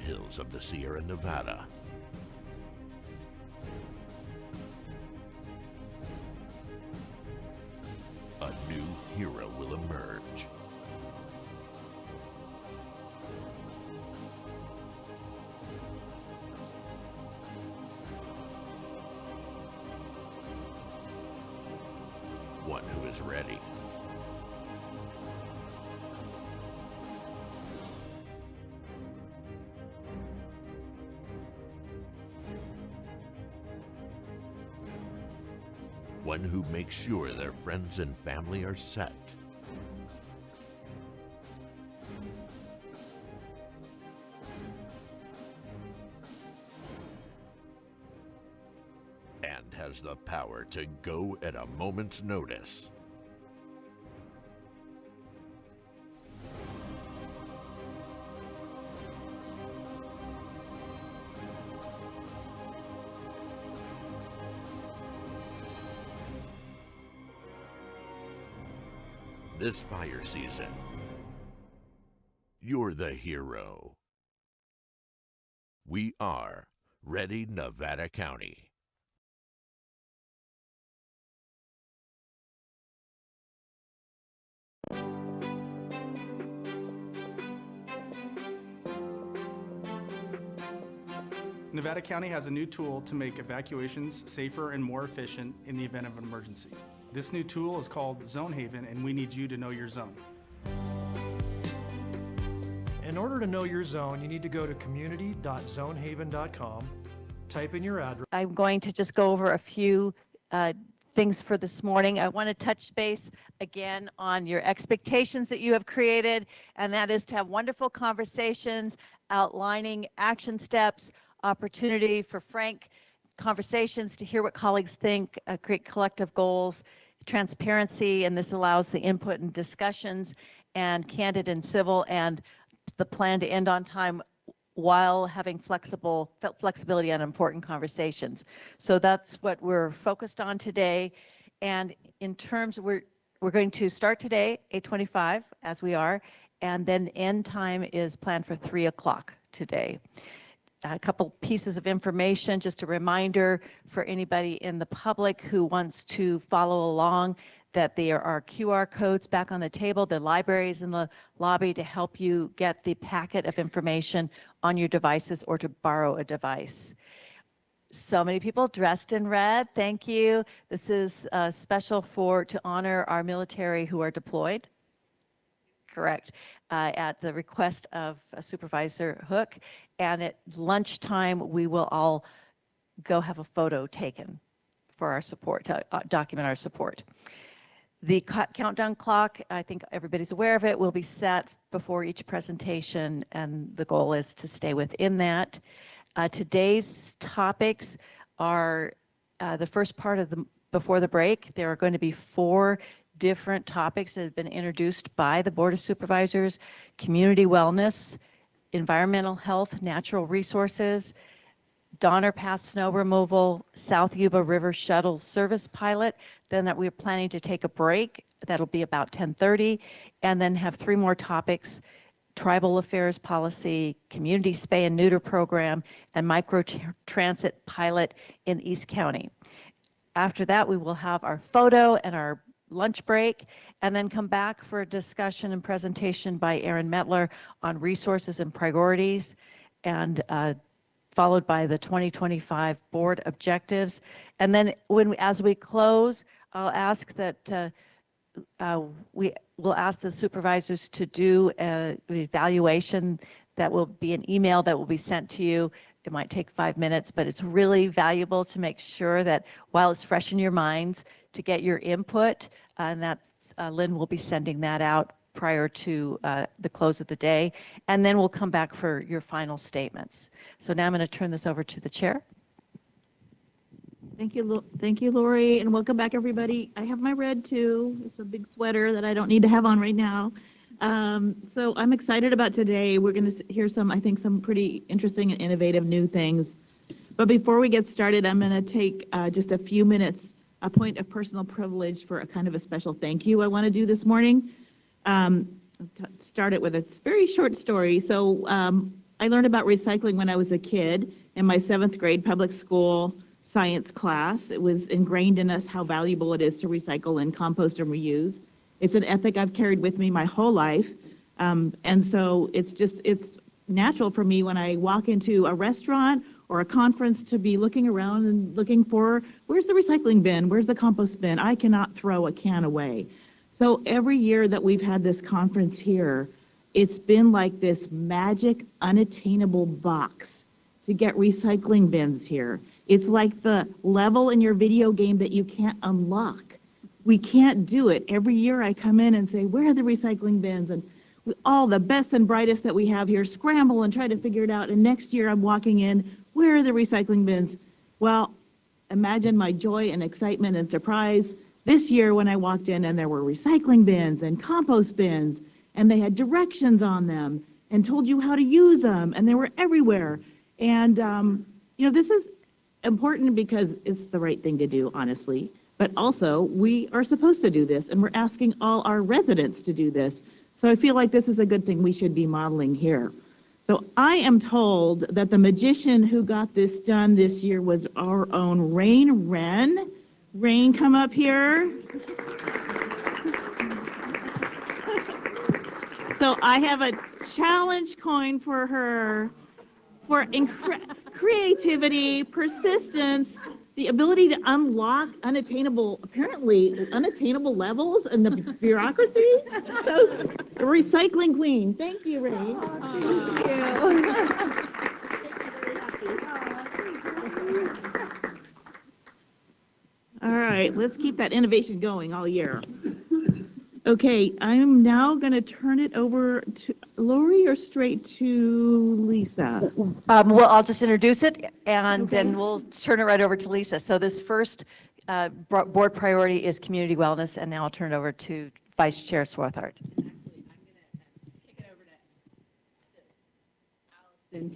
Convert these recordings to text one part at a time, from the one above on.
foothills of the Sierra Nevada. A new hero will emerge. One who is ready. One who makes sure their friends and family are set. And has the power to go at a moment's notice. This fire season, you're the hero. We are Ready Nevada County. Nevada County has a new tool to make evacuations safer and more efficient in the event of an emergency. This new tool is called Zone Haven, and we need you to know your zone. In order to know your zone, you need to go to community.zonehaven.com, type in your address. I'm going to just go over a few things for this morning. I want to touch base again on your expectations that you have created, and that is to have wonderful conversations outlining action steps, opportunity for frank conversations to hear what colleagues think, create collective goals, transparency, and this allows the input and discussions, and candid and civil, and the plan to end on time while having flexibility on important conversations. So that's what we're focused on today. And in terms, we're going to start today, 8:25, as we are, and then end time is planned for 3 o'clock today. A couple pieces of information, just a reminder for anybody in the public who wants to follow along that there are QR codes back on the table. The library is in the lobby to help you get the packet of information on your devices or to borrow a device. So many people dressed in red. Thank you. This is special to honor our military who are deployed. Correct. At the request of Supervisor Hook. And at lunchtime, we will all go have a photo taken for our support, to document our support. The countdown clock, I think everybody's aware of it, will be set before each presentation, and the goal is to stay within that. Today's topics are the first part of before the break. There are going to be 4 different topics that have been introduced by the Board of Supervisors: community wellness, environmental health, natural resources, Donner Pass snow removal, South Yuba River shuttle service pilot. Then that we're planning to take a break. That'll be about 10:30, and then have 3 more topics: tribal affairs policy, community spay and neuter program, and micro transit pilot in East County. After that, we will have our photo and our lunch break, and then come back for a discussion and presentation by Aaron Metler on resources and priorities, and followed by the 2025 board objectives. And then as we close, I'll ask that we will ask the supervisors to do an evaluation that will be an email that will be sent to you. It might take 5 minutes, but it's really valuable to make sure that while it's fresh in your minds, to get your input, and that Lynn will be sending that out prior to the close of the day, and then we'll come back for your final statements. So now I'm going to turn this over to the chair. Thank you, Lori, and welcome back, everybody. I have my red too. It's a big sweater that I don't need to have on right now. So I'm excited about today. We're going to hear I think some pretty interesting and innovative new things. But before we get started, I'm going to take just a few minutes, a point of personal privilege for a kind of a special thank you I want to do this morning. Start it with a very short story. So I learned about recycling when I was a kid in my 7th grade public school science class. It was ingrained in us how valuable it is to recycle and compost and reuse. It's an ethic I've carried with me my whole life. And so it's natural for me when I walk into a restaurant or a conference to be looking around and looking for, where's the recycling bin? Where's the compost bin? I cannot throw a can away. So every year that we've had this conference here, it's been like this magic, unattainable box to get recycling bins here. It's like the level in your video game that you can't unlock. We can't do it. Every year I come in and say, where are the recycling bins? And all the best and brightest that we have here scramble and try to figure it out. And next year I'm walking in, where are the recycling bins? Well, imagine my joy and excitement and surprise this year when I walked in and there were recycling bins and compost bins, and they had directions on them and told you how to use them, and they were everywhere. And, this is important because it's the right thing to do, honestly. But also, we are supposed to do this, and we're asking all our residents to do this. So I feel like this is a good thing we should be modeling here. So I am told that the magician who got this done this year was our own Rain Wren. Rain, come up here. So I have a challenge coin for her for creativity, persistence, the ability to unlock apparently unattainable levels in the bureaucracy. So, the recycling queen. Thank you, Ray. Thank you. All right, let's keep that innovation going all year. Okay, I'm now going to turn it over to Lori or straight to Lisa? Well, I'll just introduce it, and then we'll turn it right over to Lisa. So this first board priority is community wellness, and now I'll turn it over to Vice Chair Swarthart.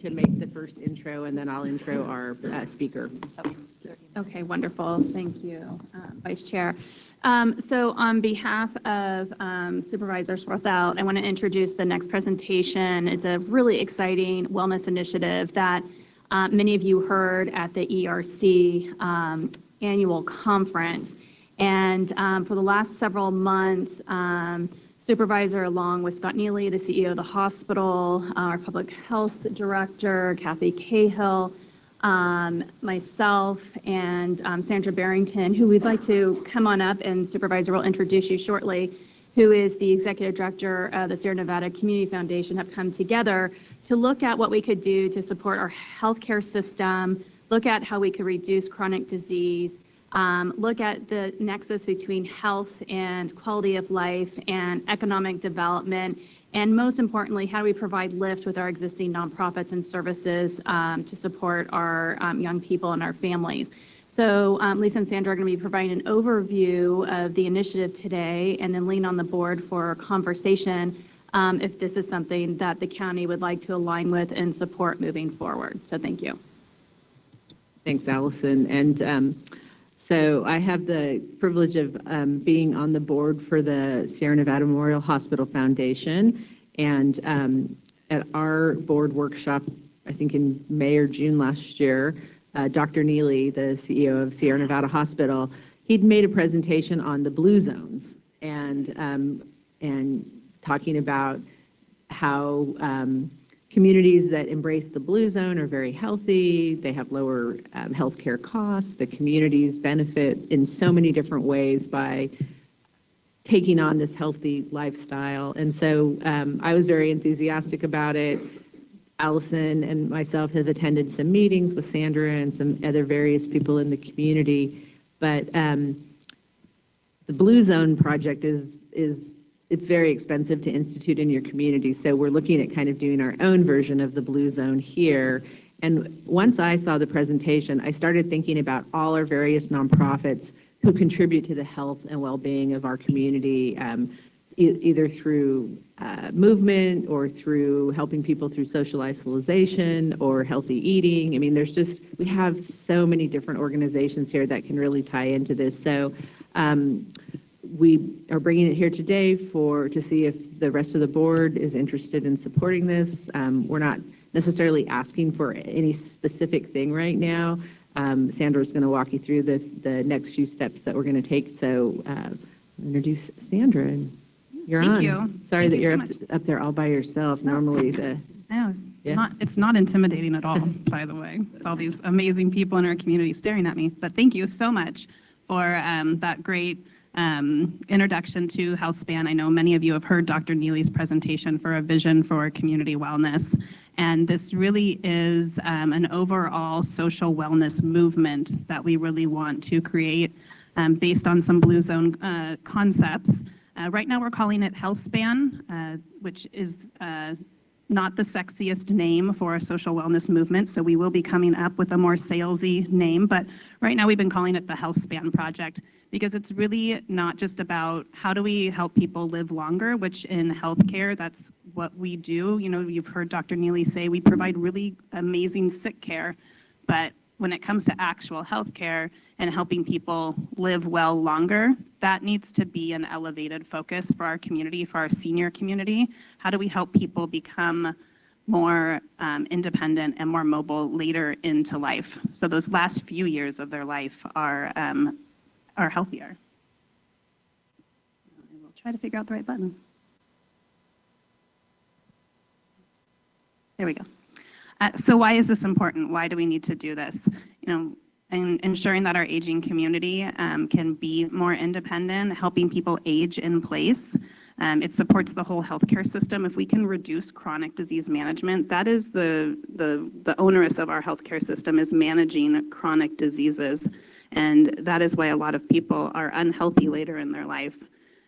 To make the first intro, and then I'll intro our speaker. Okay, wonderful. Thank you, Vice Chair. So on behalf of Supervisor Swarthout, I want to introduce the next presentation. It's a really exciting wellness initiative that many of you heard at the ERC annual conference. And for the last several months, Supervisor, along with Scott Neely, the CEO of the hospital, our public health director, Kathy Cahill, myself, and Sandra Barrington, who we'd like to come on up, and Supervisor will introduce you shortly, who is the executive director of the Sierra Nevada Community Foundation, have come together to look at what we could do to support our healthcare system, look at how we could reduce chronic disease, look at the nexus between health and quality of life and economic development, and most importantly, how do we provide lift with our existing nonprofits and services to support our young people and our families. So Lisa and Sandra are going to be providing an overview of the initiative today, and then lean on the board for conversation if this is something that the county would like to align with and support moving forward. So thank you. Thanks, Allison. And so I have the privilege of being on the board for the Sierra Nevada Memorial Hospital Foundation. And at our board workshop, I think in May or June last year, Dr. Neely, the CEO of Sierra Nevada Hospital, he'd made a presentation on the blue zones and talking about how communities that embrace the blue zone are very healthy, they have lower healthcare costs, the communities benefit in so many different ways by taking on this healthy lifestyle. And so I was very enthusiastic about it. Allison and myself have attended some meetings with Sandra and some other various people in the community, but the Blue Zone project it's very expensive to institute in your community, so we're looking at kind of doing our own version of the Blue Zone here. And once I saw the presentation, I started thinking about all our various nonprofits who contribute to the health and well-being of our community, either through movement or through helping people through social isolation or healthy eating. I mean, we have so many different organizations here that can really tie into this. So we are bringing it here today to see if the rest of the board is interested in supporting this. We're not necessarily asking for any specific thing right now. Sandra's going to walk you through the next few steps that we're going to take. So introduce Sandra, and you're on. Thank you. Sorry Thank that you you're so up there all by yourself. Normally No, Yeah. it's not intimidating at all, by the way, with all these amazing people in our community staring at me. But thank you so much for that great introduction to HealthSpan. I know many of you have heard Dr. Neely's presentation for a vision for community wellness. And this really is an overall social wellness movement that we really want to create based on some Blue Zone concepts. Right now we're calling it HealthSpan, which is not the sexiest name for a social wellness movement, so we will be coming up with a more salesy name, but right now we've been calling it the HealthSpan Project because it's really not just about how do we help people live longer, which in healthcare, that's what we do. You know, you've heard Dr. Neely say we provide really amazing sick care, but when it comes to actual healthcare and helping people live well longer, that needs to be an elevated focus for our community, for our senior community. How do we help people become more independent and more mobile later into life? So those last few years of their life are healthier. I will try to figure out the right button. There we go. So why is this important? Why do we need to do this? You know, and ensuring that our aging community can be more independent, helping people age in place. It supports the whole healthcare system. If we can reduce chronic disease management, that is the onerous of our healthcare system is managing chronic diseases. And that is why a lot of people are unhealthy later in their life.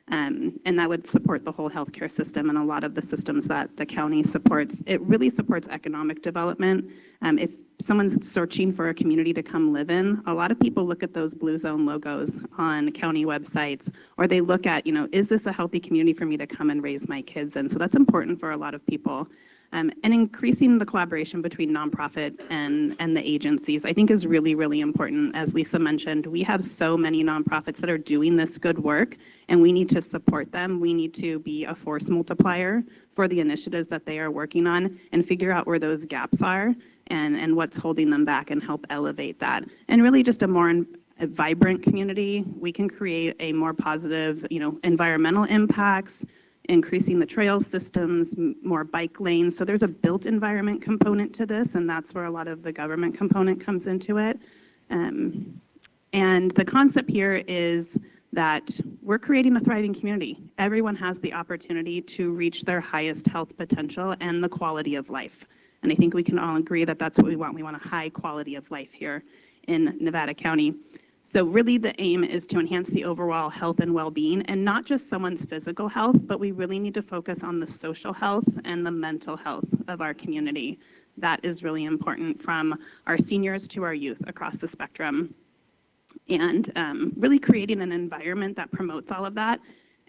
And that would support the whole healthcare system and a lot of the systems that the county supports. It really supports economic development. If someone's searching for a community to come live in, a lot of people look at those Blue Zone logos on county websites, or they look at, you know, is this a healthy community for me to come and raise my kids in? So that's important for a lot of people. And increasing the collaboration between nonprofit and the agencies, I think is really, really important. As Lisa mentioned, we have so many nonprofits that are doing this good work, and we need to support them. We need to be a force multiplier for the initiatives that they are working on and figure out where those gaps are and what's holding them back and help elevate that. And really just a more vibrant community. We can create a more positive, you know, environmental impacts, increasing the trail systems, more bike lanes. So there's a built environment component to this, and that's where a lot of the government component comes into it. And the concept here is that we're creating a thriving community. Everyone has the opportunity to reach their highest health potential and the quality of life. And I think we can all agree that that's what we want. We want a high quality of life here in Nevada County. So really the aim is to enhance the overall health and well-being, and not just someone's physical health, but we really need to focus on the social health and the mental health of our community. That is really important, from our seniors to our youth across the spectrum. And really creating an environment that promotes all of that.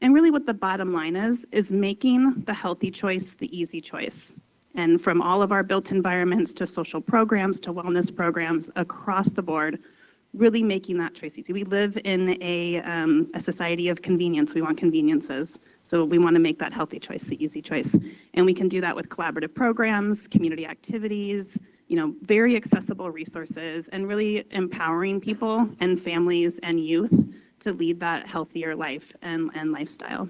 And really what the bottom line is making the healthy choice the easy choice. And from all of our built environments to social programs to wellness programs across the board, really making that choice easy. We live in a society of convenience. We want conveniences. So we want to make that healthy choice the easy choice. And we can do that with collaborative programs, community activities, you know, very accessible resources, and really empowering people and families and youth to lead that healthier life and lifestyle.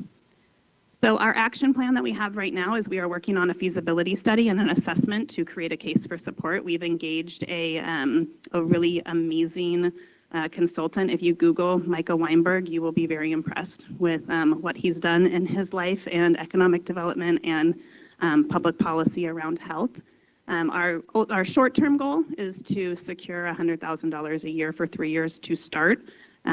So our action plan that we have right now is we are working on a feasibility study and an assessment to create a case for support. We've engaged a really amazing consultant. If you Google Micah Weinberg, you will be very impressed with what he's done in his life and economic development and public policy around health. Our short-term goal is to secure $100,000 a year for 3 years to start.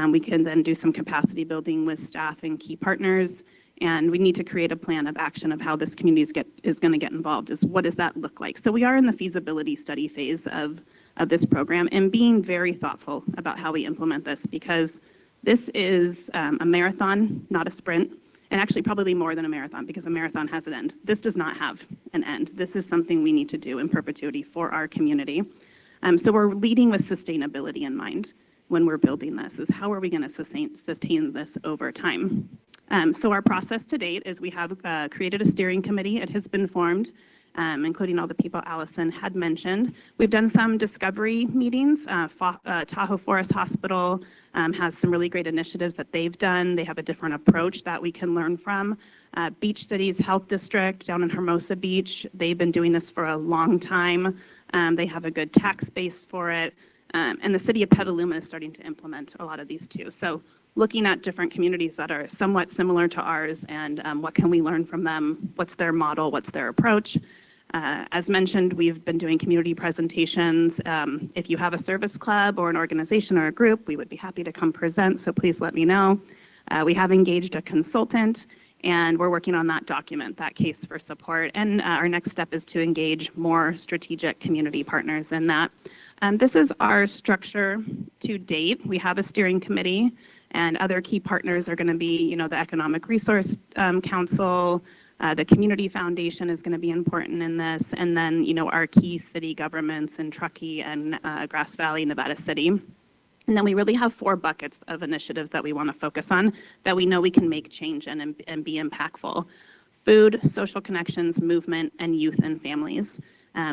We can then do some capacity building with staff and key partners. And we need to create a plan of action of how this community is going to get involved. What does that look like? So we are in the feasibility study phase of this program and being very thoughtful about how we implement this, because this is a marathon, not a sprint, and actually probably more than a marathon, because a marathon has an end. This does not have an end. This is something we need to do in perpetuity for our community. So we're leading with sustainability in mind when we're building this, is how are we going to sustain this over time? So our process to date is we have created a steering committee. It has been formed. including all the people Allison had mentioned. We've done some discovery meetings. Tahoe Forest Hospital has some really great initiatives that they've done. They have a different approach that we can learn from. Beach Cities Health District down in Hermosa Beach, they've been doing this for a long time. They have a good tax base for it. And the city of Petaluma is starting to implement a lot of these too. So looking at different communities that are somewhat similar to ours and what can we learn from them, what's their model, what's their approach. As mentioned, we've been doing community presentations. If you have a service club or an organization or a group, we would be happy to come present, so please let me know. We have engaged a consultant, and we're working on that document, that case for support. And our next step is to engage more strategic community partners in that. This is our structure to date. We have a steering committee, and other key partners are going to be, the Economic Resource Council, the Community Foundation is going to be important in this, and then, our key city governments in Truckee and Grass Valley, Nevada City. And then we really have 4 buckets of initiatives that we want to focus on that we know we can make change in and be impactful. Food, social connections, movement, and youth and families.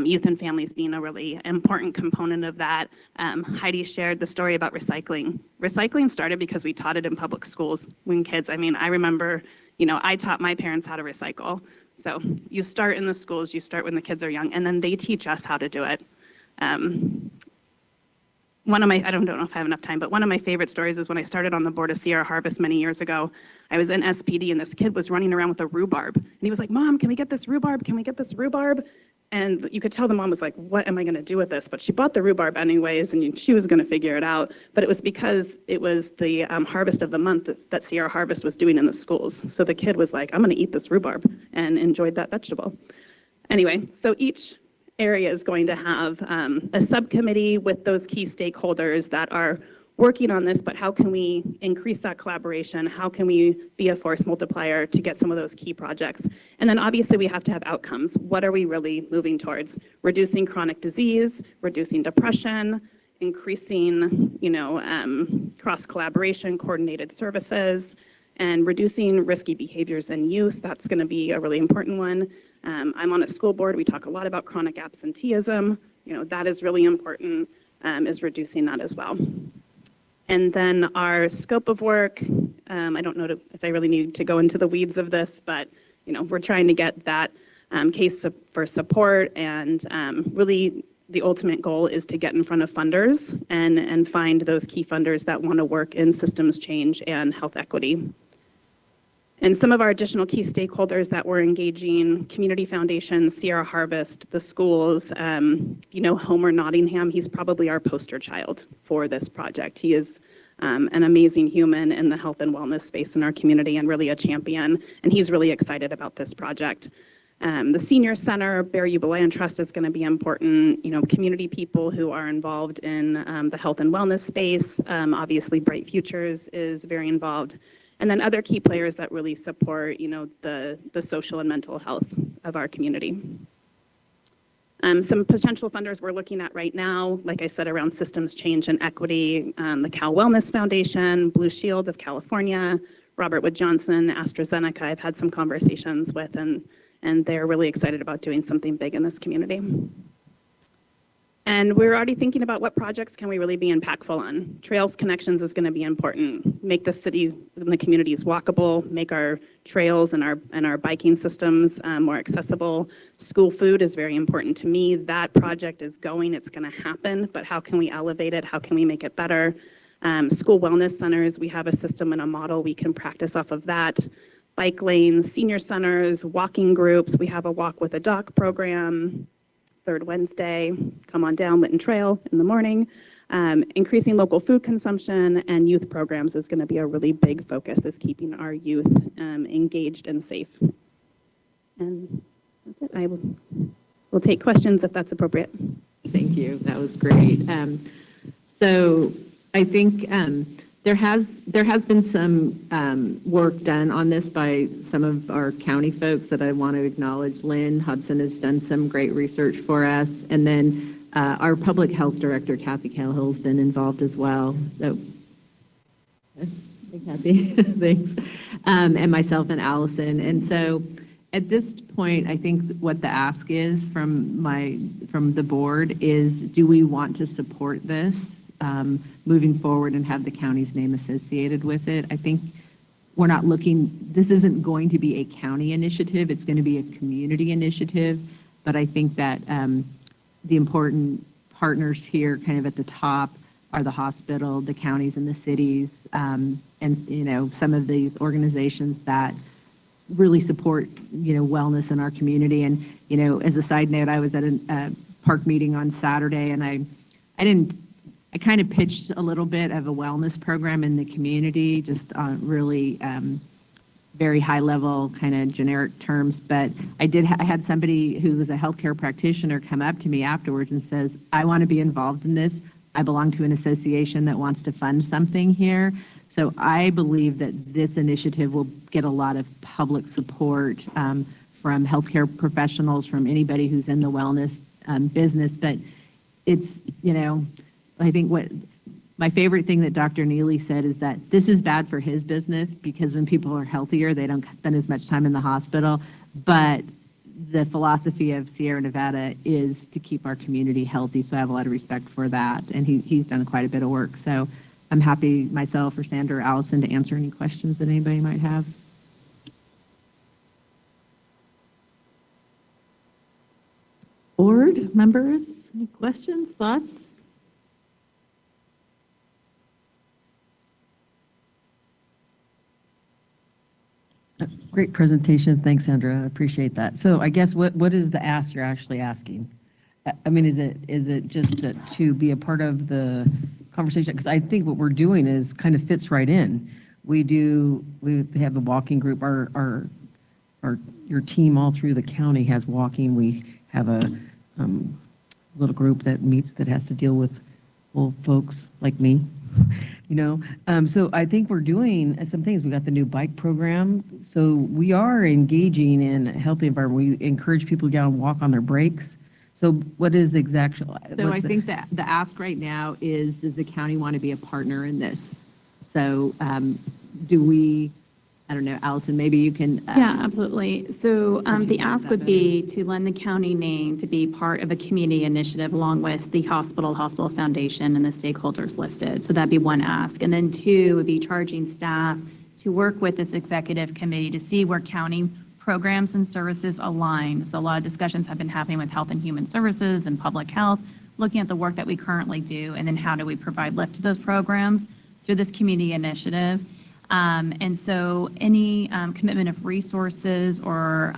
Youth and families being a really important component of that. Heidi shared the story about recycling. Recycling started because we taught it in public schools when kids, I remember, I taught my parents how to recycle. So you start in the schools, you start when the kids are young, and then they teach us how to do it. I don't know if I have enough time, but one of my favorite stories is when I started on the board of Sierra Harvest many years ago. I was in SPD and this kid was running around with a rhubarb. And he was like, "Mom, can we get this rhubarb? Can we get this rhubarb?" And you could tell the mom was like, "What am I going to do with this?" But she bought the rhubarb anyways, and she was going to figure it out. But it was because it was the harvest of the month that Sierra Harvest was doing in the schools. So the kid was like, "I'm going to eat this rhubarb," and enjoyed that vegetable. Anyway, so each area is going to have a subcommittee with those key stakeholders that are working on this, but how can we increase that collaboration? How can we be a force multiplier to get some of those key projects? And then obviously we have to have outcomes. What are we really moving towards? Reducing chronic disease, reducing depression, increasing, cross collaboration, coordinated services, and reducing risky behaviors in youth. That's going to be a really important one. I'm on a school board. We talk a lot about chronic absenteeism. That is really important, is reducing that as well. And then our scope of work, I don't know if I really need to go into the weeds of this, but we're trying to get that case for support, and really the ultimate goal is to get in front of funders and find those key funders that want to work in systems change and health equity. And some of our additional key stakeholders that we're engaging: Community Foundation, Sierra Harvest, the schools, Homer Nottingham. He's probably our poster child for this project. He is an amazing human in the health and wellness space in our community and really a champion, and he's really excited about this project. The Senior Center, Bear Land Trust is going to be important. Community people who are involved in the health and wellness space. Obviously, Bright Futures is very involved. And then other key players that really support, the social and mental health of our community. Some potential funders we're looking at right now, like I said, around systems change and equity, the Cal Wellness Foundation, Blue Shield of California, Robert Wood Johnson, AstraZeneca. I've had some conversations with, and they're really excited about doing something big in this community. And we're already thinking about what projects can we really be impactful on. Trails Connections is going to be important. Make the city and the communities walkable, make our trails and our biking systems more accessible. School food is very important to me. That project is going, it's going to happen, but how can we elevate it? How can we make it better? School wellness centers, we have a system and a model. We can practice off of that. Bike lanes, senior centers, walking groups. We have a Walk with a Doc program. Third Wednesday, come on down Lytton Trail in the morning. Increasing local food consumption and youth programs is going to be a really big focus, is keeping our youth engaged and safe. And that's it. I will take questions if that's appropriate. Thank you. That was great. So I think there has been some work done on this by some of our county folks that I want to acknowledge. Lynn Hudson has done some great research for us, and then our public health director, Kathy Cahill, has been involved as well. So, hey, Kathy, thanks, and myself and Allison. And so At this point, I think what the ask is from the board is, do we want to support this moving forward and have the county's name associated with it? I think we're not looking, this isn't going to be a county initiative, it's going to be a community initiative, but I think that the important partners here kind of at the top are the hospital, the counties and the cities, and, you know, some of these organizations that really support, you know, wellness in our community. And, you know, as a side note, I was at a park meeting on Saturday, and I kind of pitched a little bit of a wellness program in the community, just on really very high level kind of generic terms. But I had somebody who was a healthcare practitioner come up to me afterwards and says, I want to be involved in this. I belong to an association that wants to fund something here. So I believe that this initiative will get a lot of public support from healthcare professionals, from anybody who's in the wellness business. But it's, you know, I think what my favorite thing that Dr. Neely said is that this is bad for his business, because when people are healthier, they don't spend as much time in the hospital. But the philosophy of Sierra Nevada is to keep our community healthy. So I have a lot of respect for that. And he's done quite a bit of work. So I'm happy, myself or Sandra or Allison, to answer any questions that anybody might have. Board members, any questions, thoughts? Great presentation. Thanks, Sandra. I appreciate that. So I guess what is the ask you're actually asking? I mean, is it just to be a part of the conversation? Because I think what we're doing is kind of fits right in. We have a walking group. Your team all through the county has walking. We have a little group that meets that has to deal with old folks like me, you know. So I think we're doing some things. We got the new bike program. So we are engaging in a healthy environment. We encourage people to get out and walk on their breaks. So what is exactly? So I think that the ask right now is, does the county want to be a partner in this? So do we, I don't know, Allison, maybe you can. Yeah, absolutely. So the ask would be to lend the county name to be part of a community initiative along with the hospital foundation, and the stakeholders listed. So that'd be one ask. And then two would be charging staff to work with this executive committee to see where county programs and services align. So a lot of discussions have been happening with Health and Human Services and Public Health, looking at the work that we currently do, and then how do we provide lift to those programs through this community initiative. And so any commitment of resources or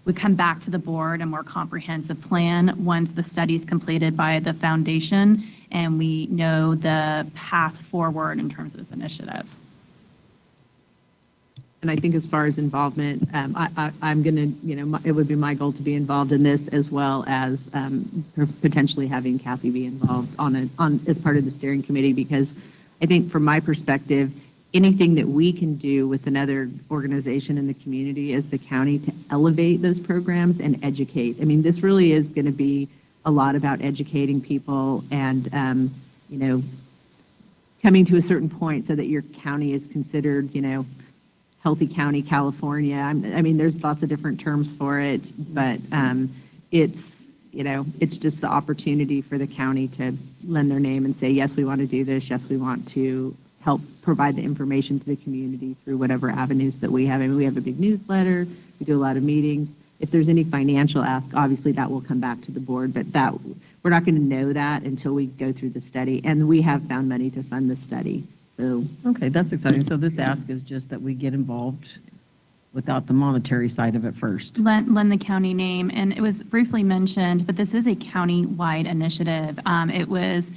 we come back to the board a more comprehensive plan once the study is completed by the foundation and we know the path forward in terms of this initiative. And I think as far as involvement, I'm going to, you know, it would be my goal to be involved in this, as well as potentially having Kathy be involved as part of the steering committee, because I think from my perspective, anything that we can do with another organization in the community as the county to elevate those programs and educate. I mean, this really is going to be a lot about educating people and, you know, coming to a certain point so that your county is considered, you know, Healthy County, California. I mean, there's lots of different terms for it, but it's, you know, it's just the opportunity for the county to lend their name and say, yes, we want to do this. Yes, we want to help provide the information to the community through whatever avenues that we have. I mean, we have a big newsletter. We do a lot of meetings. If there's any financial ask, obviously that will come back to the board, but that we're not going to know that until we go through the study. And we have found money to fund the study. So, okay, that's exciting. So this ask is just that we get involved without the monetary side of it first. Lend the county name, and it was briefly mentioned, but this is a county-wide initiative. It was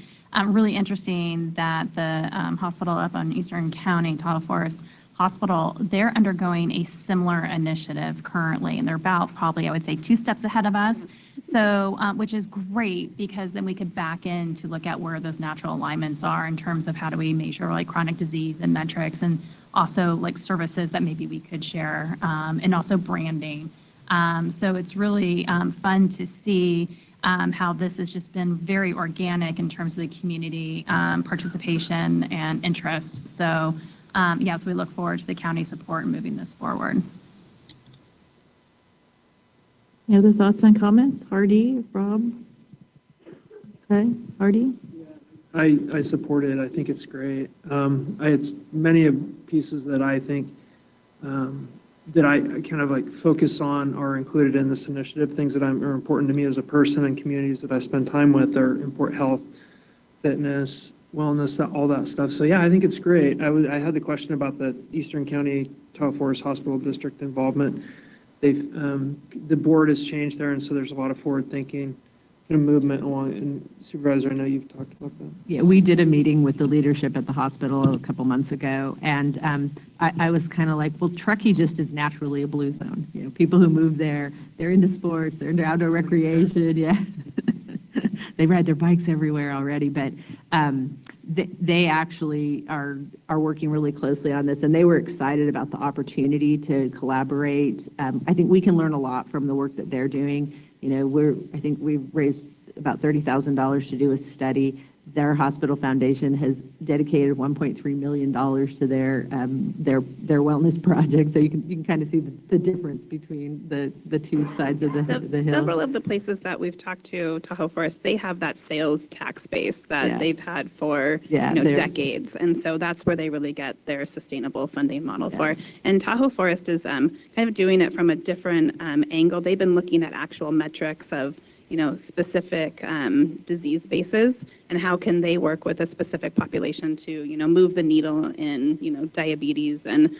really interesting that the hospital up on Eastern County, Total Forest Hospital, they're undergoing a similar initiative currently, and they're about probably, I would say, 2 steps ahead of us. So, which is great, because then we could back in to look at where those natural alignments are in terms of how do we measure like chronic disease and metrics, and also like services that maybe we could share, and also branding. So it's really fun to see how this has just been very organic in terms of the community participation and interest. So yes, we look forward to the county support in moving this forward. Any other thoughts and comments? Hardy, Rob? Okay, Hardy? I support it. I think it's great. It's many of pieces that I think that I kind of like focus on are included in this initiative. Things that are important to me as a person and communities that I spend time with are important: health, fitness, wellness, all that stuff. So yeah, I think it's great. I had the question about the Eastern County Tahoe Forest Hospital District involvement. The board has changed there, and so there's a lot of forward thinking movement along. And Supervisor, I know you've talked about that. Yeah, we did a meeting with the leadership at the hospital a couple months ago, and I was kind of like, well, Truckee just is naturally a blue zone. You know, people who move there, they're into sports, they're into outdoor recreation, yeah. They ride their bikes everywhere already, but they actually are working really closely on this, and they were excited about the opportunity to collaborate. I think we can learn a lot from the work that they're doing. You know, I think we've raised about $30,000 to do a study. Their hospital foundation has dedicated $1.3 million to their wellness project. So you can kind of see the difference between the two sides of the hill. Several of the places that we've talked to, Tahoe Forest, they have that sales tax base that they've had for decades. And so that's where they really get their sustainable funding model for. And Tahoe Forest is kind of doing it from a different angle. They've been looking at actual metrics of specific disease bases, and how can they work with a specific population to, move the needle in, diabetes, and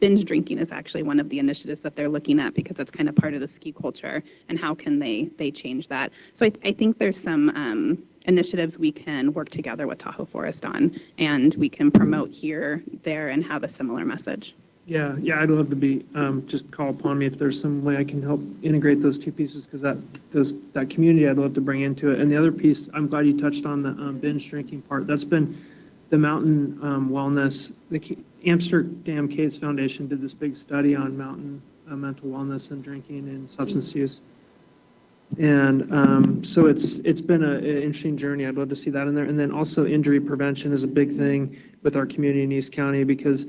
binge drinking is actually one of the initiatives that they're looking at, because that's kind of part of the ski culture, and how can they change that. So I think there's some initiatives we can work together with Tahoe Forest on, and we can promote here, there, and have a similar message. Yeah, I'd love to be, just call upon me if there's some way I can help integrate those two pieces, because that community I'd love to bring into it. And the other piece, I'm glad you touched on the binge drinking part. That's been the mountain wellness. The Amsterdam Caves Foundation did this big study on mountain mental wellness and drinking and substance use. And so it's been an interesting journey. I'd love to see that in there. And then also injury prevention is a big thing with our community in East County, because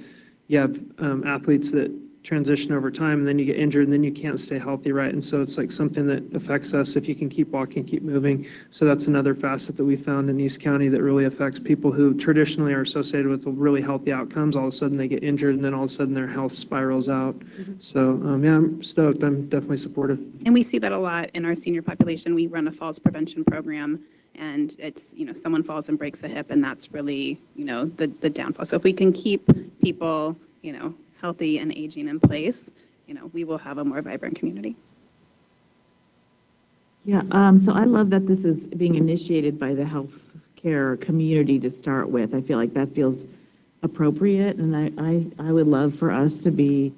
you have athletes that transition over time, and then you get injured, and then you can't stay healthy, right? And so it's like something that affects us if you can keep walking, keep moving. So that's another facet that we found in East County that really affects people who traditionally are associated with really healthy outcomes. All of a sudden they get injured, and then all of a sudden their health spirals out. So yeah, I'm stoked. I'm definitely supportive. And we see that a lot in our senior population. We run a falls prevention program, and it's, someone falls and breaks a hip, and that's really, the downfall. So if we can keep people, healthy and aging in place, we will have a more vibrant community. Yeah, so I love that this is being initiated by the healthcare community to start with. I feel like that feels appropriate, and I would love for us to be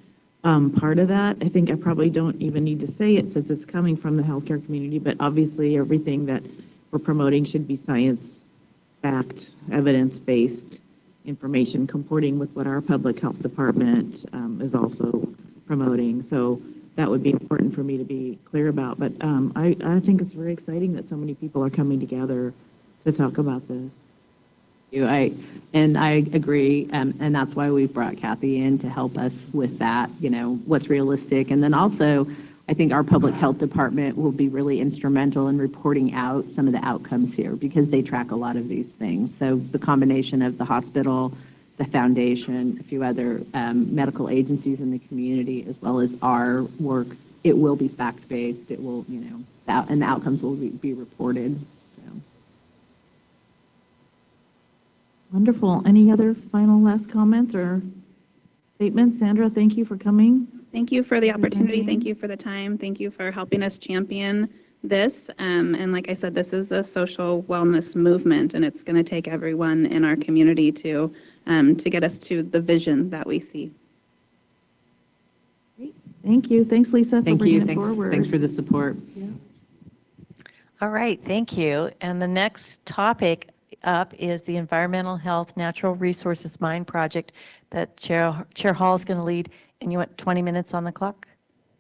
part of that. I think I probably don't even need to say it since it's coming from the healthcare community, but obviously everything that we're promoting should be science-backed, evidence-based information comporting with what our public health department is also promoting. So that would be important for me to be clear about. But I think it's very exciting that so many people are coming together to talk about this. I agree, and that's why we brought Kathy in to help us with that, what's realistic. And then also, I think our public health department will be really instrumental in reporting out some of the outcomes here, because they track a lot of these things. So the combination of the hospital, the foundation, a few other medical agencies in the community, as well as our work, it will be fact-based. It will, and the outcomes will be reported. So. Wonderful. Any other final last comments or statements? Sandra, thank you for coming. Thank you for the opportunity. Thank you for the time. Thank you for helping us champion this. And like I said, this is a social wellness movement, and it's going to take everyone in our community to get us to the vision that we see. Great. Thank you. Thanks, Lisa, for bringing it forward. Thanks for the support. Yeah. All right, thank you. And the next topic up is the Environmental Health Natural Resources Mine Project that Chair Hall is going to lead. And you want 20 minutes on the clock?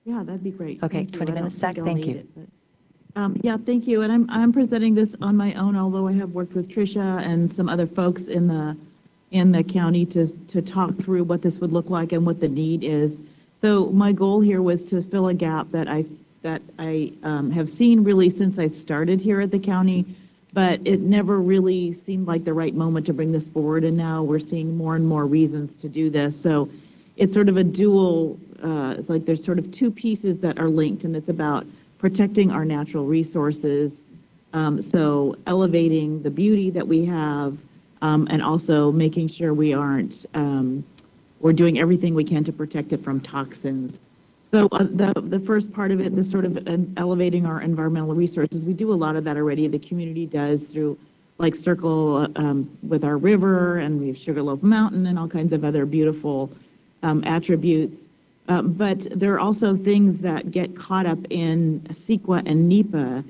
Yeah, that'd be great. Okay, 20 minutes, Zach. Thank you. Yeah, thank you. And I'm presenting this on my own, although I have worked with Tricia and some other folks in the county to talk through what this would look like and what the need is. So my goal here was to fill a gap that I have seen really since I started here at the county, but it never really seemed like the right moment to bring this forward, and now we're seeing more and more reasons to do this. So it's sort of a dual, it's like there's sort of two pieces that are linked, and it's about protecting our natural resources, so elevating the beauty that we have, and also making sure we aren't, we're doing everything we can to protect it from toxins. So the first part of it, the sort of elevating our environmental resources, we do a lot of that already. The community does through like Circle with our river, and we have Sugarloaf Mountain and all kinds of other beautiful attributes. But there are also things that get caught up in CEQA and NEPA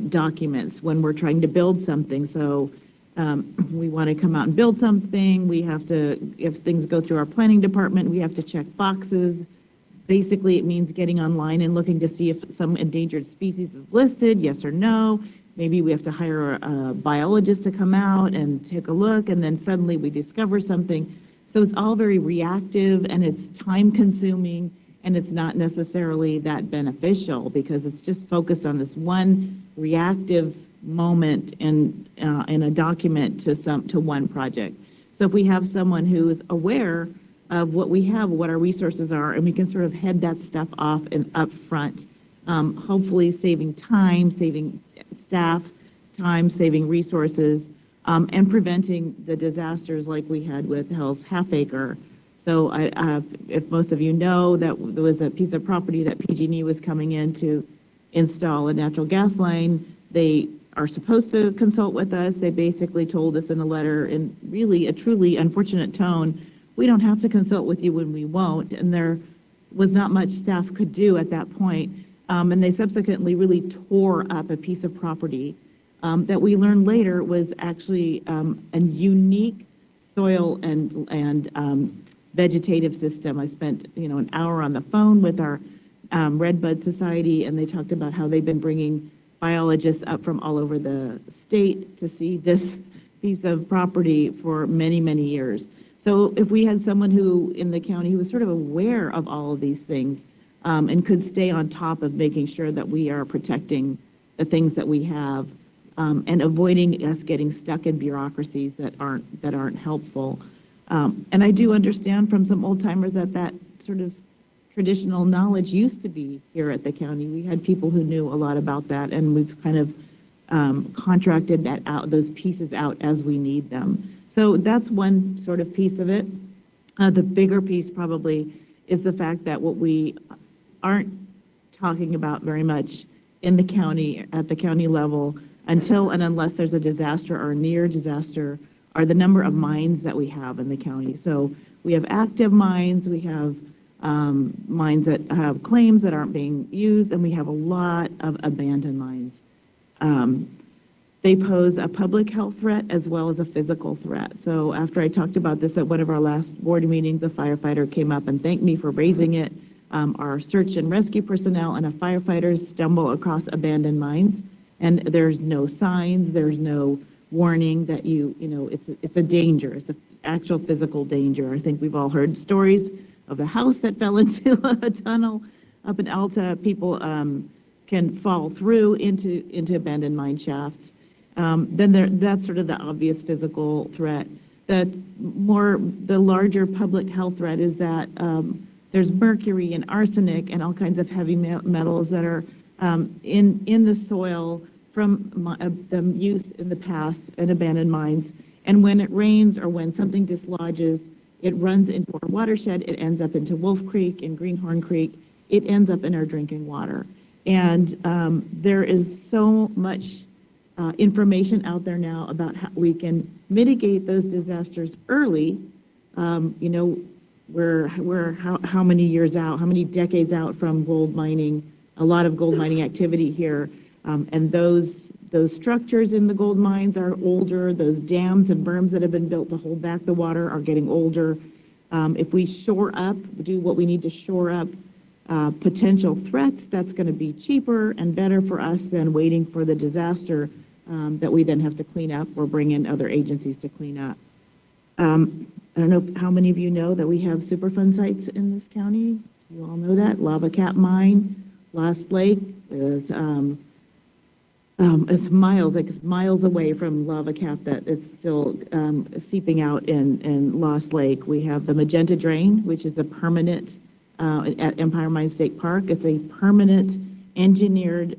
documents when we're trying to build something. So we want to come out and build something. We have to, if things go through our planning department, we have to check boxes. Basically, it means getting online and looking to see if some endangered species is listed, yes or no. Maybe we have to hire a biologist to come out and take a look, and then suddenly we discover something. So it's all very reactive, and it's time consuming, and it's not necessarily that beneficial because it's just focused on this one reactive moment in a document to one project. So if we have someone who is aware of what we have, what our resources are, and we can sort of head that stuff off and up front, hopefully saving time, saving staff time, saving resources, and preventing the disasters like we had with Hell's Half Acre. So if most of you know, that there was a piece of property that PG&E was coming in to install a natural gas line. They are supposed to consult with us. They basically told us in a letter, in really a truly unfortunate tone, we don't have to consult with you when we won't. And there was not much staff could do at that point. And they subsequently really tore up a piece of property that we learned later was actually a unique soil and vegetative system. I spent an hour on the phone with our Redbud Society, and they talked about how they've been bringing biologists up from all over the state to see this piece of property for many, many years. So if we had someone who in the county who was sort of aware of all of these things and could stay on top of making sure that we are protecting the things that we have and avoiding us getting stuck in bureaucracies that aren't helpful. And I do understand from some old timers that sort of traditional knowledge used to be here at the county. We had people who knew a lot about that, and we've kind of contracted that out, those pieces out as we need them. So that's one sort of piece of it. The bigger piece probably is the fact that what we aren't talking about very much in the county, at the county level, until and unless there's a disaster or a near disaster, are the number of mines that we have in the county. So we have active mines, we have mines that have claims that aren't being used, and we have a lot of abandoned mines. They pose a public health threat as well as a physical threat. So after I talked about this at one of our last board meetings, a firefighter came up and thanked me for raising it. Our search and rescue personnel and firefighters stumble across abandoned mines, and there's no signs, there's no warning that it's a danger. It's an actual physical danger. I think we've all heard stories of the house that fell into a tunnel up in Alta. People can fall through into abandoned mine shafts. Then that's sort of the obvious physical threat. The larger public health threat is that there's mercury and arsenic and all kinds of heavy metals that are in the soil from the use in the past in abandoned mines. And when it rains or when something dislodges, it runs into our watershed, it ends up into Wolf Creek and Greenhorn Creek, it ends up in our drinking water. And there is so much information out there now about how we can mitigate those disasters early. We're how many years out, how many decades out from gold mining, a lot of gold mining activity here. And those structures in the gold mines are older. Those dams and berms that have been built to hold back the water are getting older. If we shore up, do what we need to shore up potential threats, that's going to be cheaper and better for us than waiting for the disaster that we then have to clean up or bring in other agencies to clean up. I don't know how many of you know that we have Superfund sites in this county. You all know that, Lava Cap Mine, Lost Lake is, it's miles away from Lava Cap that it's still seeping out in Lost Lake. We have the Magenta Drain, which is a permanent, at Empire Mine State Park. It's a permanent engineered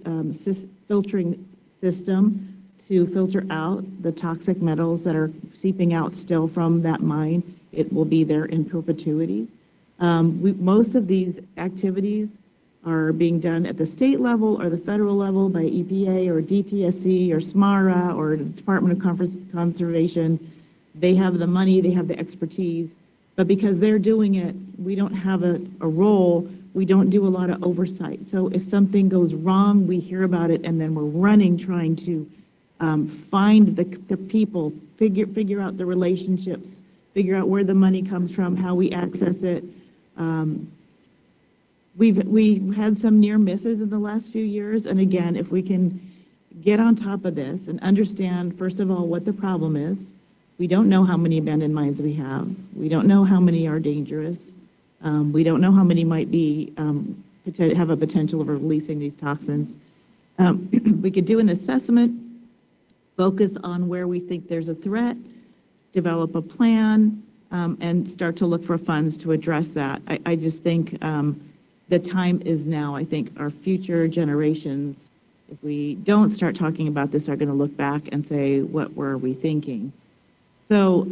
filtering system to filter out the toxic metals that are seeping out still from that mine. It will be there in perpetuity. Most of these activities are being done at the state level or the federal level by EPA or DTSC or SMARA or the Department of Conservation. They have the money, they have the expertise, but because they're doing it, we don't have a role, we don't do a lot of oversight. So if something goes wrong, we hear about it and then we're running trying to find the people, figure out the relationships, figure out where the money comes from, how we access it. We've had some near misses in the last few years, and again, if we can get on top of this and understand, first of all, what the problem is. We don't know how many abandoned mines we have. We don't know how many are dangerous. We don't know how many might be have a potential of releasing these toxins. We could do an assessment, focus on where we think there's a threat, develop a plan, and start to look for funds to address that. I just think the time is now. I think our future generations, if we don't start talking about this, are going to look back and say, what were we thinking? So,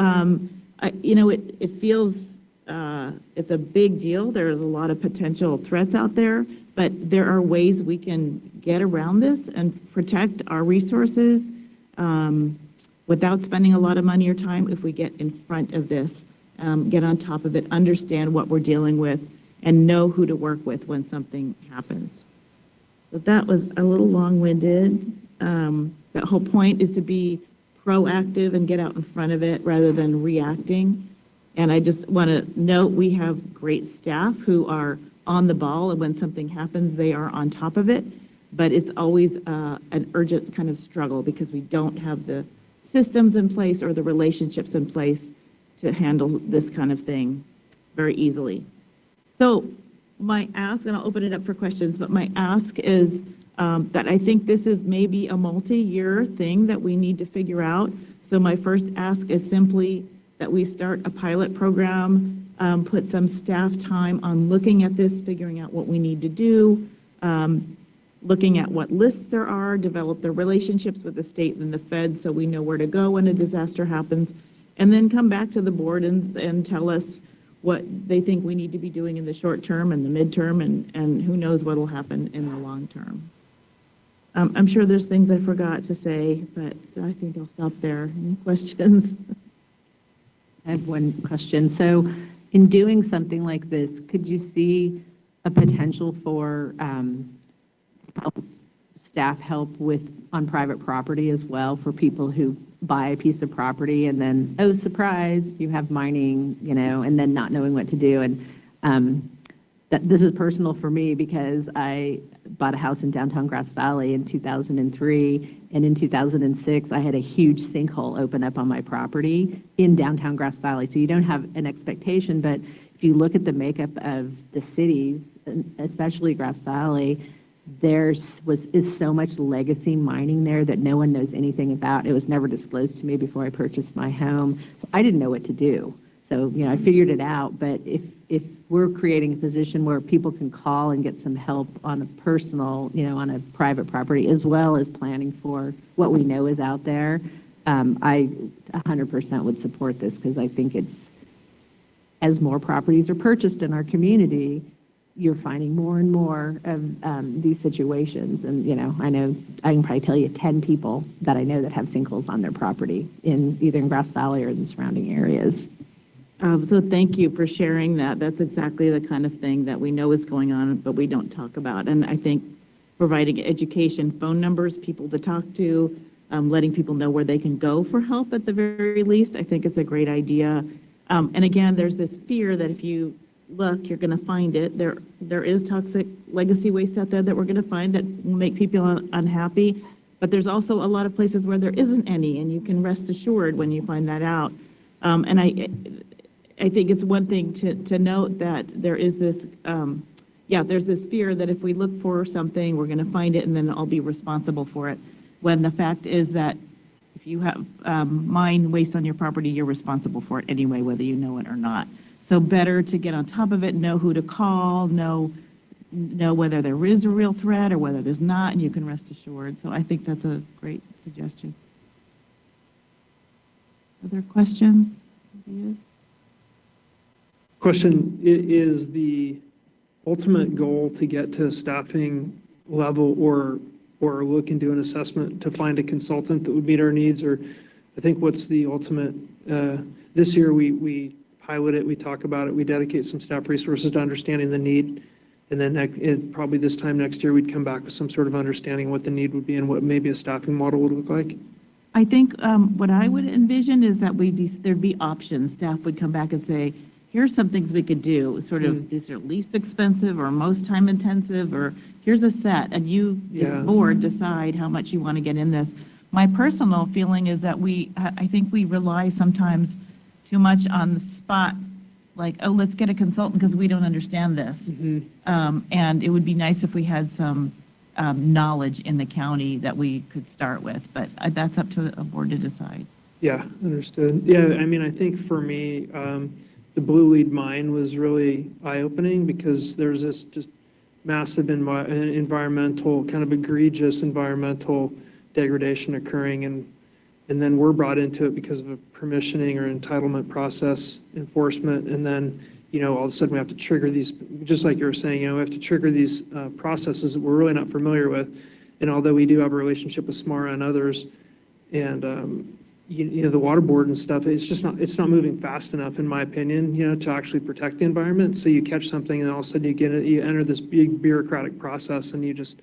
it feels it's a big deal. There's a lot of potential threats out there, but there are ways we can get around this and protect our resources without spending a lot of money or time if we get in front of this, get on top of it, understand what we're dealing with, and know who to work with when something happens. So that was a little long-winded. That whole point is to be proactive and get out in front of it rather than reacting. And I just want to note we have great staff who are on the ball, and when something happens, they are on top of it. But it's always an urgent kind of struggle because we don't have the systems in place or the relationships in place to handle this kind of thing very easily. So my ask, and I'll open it up for questions, but my ask is that I think this is maybe a multi-year thing that we need to figure out. So my first ask is simply that we start a pilot program, put some staff time on looking at this, figuring out what we need to do, looking at what lists there are, develop the relationships with the state and the feds so we know where to go when a disaster happens, and then come back to the board and tell us what they think we need to be doing in the short term and the midterm, and who knows what will happen in the long term. I'm sure there's things I forgot to say, but I think I'll stop there. Any questions? I have one question. So in doing something like this, could you see a potential for staff help on private property as well for people who buy a piece of property and then, oh, surprise, you have mining, and then not knowing what to do. And this is personal for me because I bought a house in downtown Grass Valley in 2003, and in 2006, I had a huge sinkhole open up on my property in downtown Grass Valley. So you don't have an expectation, but if you look at the makeup of the cities, especially Grass Valley, is so much legacy mining there that no one knows anything about. It was never disclosed to me before I purchased my home. So I didn't know what to do. So, I figured it out. But if we're creating a position where people can call and get some help on a personal, on a private property, as well as planning for what we know is out there, I 100% would support this because I think as more properties are purchased in our community, you're finding more and more of these situations. And, I know I can probably tell you 10 people that I know that have sinkholes on their property either in Grass Valley or in the surrounding areas. So thank you for sharing that. That's exactly the kind of thing that we know is going on, but we don't talk about. And I think providing education, phone numbers, people to talk to, letting people know where they can go for help at the very least, I think it's a great idea. And again, there's this fear that if you look, you're going to find it. There is toxic legacy waste out there that we're going to find that will make people unhappy. But there's also a lot of places where there isn't any, and you can rest assured when you find that out. And I think it's one thing to note that there is this yeah, there's this fear that if we look for something, we're going to find it and then I'll be responsible for it. When the fact is that if you have mine waste on your property, you're responsible for it anyway, whether you know it or not. So better to get on top of it, know who to call, know whether there is a real threat or whether there's not, and you can rest assured. So I think that's a great suggestion. Other questions? Ideas? Question, is the ultimate goal to get to a staffing level or look and do an assessment to find a consultant that would meet our needs? Or I think what's the ultimate, this year we pilot it, we talk about it, we dedicate some staff resources to understanding the need. And then probably this time next year, we'd come back with some sort of understanding what the need would be and what maybe a staffing model would look like. I think what I would envision is that there'd be options. Staff would come back and say, here's some things we could do, sort of, these are least expensive or most time intensive, or here's a set, and you, this board, decide how much you want to get in this. My personal feeling is that I think we rely sometimes too much on the spot, like, oh, let's get a consultant because we don't understand this. And it would be nice if we had some knowledge in the county that we could start with, but that's up to a board to decide. Yeah, understood. Yeah, I mean, I think for me, the Blue Lead mine was really eye-opening because there's this just massive environmental, kind of egregious environmental degradation occurring, and then we're brought into it because of a permissioning or entitlement process enforcement, and then, you know, all of a sudden we have to trigger these, just like you were saying, you know, we have to trigger these processes that we're really not familiar with, and although we do have a relationship with SMARA and others, and you know, the water board and stuff, it's not moving fast enough, in my opinion, you know, to actually protect the environment. So you catch something and all of a sudden you enter this big bureaucratic process, and you just,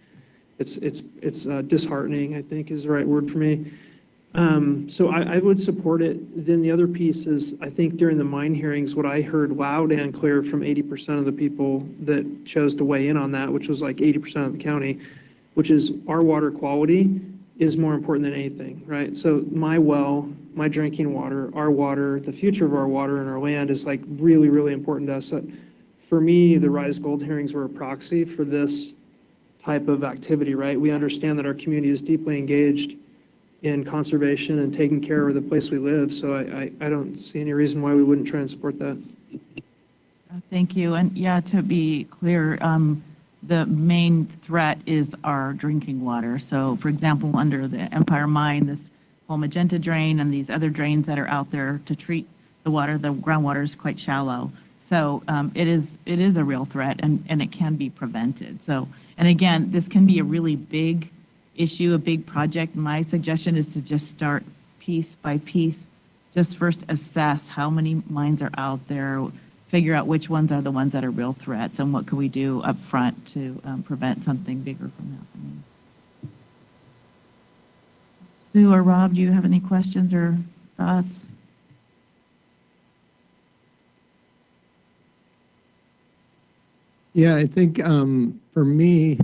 it's disheartening, I think is the right word for me. So I would support it. Then the other piece is, I think during the mine hearings, what I heard loud and clear from 80% of the people that chose to weigh in on that, which was like 80% of the county, which is our water quality is more important than anything, right? So my well, my drinking water, our water, the future of our water and our land is like really, really important to us. So for me, the Rise Gold hearings were a proxy for this type of activity, right? We understand that our community is deeply engaged in conservation and taking care of the place we live. So I don't see any reason why we wouldn't try and support that. Thank you. And yeah, to be clear, the main threat is our drinking water. So for example, under the Empire Mine, this whole magenta drain and these other drains that are out there to treat the water, the groundwater is quite shallow. So it is a real threat, and it can be prevented. So, and again, this can be a really big issue, a big project. My suggestion is to just start piece by piece, just first assess how many mines are out there, figure out which ones are the ones that are real threats, and what can we do up front to prevent something bigger from happening. Sue or Rob, do you have any questions or thoughts? Yeah, I think for me,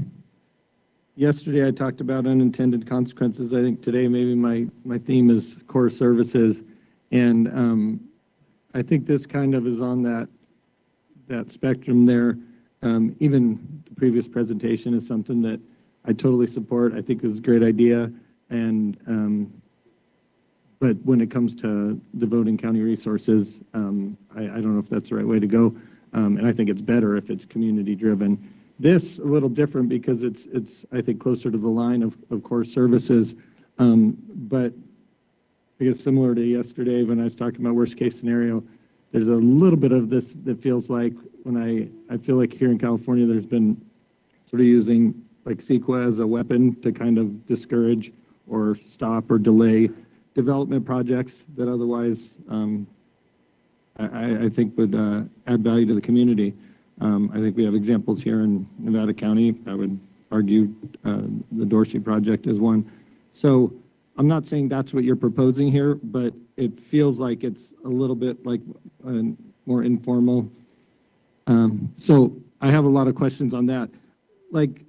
yesterday I talked about unintended consequences. I think today maybe my theme is core services, and I think this kind of is on that spectrum there. Even the previous presentation is something that I totally support. I think it was a great idea, and but when it comes to devoting county resources, I don't know if that's the right way to go, and I think it's better if it's community driven. This a little different because it's I think closer to the line of core services, but I guess similar to yesterday when I was talking about worst case scenario, there's a little bit of this that feels like when I feel like here in California there's been sort of using like CEQA as a weapon to kind of discourage or stop or delay development projects that otherwise I think would add value to the community. I think we have examples here in Nevada County. I would argue the Dorsey project is one. So I'm not saying that's what you're proposing here, but it feels like it's a little bit like more informal. So I have a lot of questions on that. Like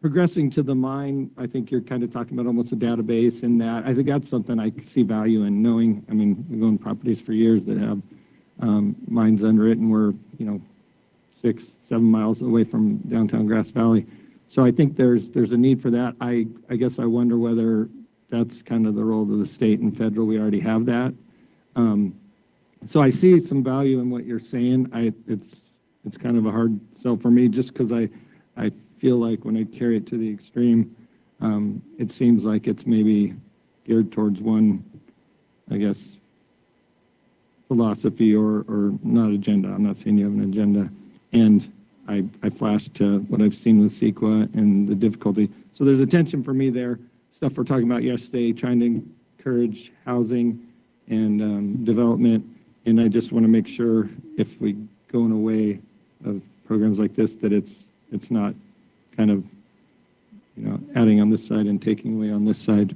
progressing to the mine, I think you're kind of talking about almost a database in that. I think that's something I see value in knowing. I mean, we've owned properties for years that have mines under it, and we're, you know, 6, 7 miles away from downtown Grass Valley. So I think there's a need for that. I guess I wonder whether that's kind of the role of the state and federal. We already have that. So I see some value in what you're saying. It's kind of a hard sell for me just because I feel like when I carry it to the extreme, it seems like it's maybe geared towards one, I guess, philosophy or not agenda. I'm not saying you have an agenda. And I flashed to what I've seen with CEQA and the difficulty. So there's a tension for me there. Stuff we're talking about yesterday, trying to encourage housing and development. And I just want to make sure if we go in a way of programs like this, that it's not kind of, adding on this side and taking away on this side.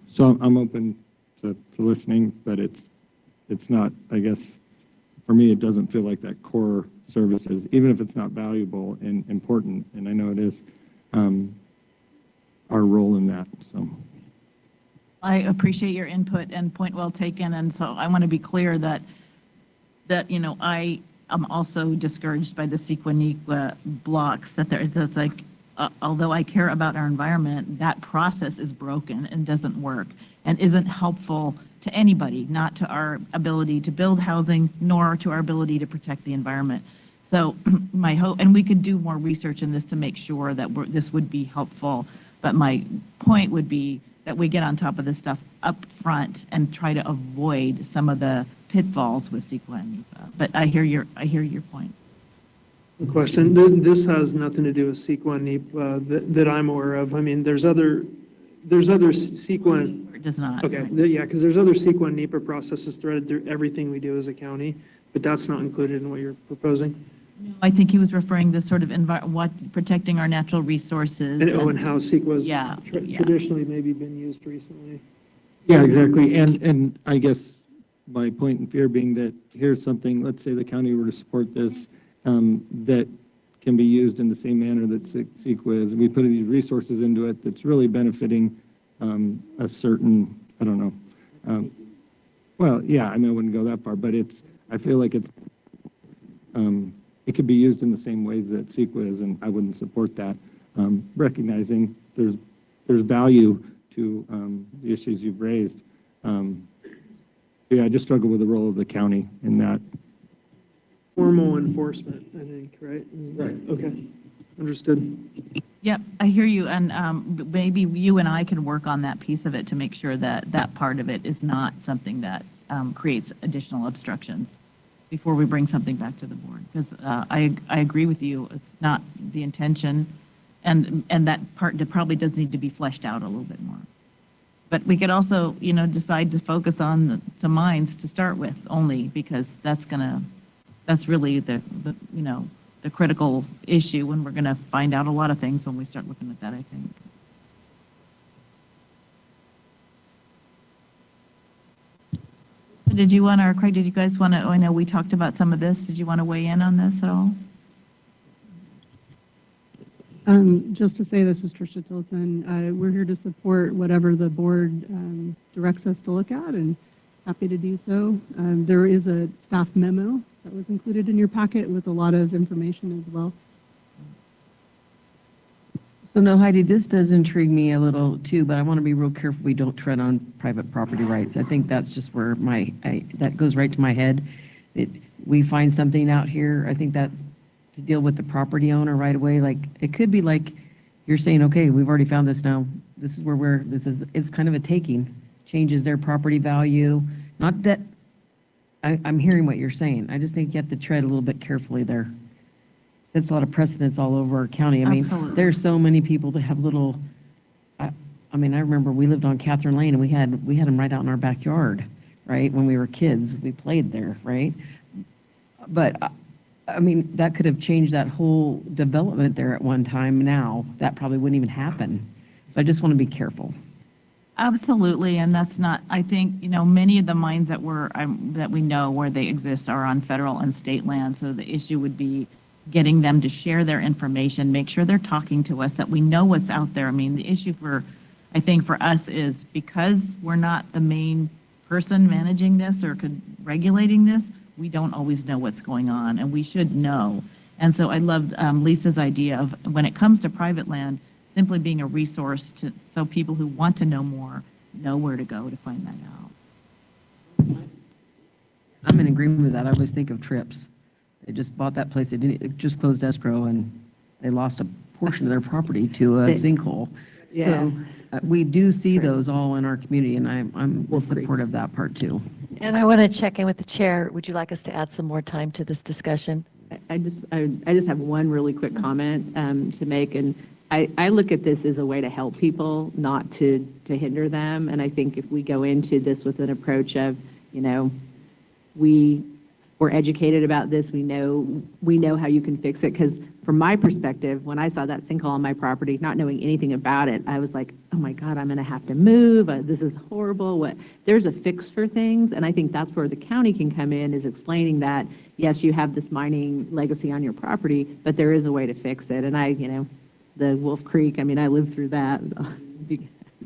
So I'm open to listening, but it's not, I guess, for me, it doesn't feel like that core services, even if it's not valuable and important, and I know it is, our role in that, so. I appreciate your input and point well taken, and so I want to be clear that I am also discouraged by the CEQA blocks, that's like, although I care about our environment, that process is broken and doesn't work and isn't helpful to anybody, not to our ability to build housing, nor to our ability to protect the environment. So my hope, and we could do more research in this to make sure that this would be helpful, but my point would be that we get on top of this stuff up front and try to avoid some of the pitfalls with CEQA and NEPA. But I hear your point. The question, this has nothing to do with CEQA and NEPA that I'm aware of. I mean, there's other CEQA. It does not. Okay, Right. yeah, because there's other CEQA and NEPA processes threaded through everything we do as a county, but that's not included in what you're proposing. I think he was referring to sort of protecting our natural resources. And how CEQA has Yeah. traditionally maybe been used recently. Yeah, exactly. And I guess my point in fear being that here's something, let's say the county were to support this, that can be used in the same manner that CEQA is. And we put these resources into it that's really benefiting a certain, I don't know. Well, yeah, I mean, I wouldn't go that far, but I feel like it could be used in the same ways that CEQA is, and I wouldn't support that. Recognizing there's value to the issues you've raised. Yeah, I just struggle with the role of the county in that. Formal enforcement, I think, right? Right. Okay, understood. Yep, I hear you, and maybe you and I can work on that piece of it to make sure that that part of it is not something that creates additional obstructions before we bring something back to the board. Because I agree with you, it's not the intention, and that part probably does need to be fleshed out a little bit more. But we could also, decide to focus on the mines to start with only, because that's really the critical issue, when we're gonna find out a lot of things when we start looking at that, I think. Craig, did you guys want to, I know we talked about some of this, did you want to weigh in on this at all? Just to say, this is Tricia Tilton. We're here to support whatever the board directs us to look at, and happy to do so. There is a staff memo that was included in your packet with a lot of information as well. So no, Heidi, this does intrigue me a little too, but I want to be real careful we don't tread on private property rights. I think that's just where that goes right to my head. We find something out here, I think that to deal with the property owner right away, like it could be like you're saying, okay, we've already found this now. This is where it's kind of a taking, changes their property value. Not that I'm hearing what you're saying. I just think you have to tread a little bit carefully there. Sets a lot of precedents all over our county. I mean, Absolutely. there's so many people that have little, I remember we lived on Catherine Lane and we had them right out in our backyard, right? When we were kids, we played there, right? But that could have changed that whole development there at one time. Now that probably wouldn't even happen. So I just want to be careful. Absolutely, and that's not, I think, many of the mines that we know where they exist are on federal and state land, so the issue would be getting them to share their information, make sure they're talking to us, that we know what's out there. I mean, the issue I think for us is because we're not the main person managing this or regulating this, we don't always know what's going on, and we should know. And so I loved Lisa's idea of when it comes to private land, simply being a resource so people who want to know more know where to go to find that out. I'm in agreement with that. I always think of trips. They just bought that place. It just closed escrow and they lost a portion of their property to a sinkhole. Yeah. So we do see those all in our community, and I'm in support of that part too. And I want to check in with the chair. Would you like us to add some more time to this discussion? I just have one really quick comment to make, and I look at this as a way to help people, not to hinder them. And I think if we go into this with an approach of, we're educated about this, we know how you can fix it. Because from my perspective, when I saw that sinkhole on my property, not knowing anything about it, I was like, oh my God, I'm going to have to move. This is horrible. There's a fix for things. And I think that's where the county can come in, is explaining that, yes, you have this mining legacy on your property, but there is a way to fix it. And the Wolf Creek, I lived through that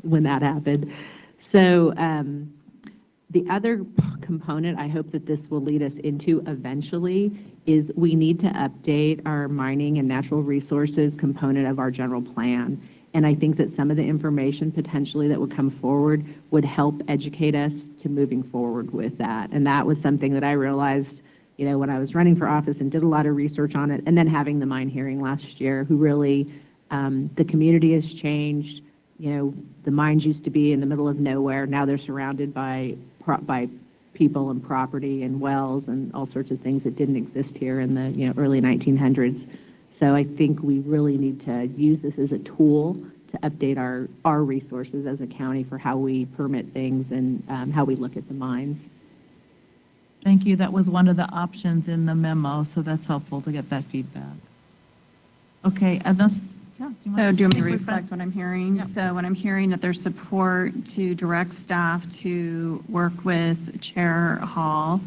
when that happened. So the other component I hope that this will lead us into eventually is we need to update our mining and natural resources component of our general plan. And I think that some of the information potentially that would come forward would help educate us to moving forward with that. And that was something that I realized, when I was running for office and did a lot of research on it, and then having the mine hearing last year, who really, the community has changed. The mines used to be in the middle of nowhere. Now they're surrounded by people and property and wells and all sorts of things that didn't exist here in the early 1900s. So I think we really need to use this as a tool to update our resources as a county for how we permit things and how we look at the mines. Thank you. That was one of the options in the memo, so that's helpful to get that feedback. Okay, and that's, yeah. So do you want me to reflect what I'm hearing? Yeah. So when I'm hearing that there's support to direct staff to work with Chair Hall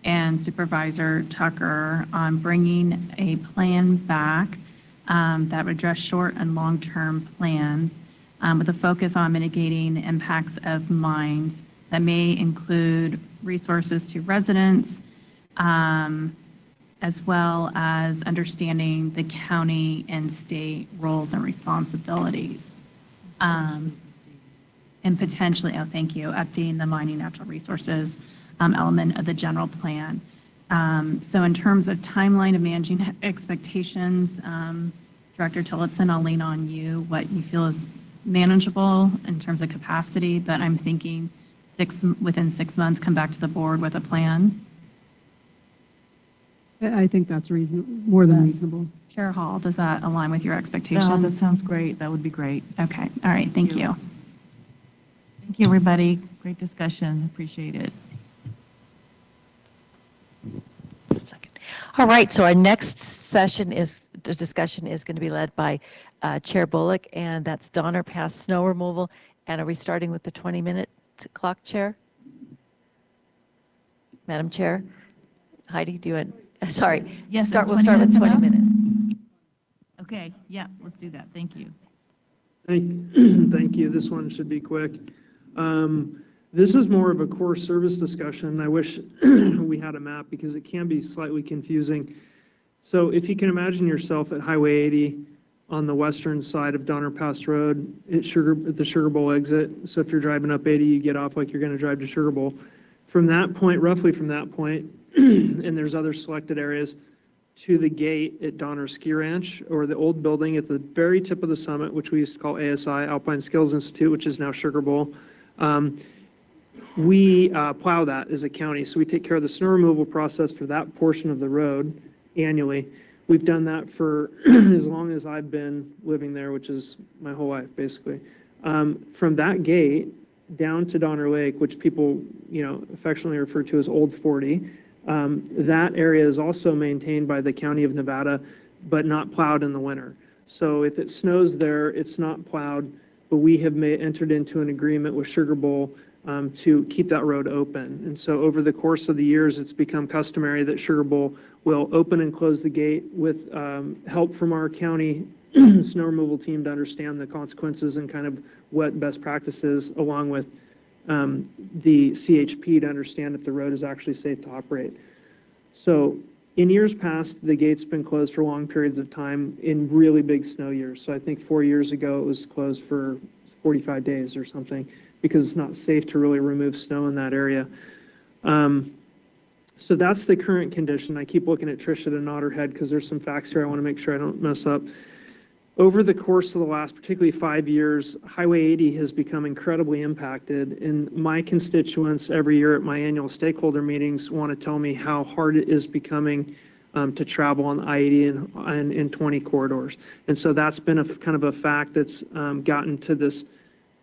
and Supervisor Tucker on bringing a plan back that would address short and long-term plans with a focus on mitigating the impacts of mines that may include resources to residents, as well as understanding the county and state roles and responsibilities. And potentially, thank you, updating the mining natural resources element of the general plan. So in terms of timeline of managing expectations, Director Tillotson, I'll lean on you, what you feel is manageable in terms of capacity, but I'm thinking within 6 months, come back to the board with a plan. I think that's more than reasonable. Chair Hall, does that align with your expectations? No, that sounds great. That would be great. Okay. All right. Thank you. Thank you, everybody. Great discussion. Appreciate it. All right, so our next discussion is going to be led by Chair Bullock, and that's Donner Pass snow removal. And are we starting with the 20-minute clock, Chair? Madam Chair? Heidi, do you want, sorry. Yes, we'll start with 20 minutes. Okay, yeah, let's do that. Thank you. Thank you. This one should be quick. This is more of a core service discussion. I wish we had a map because it can be slightly confusing. So if you can imagine yourself at Highway 80 on the western side of Donner Pass Road at the Sugar Bowl exit. So if you're driving up 80, you get off like you're going to drive to Sugar Bowl. From that point, roughly from that point, and there's other selected areas, to the gate at Donner Ski Ranch, or the old building at the very tip of the summit, which we used to call ASI, Alpine Skills Institute, which is now Sugar Bowl. We plow that as a county, so we take care of the snow removal process for that portion of the road annually. We've done that for as long as I've been living there, which is my whole life, basically. From that gate down to Donner Lake, which people, affectionately refer to as Old 40, that area is also maintained by the County of Nevada, but not plowed in the winter. So if it snows there, it's not plowed, but we have entered into an agreement with Sugar Bowl to keep that road open. And so over the course of the years, it's become customary that Sugar Bowl will open and close the gate with help from our county snow removal team to understand the consequences and kind of what best practices, along with the CHP to understand if the road is actually safe to operate. So In years past, the gate's been closed for long periods of time in really big snow years. So I think 4 years ago, it was closed for 45 days or something because it's not safe to really remove snow in that area. So that's the current condition. I keep looking at Tricia to nod her head because there's some facts here I want to make sure I don't mess up. Over the course of the last, particularly 5 years, Highway 80 has become incredibly impacted. And my constituents every year at my annual stakeholder meetings want to tell me how hard it is becoming to travel on I-80 and 20 corridors. And so that's been a kind of a fact that's gotten to this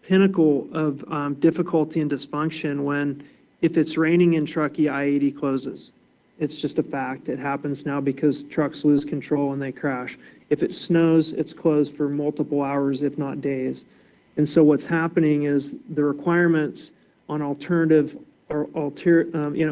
pinnacle of difficulty and dysfunction when if it's raining in Truckee, I-80 closes. It's just a fact. It happens now because trucks lose control and they crash. If it snows, it's closed for multiple hours, if not days. And so what's happening is the requirements on alternative or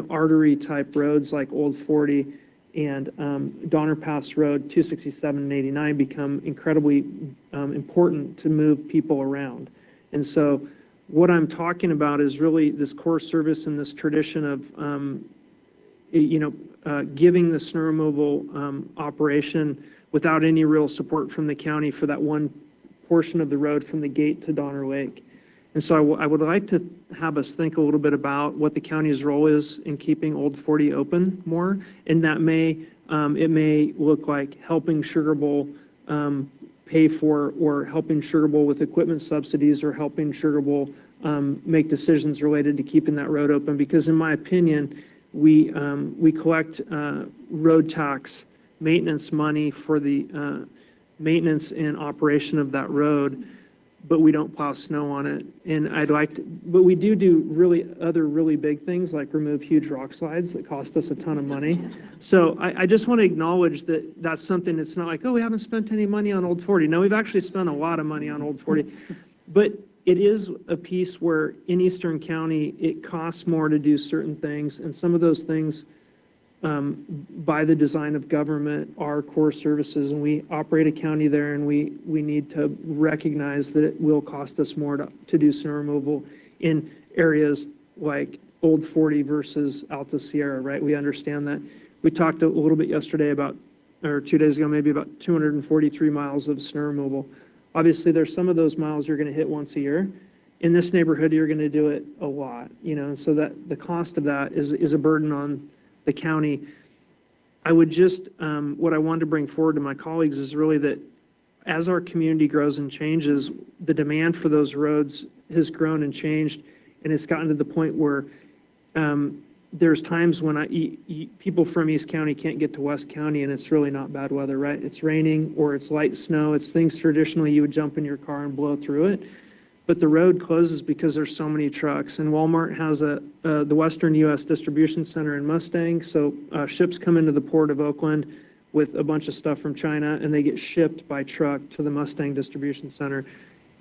artery type roads like Old 40 and Donner Pass Road 267 and 89 become incredibly important to move people around. And so what I'm talking about is really this core service and this tradition of giving the snow removal operation without any real support from the county for that one portion of the road from the gate to Donner Lake. And so I would like to have us think a little bit about what the county's role is in keeping Old 40 open more. And that it may look like helping Sugar Bowl pay for, or helping Sugar Bowl with equipment subsidies, or helping Sugar Bowl make decisions related to keeping that road open. Because in my opinion, we collect road tax maintenance money for the maintenance and operation of that road, but we don't plow snow on it. And but we do really big things like remove huge rock slides that cost us a ton of money. So I just want to acknowledge that that's something that's not like, oh, we haven't spent any money on Old 40. No, we've actually spent a lot of money on Old 40. But it is a piece where in Eastern County, it costs more to do certain things. And some of those things, by the design of government, are core services. And we operate a county there, and we need to recognize that it will cost us more to do snow removal in areas like Old 40 versus Alta Sierra, right? We understand that. We talked a little bit yesterday about, or 2 days ago, maybe about 243 miles of snow removal. Obviously, there's some of those miles you're going to hit once a year. In this neighborhood, you're going to do it a lot, and so that the cost of that is a burden on the county. I would just, what I wanted to bring forward to my colleagues is really that as our community grows and changes, the demand for those roads has grown and changed, and it's gotten to the point where there's times when people from East County can't get to West County, and it's really not bad weather, right? It's raining or it's light snow. It's things traditionally you would jump in your car and blow through it. But the road closes because there's so many trucks. And Walmart has the Western U.S. Distribution Center in Mustang. So ships come into the port of Oakland with a bunch of stuff from China, and they get shipped by truck to the Mustang Distribution Center.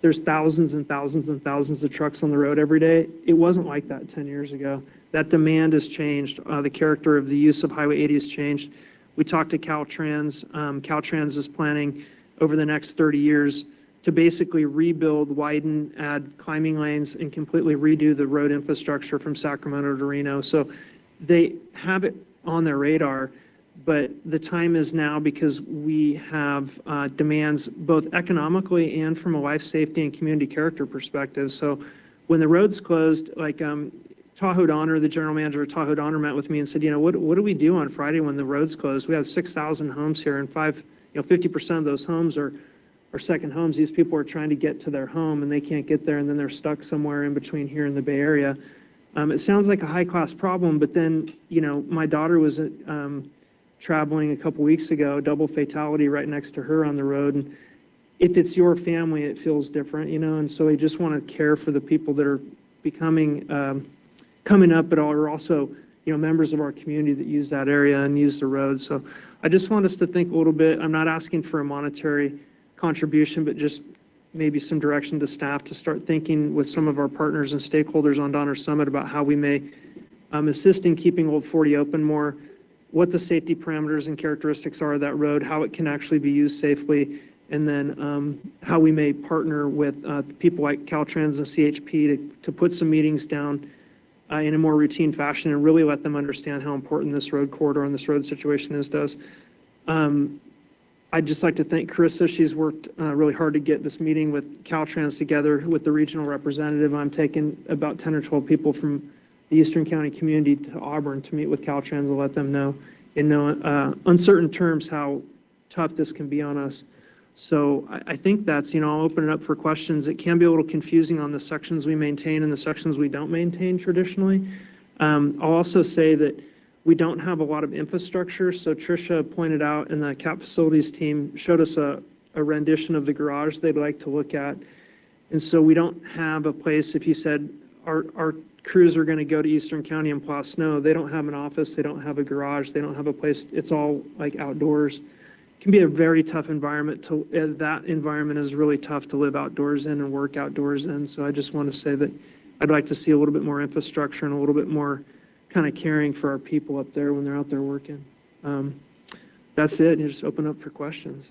There's thousands and thousands and thousands of trucks on the road every day. It wasn't like that 10 years ago. That demand has changed. The character of the use of Highway 80 has changed. We talked to Caltrans. Caltrans is planning over the next 30 years to basically rebuild, widen, add climbing lanes, and completely redo the road infrastructure from Sacramento to Reno. So they have it on their radar, but the time is now because we have demands both economically and from a life safety and community character perspective. So when the road's closed, like Tahoe Donner, the general manager of Tahoe Donner, met with me and said, what do we do on Friday when the road's closed? We have 6,000 homes here, and 50% of those homes are second homes. These people are trying to get to their home, and they can't get there, and then they're stuck somewhere in between here and the Bay Area. It sounds like a high-class problem, but then, my daughter was traveling a couple weeks ago, double fatality right next to her on the road. And if it's your family, it feels different, and so I just want to care for the people that are coming up, but are also, members of our community that use that area and use the road. So I just want us to think a little bit. I'm not asking for a monetary contribution, but just maybe some direction to staff to start thinking with some of our partners and stakeholders on Donner Summit about how we may assist in keeping Old 40 open more, what the safety parameters and characteristics are of that road, how it can actually be used safely, and then how we may partner with people like Caltrans and CHP to put some meetings down in a more routine fashion and really let them understand how important this road corridor and this road situation is to us. I'd just like to thank Carissa. She's worked really hard to get this meeting with Caltrans together with the regional representative. I'm taking about 10 or 12 people from the Eastern County community to Auburn to meet with Caltrans and let them know in no uncertain terms how tough this can be on us. So I think that's, I'll open it up for questions. It can be a little confusing on the sections we maintain and the sections we don't maintain traditionally. I'll also say that we don't have a lot of infrastructure. So Tricia pointed out, and the CAP facilities team showed us a rendition of the garage they'd like to look at. And so we don't have a place, if you said our crews are going to go to Eastern County and plow snow, they don't have an office, they don't have a garage, they don't have a place, it's all like outdoors. It can be a very tough environment that environment is really tough to live outdoors in and work outdoors in. So I just want to say that I'd like to see a little bit more infrastructure and a little bit more kind of caring for our people up there when they're out there working. That's it. You just open up for questions.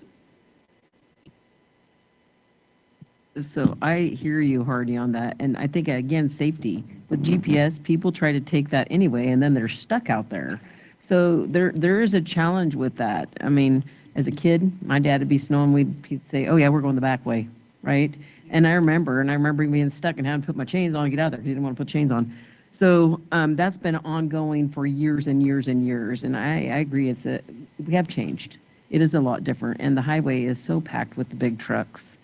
So I hear you, Hardy, on that. And I think, again, safety. With GPS, people try to take that anyway, and then they're stuck out there. So there is a challenge with that. I mean, as a kid, my dad would be snowing. He'd say, oh, yeah, we're going the back way, right? And I remember being stuck and having to put my chains on and get out there. He didn't want to put chains on. So that's been ongoing for years and years and years. And I agree, we have changed. It is a lot different. And the highway is so packed with the big trucks.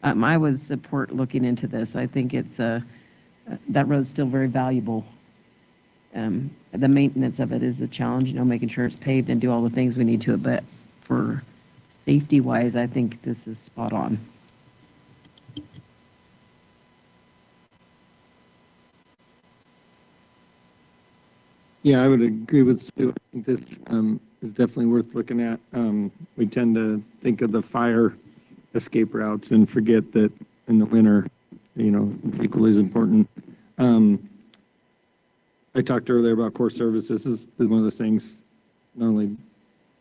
I would support looking into this. I think that road's still very valuable. The maintenance of it is the challenge, making sure it's paved and do all the things we need to it. But for safety-wise, I think this is spot on. Yeah, I would agree with Sue. I think this is definitely worth looking at. We tend to think of the fire escape routes and forget that in the winter, it's equally as important. I talked earlier about core services. This is one of those things, not only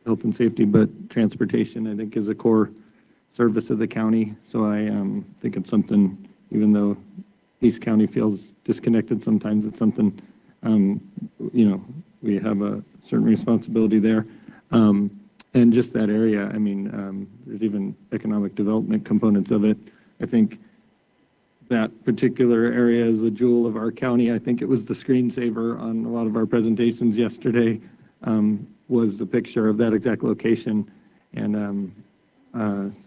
health and safety, but transportation, I think, is a core service of the county. So I think it's something, even though East County feels disconnected sometimes, it's something, we have a certain responsibility there. And just that area, I mean, there's even economic development components of it. I think that particular area is the jewel of our county. I think it was the screensaver on a lot of our presentations yesterday, was the picture of that exact location. And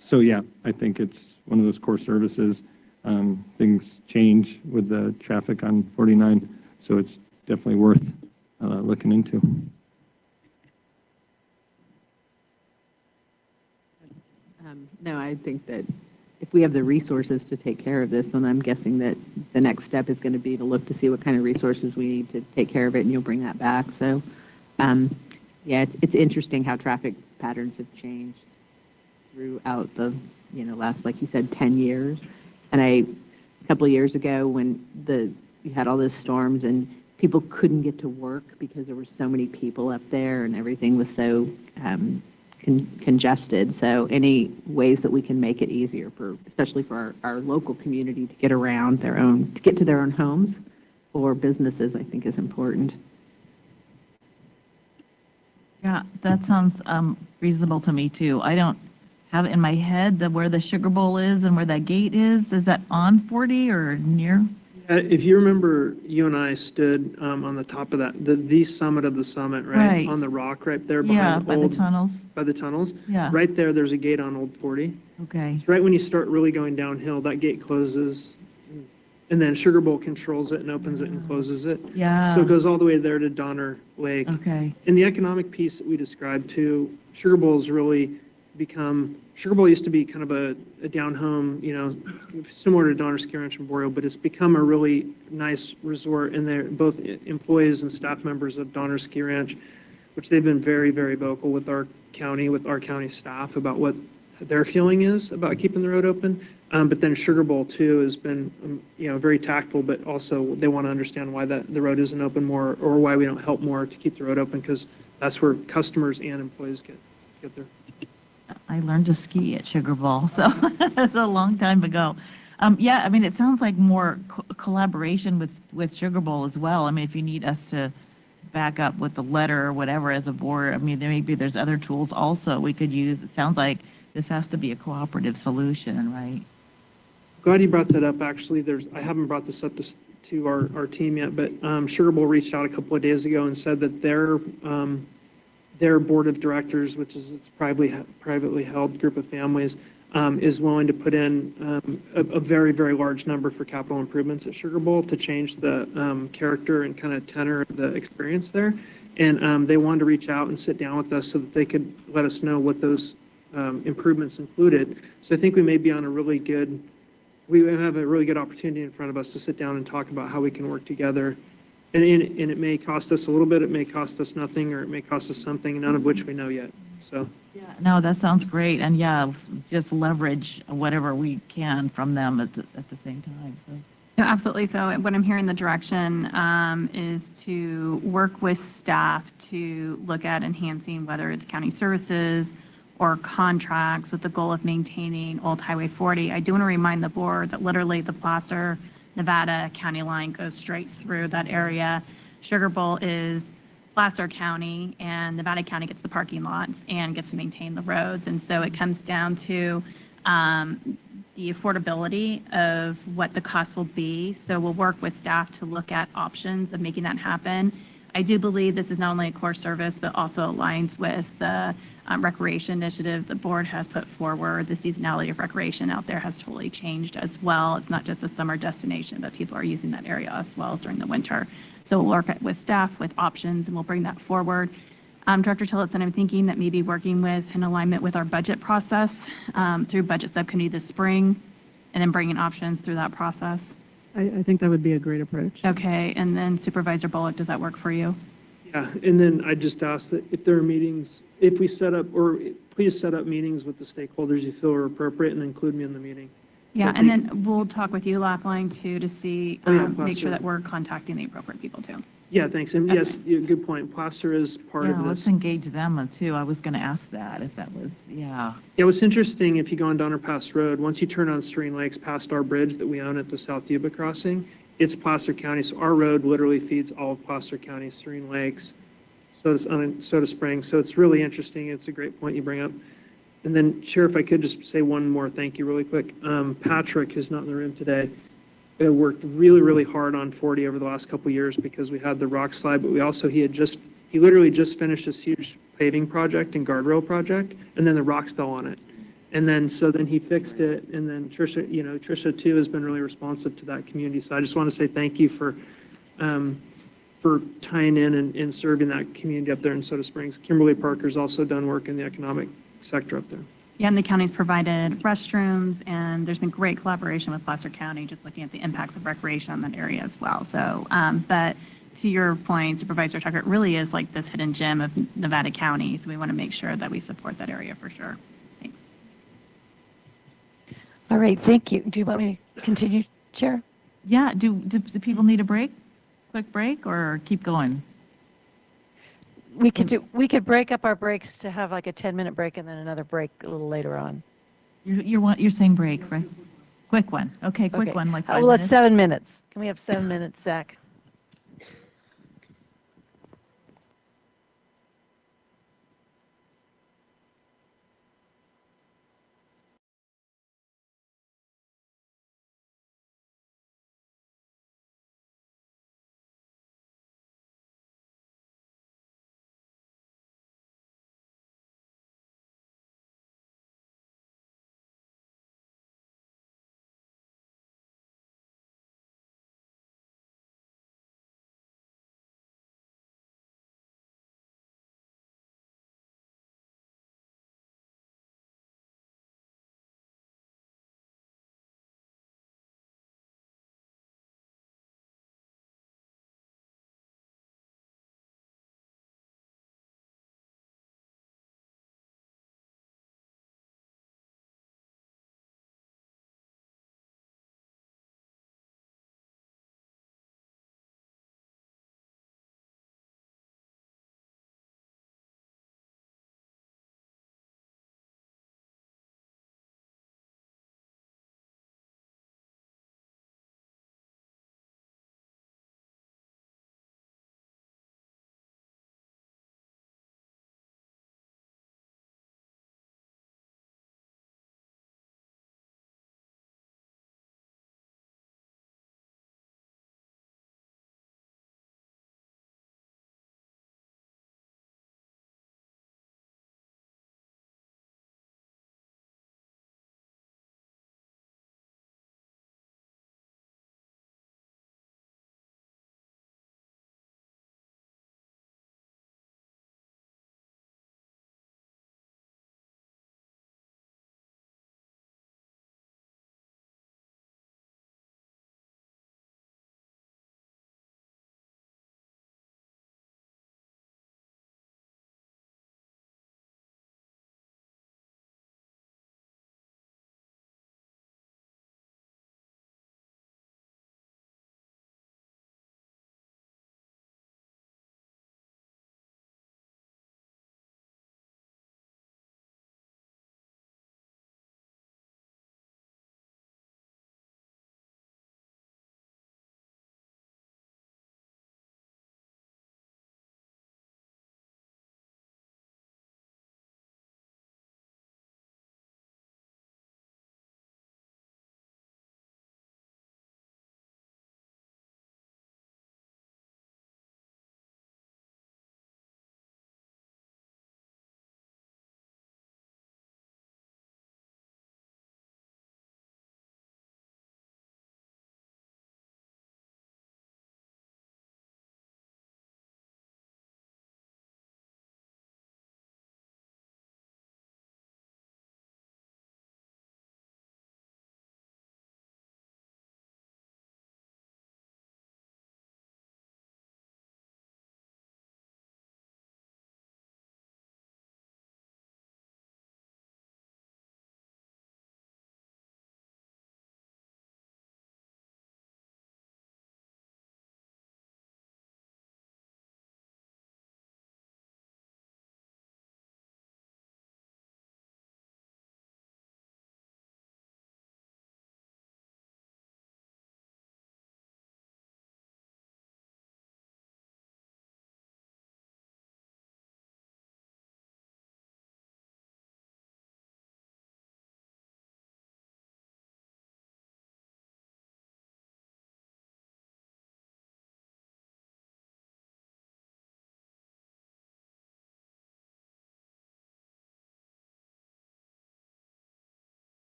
so, yeah, I think it's one of those core services. Things change with the traffic on 49, so it's definitely worth looking into. No, I think that if we have the resources to take care of this, then I'm guessing that the next step is going to be to look to see what kind of resources we need to take care of it, and you'll bring that back. So, yeah, it's interesting how traffic patterns have changed throughout the, last, like you said, 10 years. And a couple of years ago when you had all those storms and people couldn't get to work because there were so many people up there and everything was so congested. So any ways that we can make it easier especially for our local community to get around to get to their own homes or businesses, I think is important. Yeah, that sounds reasonable to me too. I don't have it in my head where the Sugar Bowl is and where that gate is. Is that on 40 or near? If you remember, you and I stood on the top of that, the summit of the summit, right? On the rock right there behind by the tunnels. By the tunnels. Yeah. Right there's a gate on Old 40. Okay. It's right when you start really going downhill, that gate closes, and then Sugar Bowl controls it and opens it and closes it. Yeah. So it goes all the way there to Donner Lake. Okay. In the economic piece that we described too, Sugar Bowl's really Sugar Bowl used to be kind of a down home, similar to Donner Ski Ranch and Boreal, but it's become a really nice resort, and they're both employees and staff members of Donner Ski Ranch, which they've been very, very vocal with our county staff about what their feeling is about keeping the road open. But then Sugar Bowl too has been, very tactful, but also they want to understand why the road isn't open more, or why we don't help more to keep the road open, because that's where customers and employees get there. I learned to ski at Sugar Bowl, so that's a long time ago. Yeah, I mean, it sounds like more collaboration with Sugar Bowl as well. I mean, if you need us to back up with the letter or whatever as a board, I mean, maybe there's other tools also we could use. It sounds like this has to be a cooperative solution, right? Glad you brought that up. Actually, I haven't brought this up to our team yet, but Sugar Bowl reached out a couple of days ago and said that their board of directors, which is its privately held group of families, is willing to put in a very, very large number for capital improvements at Sugar Bowl to change the character and kind of tenor of the experience there. And they wanted to reach out and sit down with us so that they could let us know what those improvements included. So I think we may be on we have a really good opportunity in front of us to sit down and talk about how we can work together. And it may cost us a little bit, it may cost us nothing, or it may cost us something, none of which we know yet. So. Yeah, no, that sounds great. And yeah, just leverage whatever we can from them at the same time. So. No, absolutely. So what I'm hearing the direction is to work with staff to look at enhancing whether it's county services or contracts with the goal of maintaining Old Highway 40. I do want to remind the board that literally the Placer, Nevada county line goes straight through that area. Sugar Bowl is Placer County, and Nevada County gets the parking lots and gets to maintain the roads. And so it comes down to the affordability of what the cost will be. So we'll work with staff to look at options of making that happen. I do believe this is not only a core service, but also aligns with the recreation initiative the board has put forward. The seasonality of recreation out there has totally changed as well. It's not just a summer destination, but people are using that area as well as during the winter. So we'll work with staff with options, and we'll bring that forward. Director Tillotson, I'm thinking that maybe working with in alignment with our budget process through budget subcommittee this spring, and then bringing options through that process. I think that would be a great approach. Okay, and then Supervisor Bullock, does that work for you? Yeah, and then I just ask that if there are meetings, if we set up, or please set up meetings with the stakeholders you feel are appropriate and include me in the meeting. Yeah, and then we'll talk with you, Lapline, too, to see, make sure that we're contacting the appropriate people, too. Yeah, thanks. And yes, good point. Placer is part of this. Let's engage them too. I was going to ask that if that was, yeah. Yeah, what's interesting, if you go on Donner Pass Road, once you turn on Serene Lakes past our bridge that we own at the South Yuba crossing, it's Placer County. So our road literally feeds all of Placer County, Serene Lakes, Soda Springs. So it's really interesting. It's a great point you bring up. And then, Chair, if I could just say one more thank you really quick. Patrick, who's not in the room today, worked really, really hard on 40 over the last couple of years because we had the rock slide, but he literally just finished this huge paving project and guardrail project, and then the rocks fell on it. And then he fixed it, and then Tricia too has been really responsive to that community. So I just want to say thank you for tying in and serving that community up there in Soda Springs. Kimberly Parker's also done work in the economic sector up there. Yeah, and the county's provided restrooms, and there's been great collaboration with Placer County, just looking at the impacts of recreation on that area as well. So, but to your point, Supervisor Tucker, it really is like this hidden gem of Nevada County, so we want to make sure that we support that area for sure. Thanks. All right, thank you. Do you want me to continue, Chair? Yeah, do people need a break? Quick break, or keep going? We could break up our breaks to have like a 10-minute break and then another break a little later on. You're saying break, right? Quick one. Okay, quick one, like 5 minutes. Well, it's 7 minutes. Can we have 7 minutes, Zach?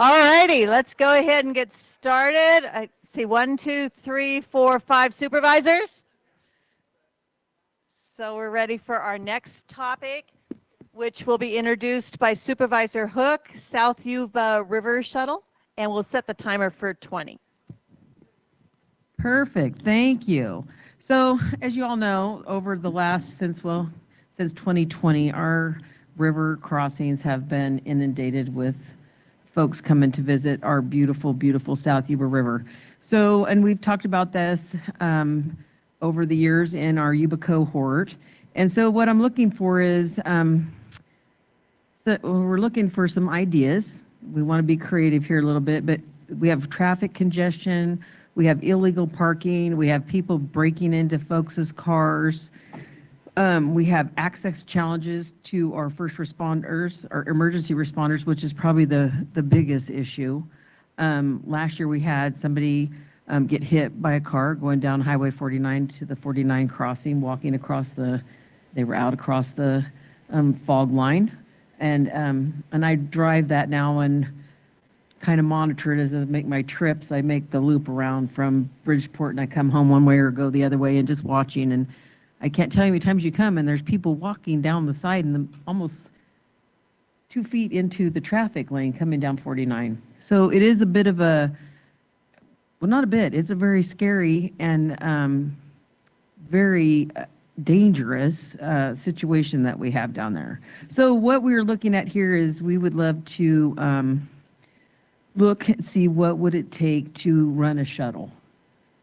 All righty, let's go ahead and get started. I see 1, 2, 3, 4, 5 supervisors. So we're ready for our next topic, which will be introduced by Supervisor Hook, South Yuba River Shuttle, and we'll set the timer for 20. Perfect, thank you. So as you all know, over the last, since 2020, our river crossings have been inundated with folks coming to visit our beautiful, beautiful South Yuba River. So, and we've talked about this over the years in our Yuba cohort. And so what I'm looking for is, so we're looking for some ideas. We want to be creative here a little bit, but we have traffic congestion, we have illegal parking, we have people breaking into folks' cars. We have access challenges to our first responders, our emergency responders, which is probably the biggest issue. Last year we had somebody get hit by a car going down Highway 49 to the 49 crossing, walking across they were out across the fog line. And I drive that now and kind of monitor it as I make my trips. I make the loop around from Bridgeport and I come home one way or go the other way and just watching. And I can't tell you how many times you come and there's people walking down the side and almost 2 feet into the traffic lane coming down 49. So it is a bit of a, well, not a bit, it's a very scary and very dangerous situation that we have down there. So what we're looking at here is we would love to look and see what would it take to run a shuttle.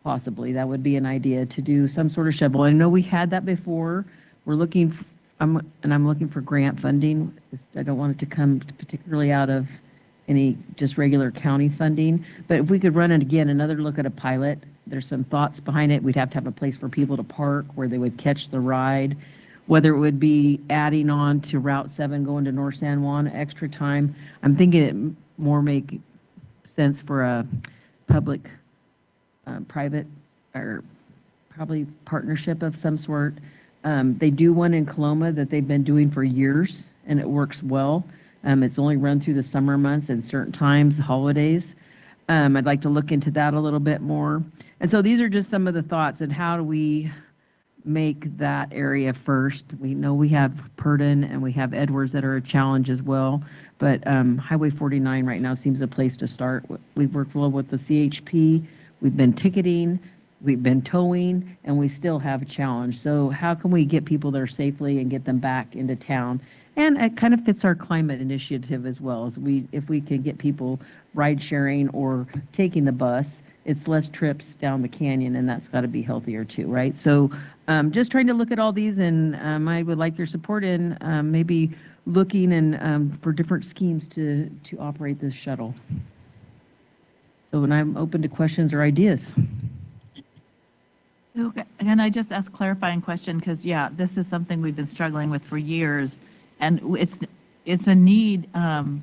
Possibly that would be an idea to do some sort of shuttle. I know we had that before. We're looking, I'm looking for grant funding. I don't want it to come particularly out of any just regular county funding, but if we could run it again, another look at a pilot. There's some thoughts behind it. We'd have to have a place for people to park where they would catch the ride, whether it would be adding on to Route 7 going to North San Juan extra time. I'm thinking it more make sense for a public private or probably partnership of some sort. They do one in Coloma that they've been doing for years and it works well. It's only run through the summer months and certain times, holidays. I'd like to look into that a little bit more. And so these are just some of the thoughts and how do we make that area first. We know we have Purdon and we have Edwards that are a challenge as well, but Highway 49 right now seems a place to start. We've worked well with the CHP, we've been ticketing, we've been towing, and we still have a challenge. So how can we get people there safely and get them back into town? And it kind of fits our climate initiative as well. As if we can get people ride sharing or taking the bus, it's less trips down the canyon, and that's got to be healthier too, right? So just trying to look at all these, and I would like your support in maybe looking and for different schemes to operate this shuttle. So, and I'm open to questions or ideas. So, can I just ask a clarifying question? Because, yeah, this is something we've been struggling with for years, and it's a need in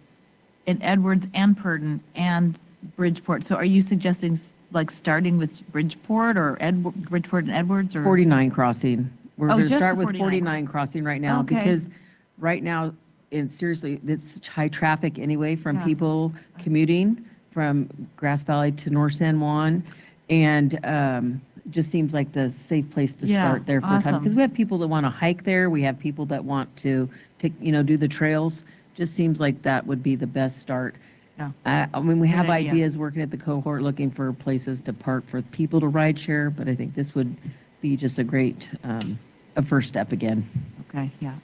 Edwards and Purdon and Bridgeport. So are you suggesting like starting with Bridgeport or Bridgeport and Edwards? Or 49 crossing. We're going to start with 49 49 crossing right now because right now, and seriously, it's high traffic anyway from people commuting from Grass Valley to North San Juan, and just seems like the safe place to start there for a time because we have people that want to hike there, we have people that want to take, do the trails. Just seems like that would be the best start. I mean, we have ideas working at the cohort looking for places to park for people to ride share, but I think this would be just a great a first step again. Okay, yeah.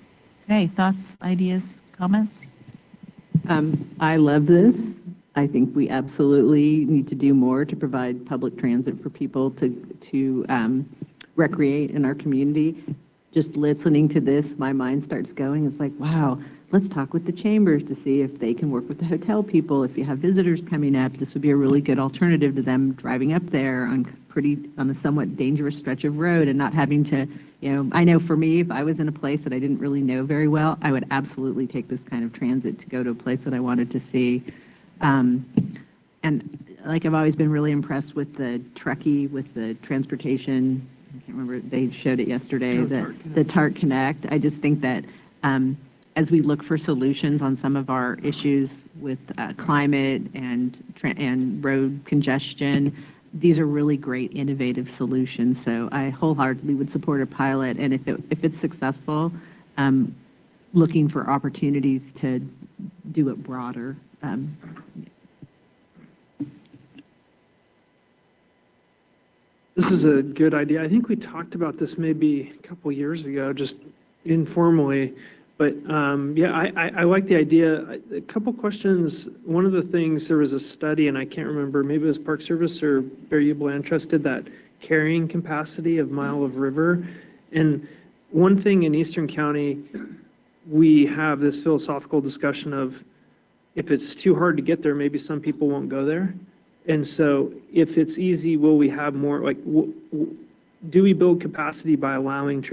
Okay, thoughts, ideas, comments? I love this. I think we absolutely need to do more to provide public transit for people to recreate in our community. Just listening to this, my mind starts going. It's like, wow, let's talk with the chambers to see if they can work with the hotel people. If you have visitors coming up, this would be a really good alternative to them driving up there on a somewhat dangerous stretch of road and not having to, I know for me, if I was in a place that I didn't really know very well, I would absolutely take this kind of transit to go to a place that I wanted to see. And like I've always been really impressed with the Truckee, with the transportation. I can't remember, they showed it yesterday, the TART Connect. I just think that as we look for solutions on some of our issues with climate and road congestion, these are really great innovative solutions. So I wholeheartedly would support a pilot, and if it's successful, looking for opportunities to do it broader. This is a good idea. I think we talked about this maybe a couple years ago, just informally. But yeah, I like the idea. A couple questions. One of the things, there was a study, and I can't remember, maybe it was Park Service or Barry Blanchard did that carrying capacity of mile of river. And one thing in Eastern County, we have this philosophical discussion of if it's too hard to get there, maybe some people won't go there. And so if it's easy, will we have more, like, do we build capacity by allowing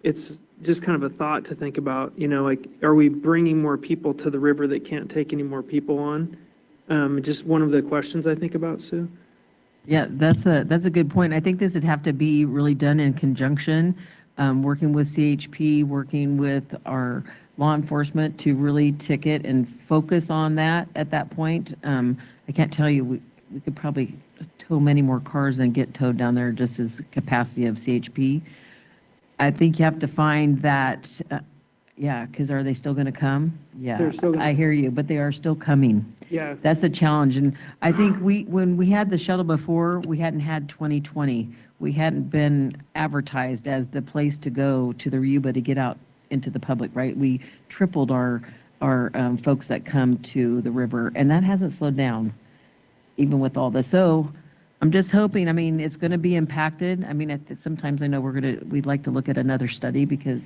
it's just kind of a thought to think about, you know, like, are we bringing more people to the river that can't take any more people on? Just one of the questions I think about, Sue. Yeah, that's a good point. I think this would have to be really done in conjunction, working with CHP, working with our law enforcement to really ticket and focus on that at that point. I can't tell you, we could probably tow many more cars than get towed down there just as capacity of CHP. I think you have to find that, yeah, because are they still going to come? Yeah, I hear you, but they are still coming. Yeah. That's a challenge. And I think when we had the shuttle before, we hadn't had 2020. We hadn't been advertised as the place to go to the Yuba to get out into the public, right? We tripled our folks that come to the river, and that hasn't slowed down, even with all this. So I'm just hoping, I mean, it's going to be impacted. I mean, sometimes I know we'd like to look at another study, because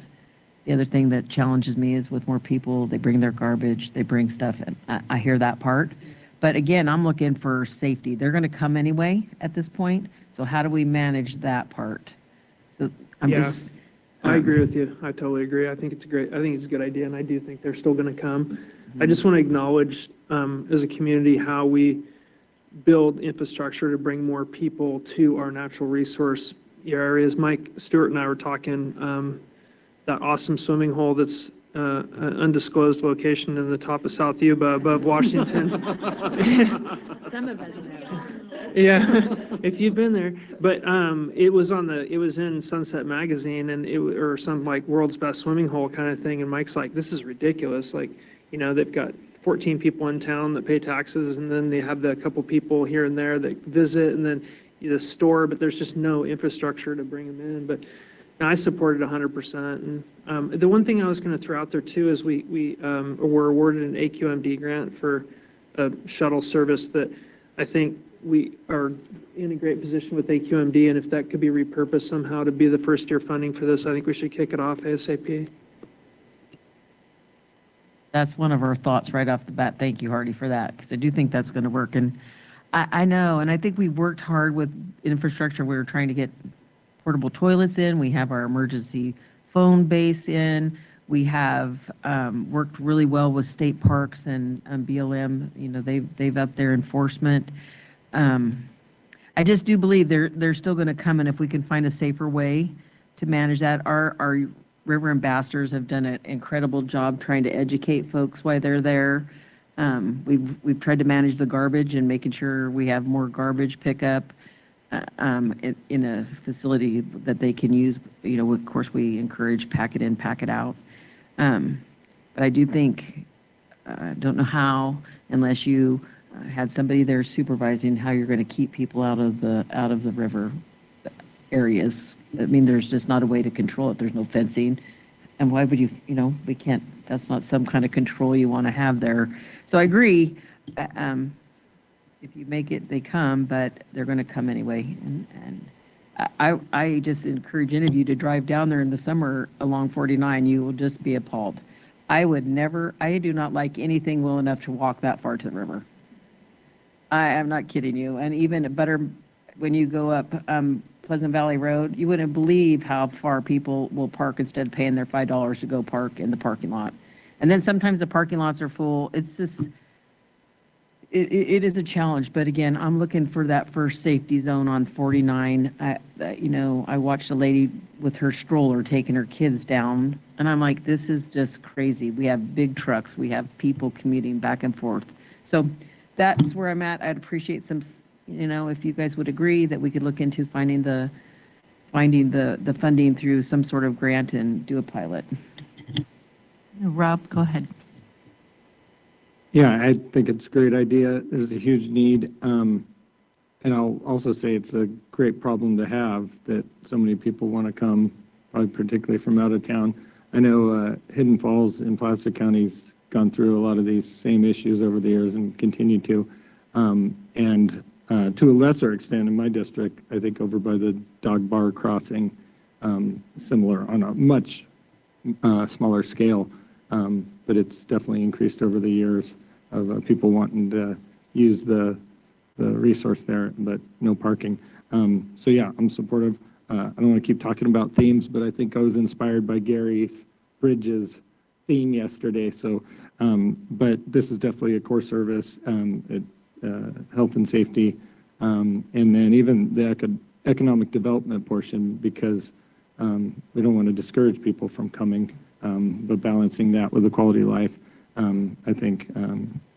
the other thing that challenges me is with more people, they bring their garbage, they bring stuff, and I hear that part. But again, I'm looking for safety. They're going to come anyway at this point. So how do we manage that part? So I agree with you. I totally agree. I think it's a good idea, and I do think they're still going to come. I just want to acknowledge, as a community, how we build infrastructure to bring more people to our natural resource areas. Mike Stewart and I were talking, that awesome swimming hole that's an undisclosed location in the top of South Yuba above Washington. Some of us know. Yeah, if you've been there. But it was in Sunset Magazine, and or some like world's best swimming hole kind of thing. And Mike's like, this is ridiculous. Like, you know, they've got 14 people in town that pay taxes, and then they have the couple people here and there that visit, and then the store, but there's just no infrastructure to bring them in. But I support it 100%. And the one thing I was going to throw out there too is we were awarded an AQMD grant for a shuttle service that I think we are in a great position with AQMD, and if that could be repurposed somehow to be the first year funding for this, I think we should kick it off ASAP. That's one of our thoughts right off the bat. Thank you, Hardy, for that, because I do think that's going to work. And I know, and I think we worked hard with infrastructure. We were trying to get portable toilets in. We have our emergency phone base in. We have worked really well with state parks and BLM. You know, they've upped their enforcement. I just do believe they're still going to come, and if we can find a safer way to manage that, our river ambassadors have done an incredible job trying to educate folks while they're there. We've tried to manage the garbage and making sure we have more garbage pickup in a facility that they can use. You know, of course, we encourage pack it in, pack it out. But I do think, I don't know how, unless you had somebody there supervising how you're going to keep people out of the river areas. I mean, there's just not a way to control it. There's no fencing. And why would you know, we can't, that's not some kind of control you want to have there. So I agree. If you make it, they come, but they're going to come anyway. And I just encourage any of you to drive down there in the summer along 49. You will just be appalled. I do not like anything well enough to walk that far to the river. I am not kidding you. And even better, when you go up Pleasant Valley Road, you wouldn't believe how far people will park instead of paying their $5 to go park in the parking lot. And then sometimes the parking lots are full. It's just, it is a challenge, but again, I'm looking for that first safety zone on 49. I watched a lady with her stroller taking her kids down, and I'm like, this is just crazy. We have big trucks, we have people commuting back and forth. So that's where I'm at. I'd appreciate some, if you guys would agree that we could look into finding the funding through some sort of grant and do a pilot. Rob, go ahead. Yeah, I think it's a great idea. There's a huge need. And I'll also say it's a great problem to have that so many people want to come, probably particularly from out of town. I know Hidden Falls in Placer County's gone through a lot of these same issues over the years and continue to. And to a lesser extent in my district, I think over by the dog bar crossing, similar on a much smaller scale. But it's definitely increased over the years of people wanting to use the resource there, but no parking. So yeah, I'm supportive. I don't want to keep talking about themes, but I think I was inspired by Gary Bridges' theme yesterday. So, but this is definitely a core service, health and safety, and then even the economic development portion, because we don't want to discourage people from coming. But balancing that with the quality of life, I think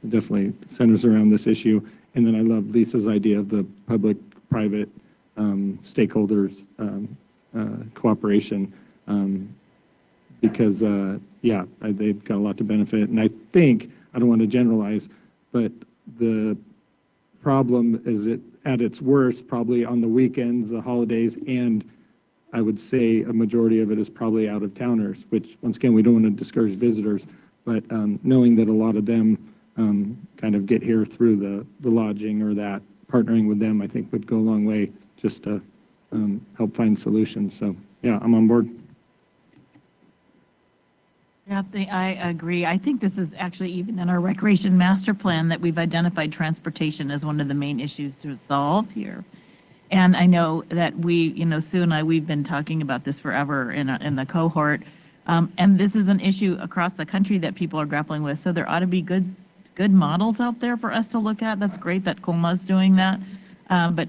definitely centers around this issue. And then I love Lisa's idea of the public-private stakeholders cooperation, because, yeah, they've got a lot to benefit. And I think, I don't want to generalize, but the problem is at its worst probably on the weekends, the holidays, and I would say a majority of it is probably out-of-towners, which, once again, we don't want to discourage visitors, but knowing that a lot of them kind of get here through the lodging or that, partnering with them, I think would go a long way just to help find solutions. So, yeah, I'm on board. Yeah, I agree. I think this is actually even in our recreation master plan that we've identified transportation as one of the main issues to solve here. And I know that Sue and I, we've been talking about this forever in the cohort. And this is an issue across the country that people are grappling with. So there ought to be good models out there for us to look at. That's great that Colma's doing that. But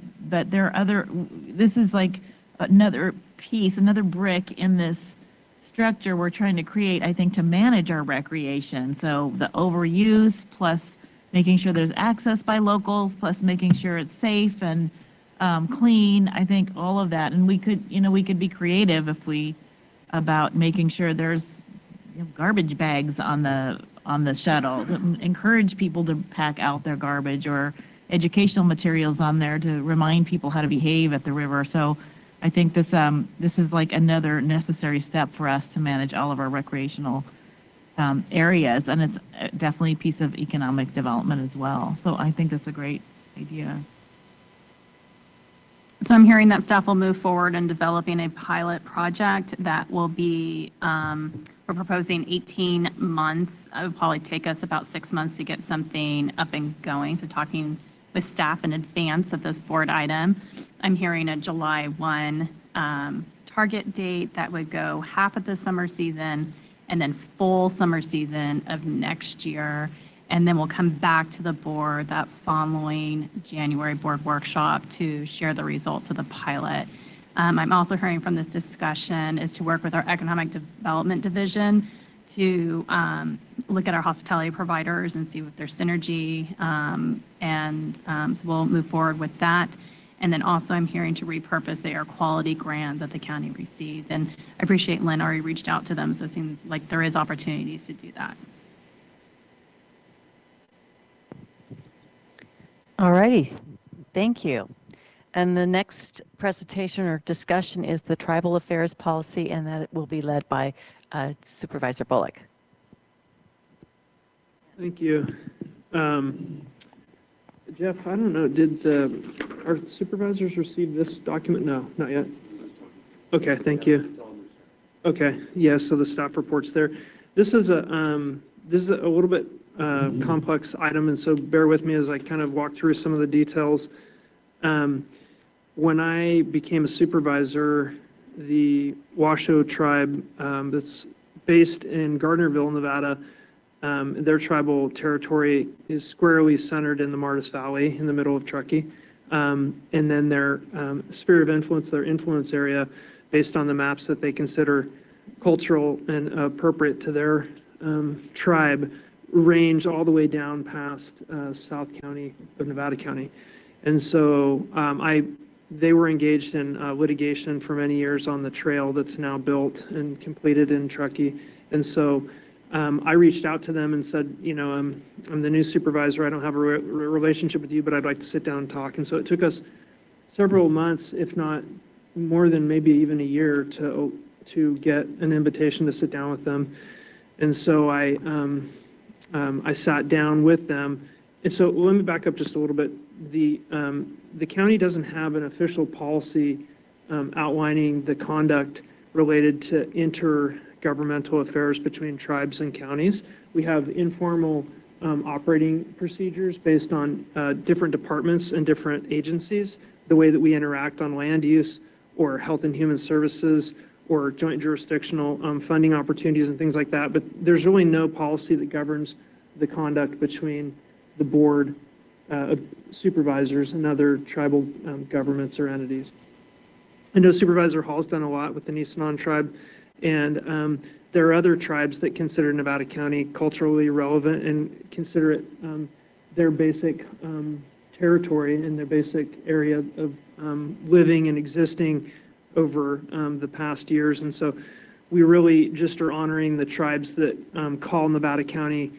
there are this is like another piece, another brick in this structure we're trying to create, I think, to manage our recreation. So the overuse plus making sure there's access by locals, plus making sure it's safe and clean, I think all of that. And we could be creative about making sure there's garbage bags on the shuttle, to encourage people to pack out their garbage, or educational materials on there to remind people how to behave at the river. So I think this is like another necessary step for us to manage all of our recreational areas. And it's definitely a piece of economic development as well. So I think that's a great idea. So I'm hearing that staff will move forward in developing a pilot project that will be, we're proposing 18 months. It would probably take us about 6 months to get something up and going. So talking with staff in advance of this board item, I'm hearing a July 1 target date that would go half of the summer season and then full summer season of next year. And then we'll come back to the board that following January board workshop to share the results of the pilot. I'm also hearing from this discussion is to work with our economic development division to look at our hospitality providers and see if there's synergy. So we'll move forward with that. And then also I'm hearing to repurpose the air quality grant that the county received. And I appreciate Lynn already reached out to them, so it seems like there is opportunities to do that. All righty, thank you. And the next presentation or discussion is the Tribal Affairs Policy, and that will be led by Supervisor Bullock. Thank you. Jeff, I don't know, did our supervisors receive this document? No, not yet. Okay, thank you. Okay, yeah, so the staff report's there. This is a little bit complex item, and so bear with me as I kind of walk through some of the details. When I became a supervisor, the Washoe tribe that's based in Gardnerville, Nevada, Their tribal territory is squarely centered in the Martis Valley in the middle of Truckee. And then their sphere of influence, their influence area, based on the maps that they consider cultural and appropriate to their tribe, range all the way down past South County of Nevada County. And so they were engaged in litigation for many years on the trail that's now built and completed in Truckee. And so I reached out to them and said, you know, I'm the new supervisor. I don't have a relationship with you, but I'd like to sit down and talk. And so it took us several months, if not more than maybe even a year, to get an invitation to sit down with them. And so I sat down with them. And so let me back up just a little bit. The county doesn't have an official policy outlining the conduct related to intergovernmental affairs between tribes and counties. We have informal operating procedures based on different departments and different agencies, the way that we interact on land use or health and human services or joint jurisdictional funding opportunities and things like that. But there's really no policy that governs the conduct between the board of supervisors and other tribal governments or entities. I know Supervisor Hall's done a lot with the Nisenan tribe, and there are other tribes that consider Nevada County culturally relevant and consider it their basic territory and their basic area of living and existing over the past years. And so we really just are honoring the tribes that call Nevada County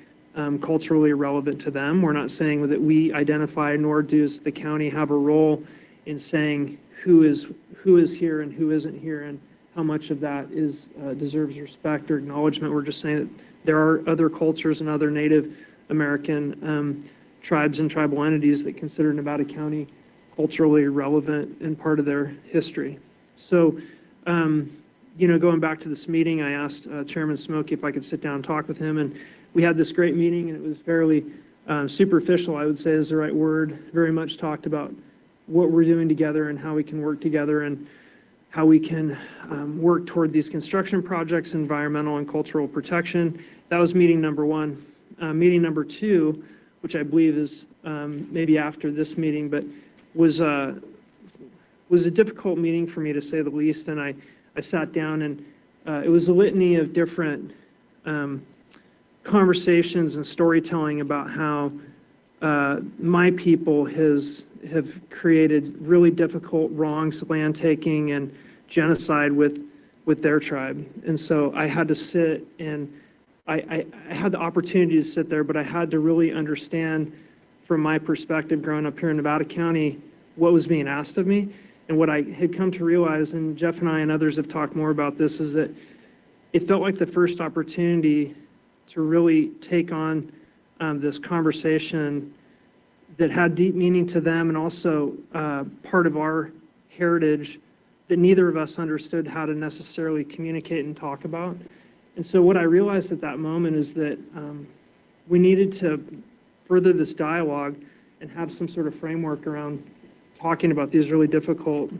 culturally relevant to them. We're not saying that we identify, nor does the county have a role in saying who is here and who isn't here and how much of that is deserves respect or acknowledgement. We're just saying that there are other cultures and other Native American tribes and tribal entities that consider Nevada County culturally relevant and part of their history. So, you know, going back to this meeting, I asked Chairman Smokey if I could sit down and talk with him, and we had this great meeting, and it was fairly superficial, I would say is the right word. Very much talked about what we're doing together and how we can work together and how we can work toward these construction projects, environmental and cultural protection. That was meeting number one. Meeting number two, which I believe is maybe after this meeting, but was a difficult meeting for me, to say the least. And I sat down, and it was a litany of different conversations and storytelling about how my people have created really difficult wrongs, land taking and genocide with their tribe. And so I had to sit, and I had the opportunity to sit there, but I had to really understand from my perspective growing up here in Nevada County what was being asked of me. And what I had come to realize, and Jeff and I and others have talked more about this, is that it felt like the first opportunity to really take on this conversation that had deep meaning to them, and also part of our heritage that neither of us understood how to necessarily communicate and talk about. And so what I realized at that moment is that we needed to further this dialogue and have some sort of framework around talking about these really difficult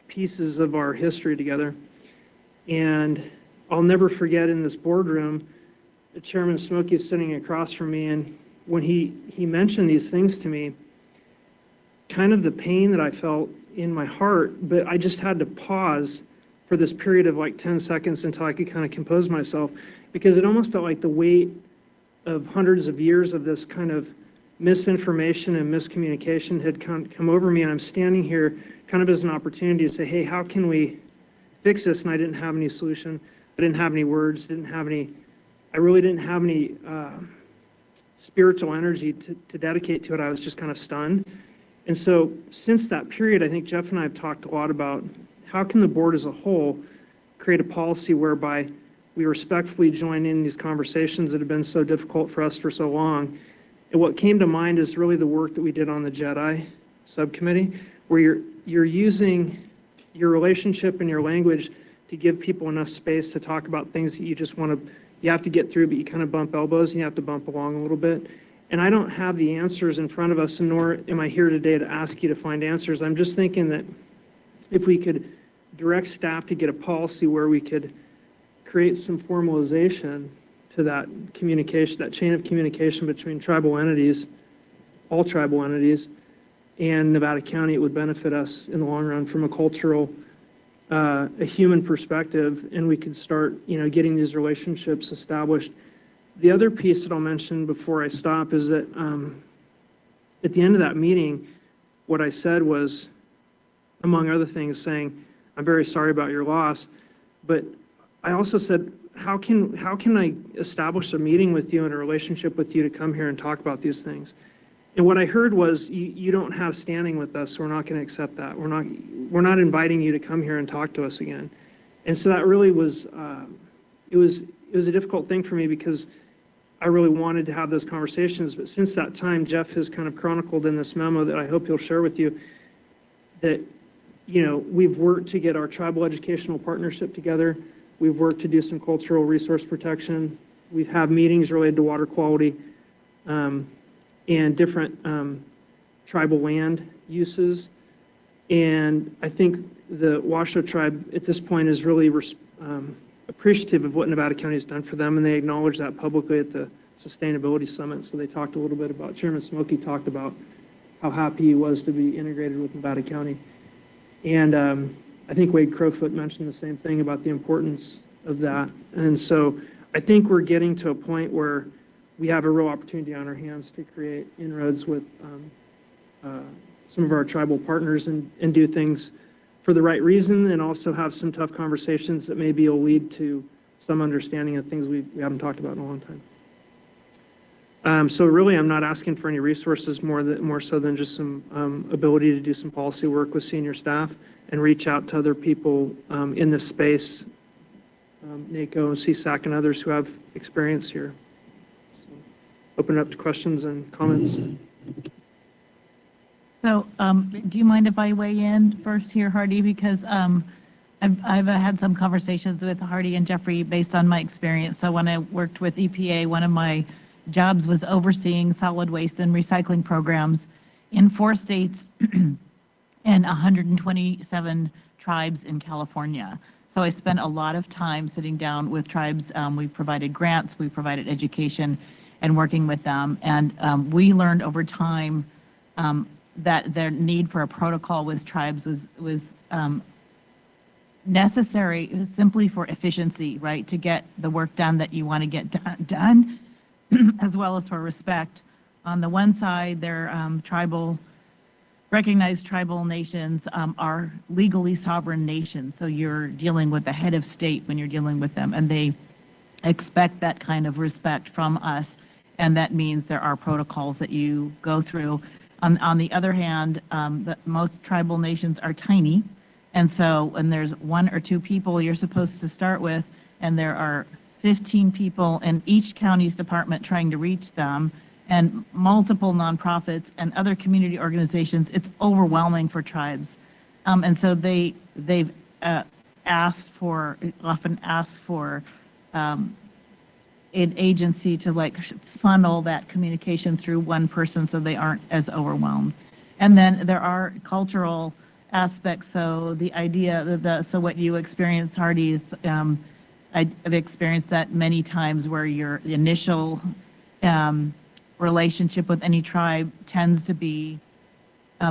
pieces of our history together. And I'll never forget, in this boardroom, Chairman Smokey is sitting across from me, and when he mentioned these things to me, kind of the pain that I felt in my heart, but I just had to pause for this period of like 10 seconds until I could kind of compose myself, because it almost felt like the weight of hundreds of years of this kind of misinformation and miscommunication had come over me, and I'm standing here kind of as an opportunity to say, hey, how can we fix this? And I didn't have any solution. I didn't have any words, I really didn't have any spiritual energy to dedicate to it. I was just kind of stunned. And so since that period, I think Jeff and I have talked a lot about how can the board as a whole create a policy whereby we respectfully join in these conversations that have been so difficult for us for so long. And what came to mind is really the work that we did on the JEDI subcommittee, where you're using your relationship and your language to give people enough space to talk about things that you have to get through, but you kind of bump elbows and you have to bump along a little bit. And I don't have the answers in front of us, and nor am I here today to ask you to find answers. I'm just thinking that if we could direct staff to get a policy where we could create some formalization to that communication, that chain of communication between tribal entities, all tribal entities, and Nevada County. It would benefit us in the long run from a cultural, a human perspective, and we could start, getting these relationships established. The other piece that I'll mention before I stop is that at the end of that meeting, what I said was, among other things, saying, I'm very sorry about your loss, but I also said, how can I establish a meeting with you and a relationship with you to come here and talk about these things? And what I heard was, you don't have standing with us, so we're not going to accept that. We're not inviting you to come here and talk to us again. And so that really was, it was a difficult thing for me because I really wanted to have those conversations. But since that time, Jeff has kind of chronicled in this memo that I hope he'll share with you that, we've worked to get our tribal educational partnership together. We've worked to do some cultural resource protection. We've had meetings related to water quality and different tribal land uses. And I think the Washoe tribe at this point is really appreciative of what Nevada County has done for them, and they acknowledged that publicly at the Sustainability Summit. So they talked a little bit about, Chairman Smokey talked about how happy he was to be integrated with Nevada County. And I think Wade Crowfoot mentioned the same thing about the importance of that. And so I think we're getting to a point where we have a real opportunity on our hands to create inroads with some of our tribal partners and do things for the right reason, and also have some tough conversations that maybe will lead to some understanding of things we haven't talked about in a long time. So really, I'm not asking for any resources more so than just some ability to do some policy work with senior staff and reach out to other people in this space, NACO, CSAC, and others who have experience here. So, open it up to questions and comments. So do you mind if I weigh in first here, Hardy? Because I've had some conversations with Hardy and Jeffrey based on my experience. So when I worked with EPA, one of my jobs was overseeing solid waste and recycling programs in 4 states and 127 tribes in California. So I spent a lot of time sitting down with tribes. We provided grants, we provided education, and working with them. And we learned over time that their need for a protocol with tribes was necessary simply for efficiency, right? To get the work done that you want to get done, as well as for respect. On the one side, they're recognized tribal nations are legally sovereign nations. So you're dealing with the head of state when you're dealing with them, and they expect that kind of respect from us. And that means there are protocols that you go through. On the other hand, most tribal nations are tiny. And so when there's 1 or 2 people you're supposed to start with, and there are 15 people in each county's department trying to reach them, and multiple nonprofits and other community organizations, it's overwhelming for tribes. And so they've often asked for an agency to funnel that communication through one person so they aren't as overwhelmed. And then there are cultural aspects. So the idea so what you experienced, Hardy, is I've experienced that many times where your initial relationship with any tribe tends to be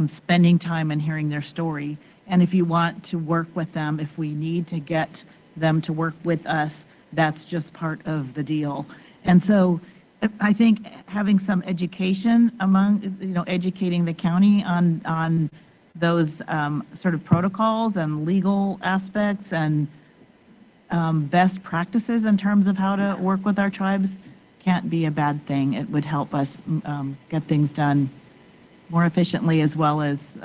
spending time and hearing their story. And if you want to work with them, if we need to get them to work with us, that's just part of the deal. And so I think having some education educating the county on those sort of protocols and legal aspects and best practices in terms of how to work with our tribes can't be a bad thing. It would help us get things done more efficiently, as well as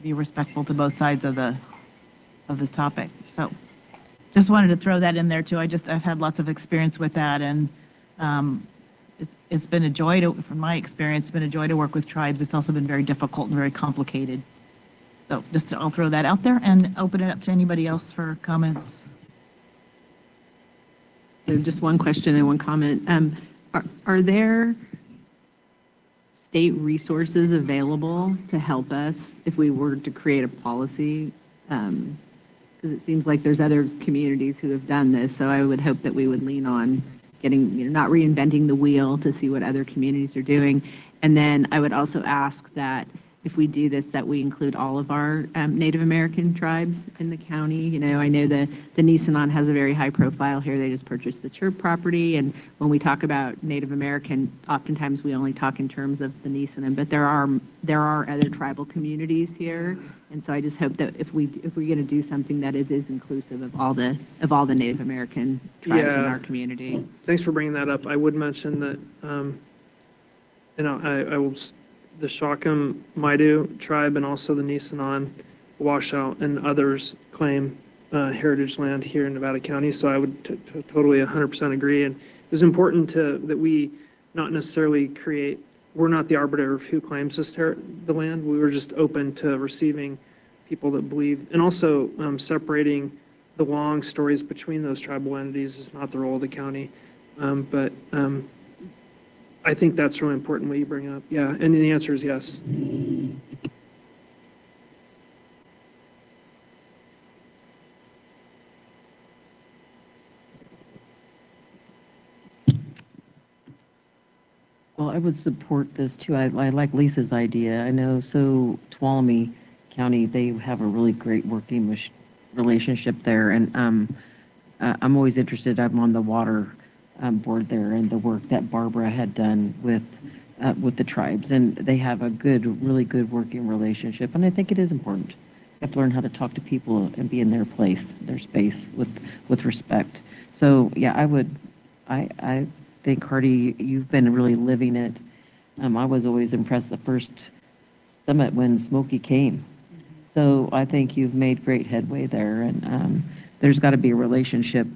be respectful to both sides of the topic. So just wanted to throw that in there too. I've had lots of experience with that, and it's been a joy from my experience, it's been a joy to work with tribes. It's also been very difficult and very complicated. So I'll throw that out there and open it up to anybody else for comments. So just one question and one comment. Are there state resources available to help us if we were to create a policy? Because it seems like there's other communities who have done this, so I would hope that we would lean on getting, not reinventing the wheel to see what other communities are doing. And then I would also ask that if we do this, that we include all of our Native American tribes in the county. I know the Nisenan has a very high profile here. They just purchased the Chirp property. And when we talk about Native American, oftentimes we only talk in terms of the Nisenan, but there are other tribal communities here. And so I just hope that if we're going to do something that is inclusive of all the Native American tribes in our community. Thanks for bringing that up. I would mention that, I will. The Shawcom Maidu tribe and also the Nisenan, Washoe, and others claim heritage land here in Nevada County. So I would totally 100% agree. And it's important that we not necessarily we're not the arbiter of who claims the land. We were just open to receiving people that believe, and also separating the long stories between those tribal entities is not the role of the county. But I think that's really important what you bring up. Yeah, and the answer is yes. Well, I would support this too. I like Lisa's idea. I know, so Tuolumne County, they have a really great working relationship there. And I'm always interested. I'm on the water board there, and the work that Barbara had done with the tribes, and they have a really good working relationship. And I think it is important. You have to learn how to talk to people and be in their place, their space with respect. So yeah, I think, Hardy, you've been really living it. I was always impressed the first summit when Smokey came. So I think you've made great headway there, and there's got to be a relationship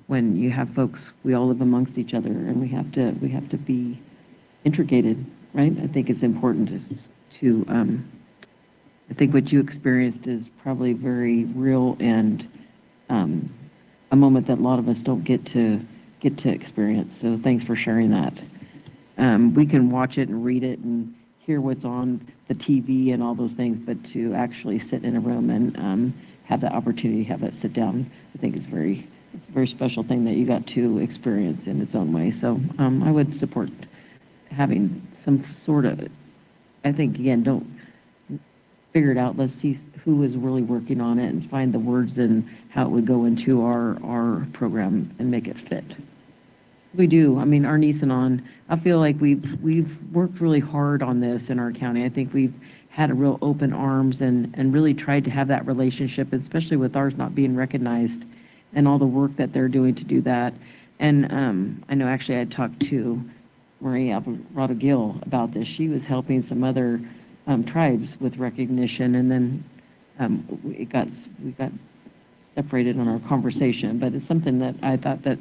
when you have folks, we all live amongst each other, and we have to be integrated, right? I think it's important to I think what you experienced is probably very real, and a moment that a lot of us don't get to experience. So thanks for sharing that. We can watch it and read it and hear what's on the TV and all those things, but to actually sit in a room and have the opportunity to have that sit down, I think it's a very special thing that you got to experience in its own way. So I would support having some sort of, I think, again, don't figure it out. Let's see who is really working on it and find the words and how it would go into our program and make it fit. We do. I mean, our Nisenan, I feel like we've worked really hard on this in our county. I think we've had a real open arms and really tried to have that relationship, especially with ours not being recognized and all the work that they're doing to do that. And I know actually I talked to Marie Alvarado Gill about this. She was helping some other tribes with recognition, and then we got separated on our conversation. But it's something that I thought that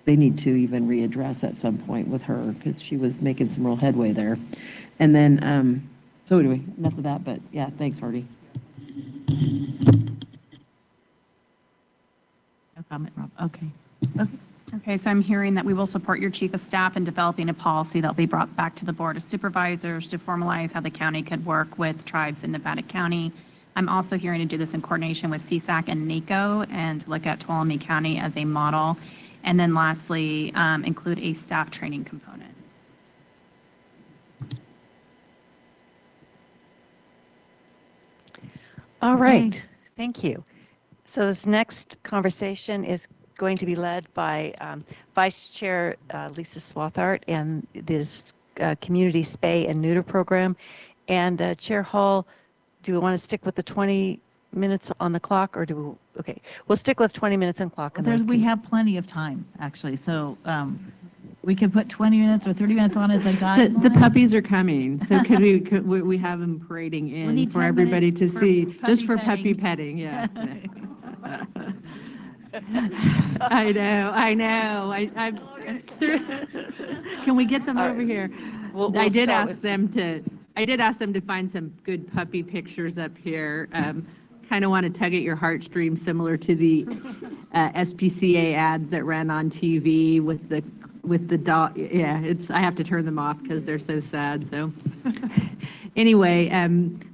they need to even readdress at some point with her, because she was making some real headway there. And then, so anyway, enough of that, but yeah, thanks, Hardy. No comment, Rob. Okay. Okay, so I'm hearing that we will support your chief of staff in developing a policy that will be brought back to the board of supervisors to formalize how the county could work with tribes in Nevada County. I'm also hearing to do this in coordination with CSAC and NACO and to look at Tuolumne County as a model. And then lastly, include a staff training component. All right, thank you. So this next conversation is going to be led by Vice Chair Lisa Swathart and this Community Spay and Neuter Program. And Chair Hall, do we want to stick with the 20 minutes on the clock, or do we, okay, we'll stick with 20 minutes on clock. And we have plenty of time, actually. So we could put 20 minutes or 30 minutes on as a guideline. The puppies are coming, so could we have them parading in for everybody to see, just for puppy petting, yeah. I know. Can we get them over here? I did ask them to find some good puppy pictures up here. Kind of want to tug at your heartstrings, similar to the SPCA ads that ran on TV with the dog. Yeah, I have to turn them off because they're so sad. So anyway,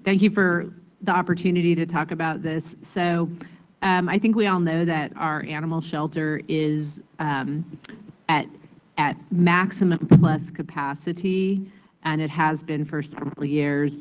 thank you for the opportunity to talk about this. So I think we all know that our animal shelter is at maximum plus capacity, and it has been for several years.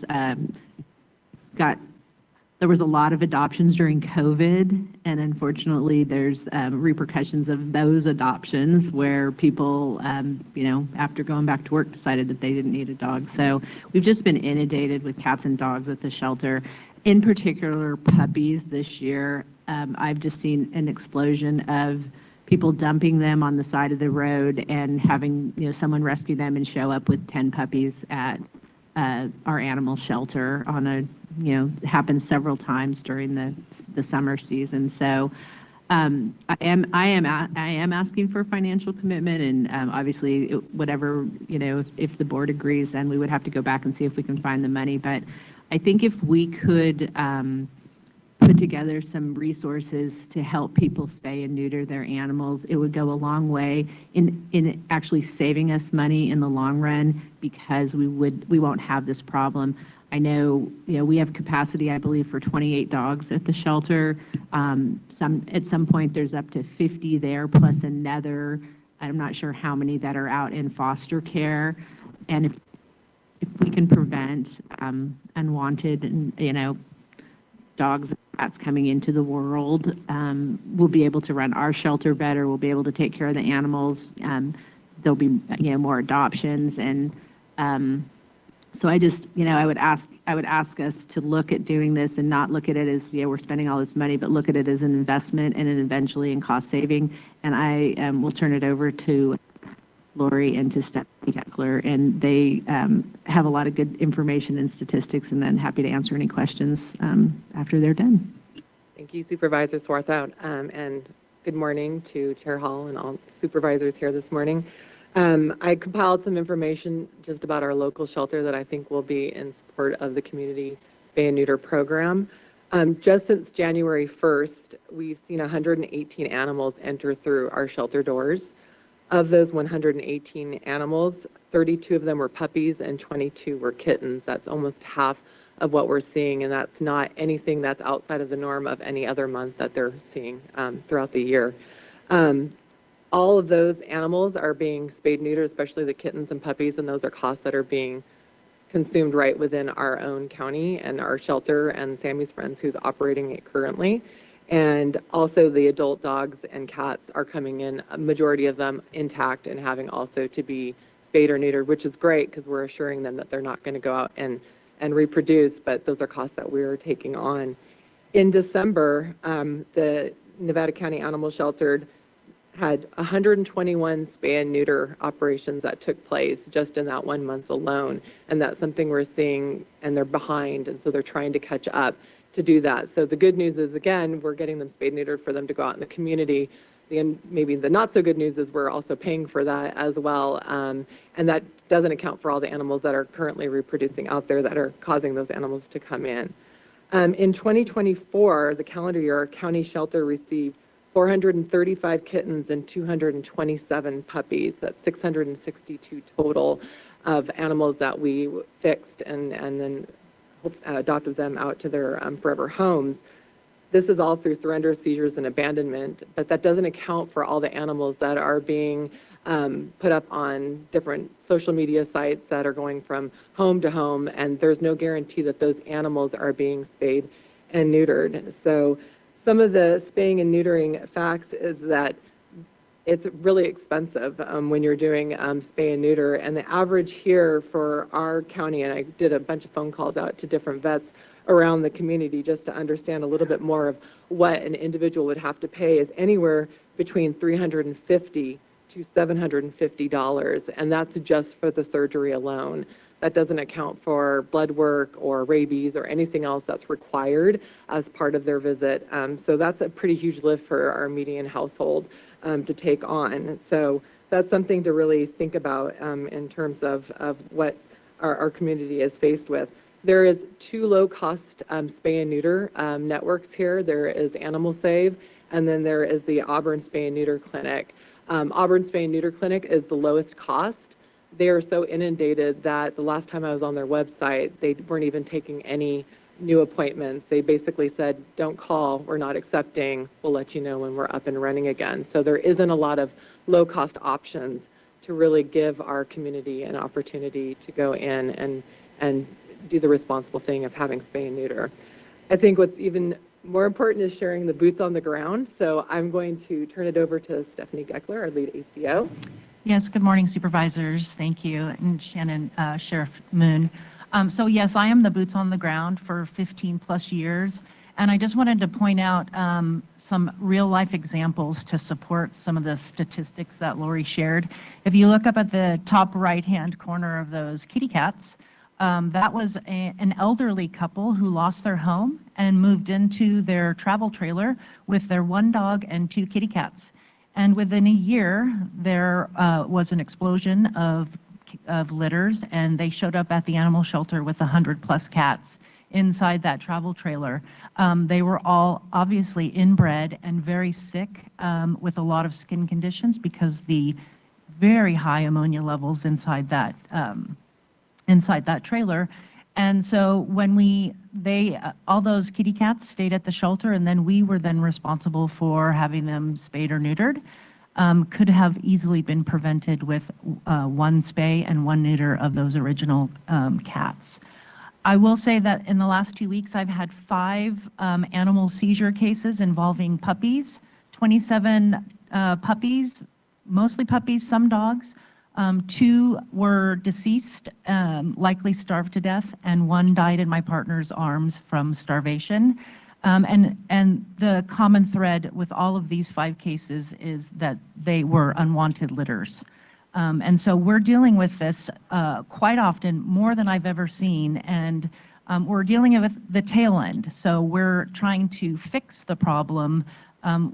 There was a lot of adoptions during COVID, and unfortunately, there's repercussions of those adoptions where people, after going back to work, decided that they didn't need a dog. So we've just been inundated with cats and dogs at the shelter, in particular puppies this year. I've just seen an explosion of people dumping them on the side of the road and having someone rescue them and show up with 10 puppies at our animal shelter on a happened several times during the summer season. So I am asking for financial commitment, and obviously whatever if the board agrees, then we would have to go back and see if we can find the money. But I think if we could put together some resources to help people spay and neuter their animals, it would go a long way in actually saving us money in the long run, because we won't have this problem. I know, we have capacity, I believe, for 28 dogs at the shelter. At some point, there's up to 50 there, plus another, I'm not sure how many that are out in foster care. And if we can prevent unwanted, dogs and cats coming into the world, we'll be able to run our shelter better. We'll be able to take care of the animals. There'll be, more adoptions, and so I just, I would ask us to look at doing this and not look at it as, we're spending all this money, but look at it as an investment and eventually in cost saving. And I will turn it over to Lori and to Stephanie Heckler, and they have a lot of good information and statistics, and then happy to answer any questions after they're done. Thank you, Supervisor Swarthout, and good morning to Chair Hall and all supervisors here this morning. I compiled some information just about our local shelter that I think will be in support of the community spay and neuter program. Just since January 1st, we've seen 118 animals enter through our shelter doors. Of those 118 animals, 32 of them were puppies and 22 were kittens. That's almost half of what we're seeing, and that's not anything that's outside of the norm of any other month that they're seeing throughout the year. All of those animals are being spayed neutered, especially the kittens and puppies, and those are costs that are being consumed right within our own county and our shelter and Sammy's Friends, who's operating it currently. And also the adult dogs and cats are coming in, a majority of them intact and having also to be spayed or neutered, which is great because we're assuring them that they're not going to go out and reproduce, but those are costs that we're taking on. In December, the Nevada County Animal Shelter had 121 spay and neuter operations that took place just in that 1 month alone. And that's something we're seeing, and they're behind, and so they're trying to catch up to do that. So the good news is, again, we're getting them spayed and neutered for them to go out in the community. Maybe the not so good news is we're also paying for that as well. And that doesn't account for all the animals that are currently reproducing out there that are causing those animals to come in. In 2024, the calendar year, our county shelter received 435 kittens and 227 puppies. That's 662 total of animals that we fixed and then adopted them out to their forever homes. This is all through surrender, seizures, and abandonment, but that doesn't account for all the animals that are being put up on different social media sites that are going from home to home, and there's no guarantee that those animals are being spayed and neutered. So some of the spaying and neutering facts is that it's really expensive when you're doing spay and neuter. And the average here for our county, and I did a bunch of phone calls out to different vets around the community just to understand a little bit more of what an individual would have to pay, is anywhere between $350 to $750. And that's just for the surgery alone. That doesn't account for blood work or rabies or anything else that's required as part of their visit. So that's a pretty huge lift for our median household to take on. So that's something to really think about in terms of what our community is faced with. There is 2 low-cost spay and neuter networks here. There is Animal Save, and then there is the Auburn Spay and Neuter Clinic. Auburn Spay and Neuter Clinic is the lowest cost. They are so inundated that the last time I was on their website, they weren't even taking any new appointments. They basically said, don't call, we're not accepting, we'll let you know when we're up and running again. So there isn't a lot of low-cost options to really give our community an opportunity to go in and do the responsible thing of having spay and neuter. I think what's even more important is sharing the boots on the ground. So I'm going to turn it over to Stephanie Geckler, our lead ACO. Yes, good morning, supervisors. Thank you. And Shannon, Sheriff Moon. So yes, I am the boots on the ground for 15 plus years. And I just wanted to point out some real life examples to support some of the statistics that Lori shared. If you look up at the top right-hand corner of those kitty cats, that was an elderly couple who lost their home and moved into their travel trailer with their one dog and two kitty cats. And within a year, there was an explosion of litters, and they showed up at the animal shelter with 100+ cats inside that travel trailer. They were all obviously inbred and very sick with a lot of skin conditions because the very high ammonia levels inside that trailer. And so when all those kitty cats stayed at the shelter, and then we were then responsible for having them spayed or neutered, could have easily been prevented with one spay and one neuter of those original cats. I will say that in the last 2 weeks, I've had 5 animal seizure cases involving puppies, 27 puppies, mostly puppies, some dogs. 2 were deceased, likely starved to death, and 1 died in my partner's arms from starvation. And the common thread with all of these 5 cases is that they were unwanted litters. And so we're dealing with this quite often, more than I've ever seen, and we're dealing with the tail end. So we're trying to fix the problem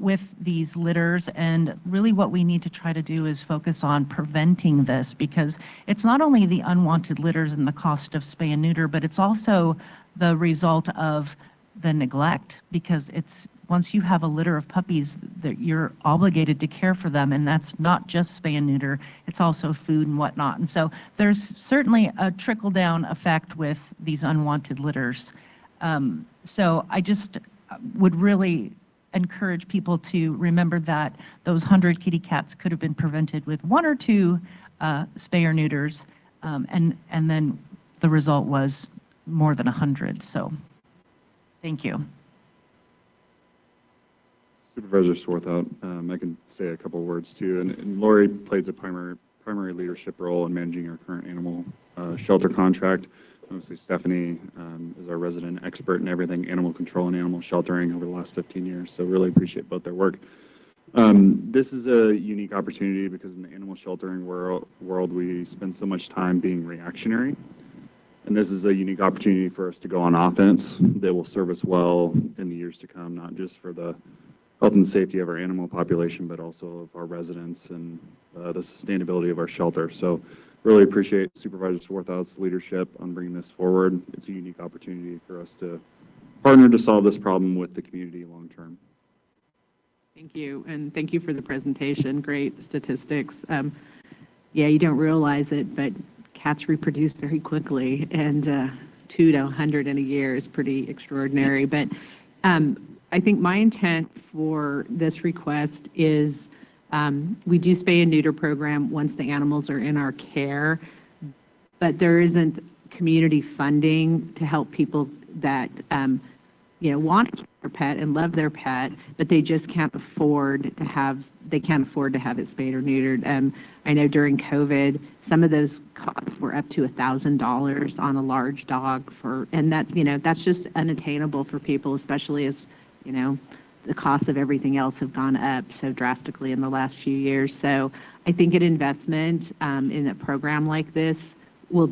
with these litters, and really what we need to try to do is focus on preventing this, because it's not only the unwanted litters and the cost of spay and neuter, but it's also the result of the neglect, because it's once you have a litter of puppies that you're obligated to care for them, and that's not just spay and neuter, it's also food and whatnot. And so there's certainly a trickle down effect with these unwanted litters. So I just would really encourage people to remember that those 100 kitty cats could have been prevented with 1 or 2 spay or neuters, and then the result was more than 100. So thank you. Supervisor Swarthout, I can say a couple words too. And Lori plays a primary leadership role in managing our current animal shelter contract. Obviously, Stephanie is our resident expert in everything animal control and animal sheltering over the last 15 years. So really appreciate both their work. This is a unique opportunity because in the animal sheltering world, we spend so much time being reactionary. And this is a unique opportunity for us to go on offense that will serve us well in the years to come, not just for the health and safety of our animal population, but also of our residents and the sustainability of our shelter. So really appreciate Supervisor Swarthout's leadership on bringing this forward. It's a unique opportunity for us to partner to solve this problem with the community long term. Thank you, and thank you for the presentation. Great statistics. Yeah, you don't realize it, but cats reproduce very quickly, and 2 to 100 in a year is pretty extraordinary. But I think my intent for this request is we do spay and neuter program once the animals are in our care, but there isn't community funding to help people that want to keep their pet and love their pet, but they just can't afford to have it spayed or neutered. I know during COVID, some of those costs were up to $1,000 on a large dog and that's just unattainable for people, especially as the costs of everything else have gone up so drastically in the last few years. So I think an investment in a program like this will,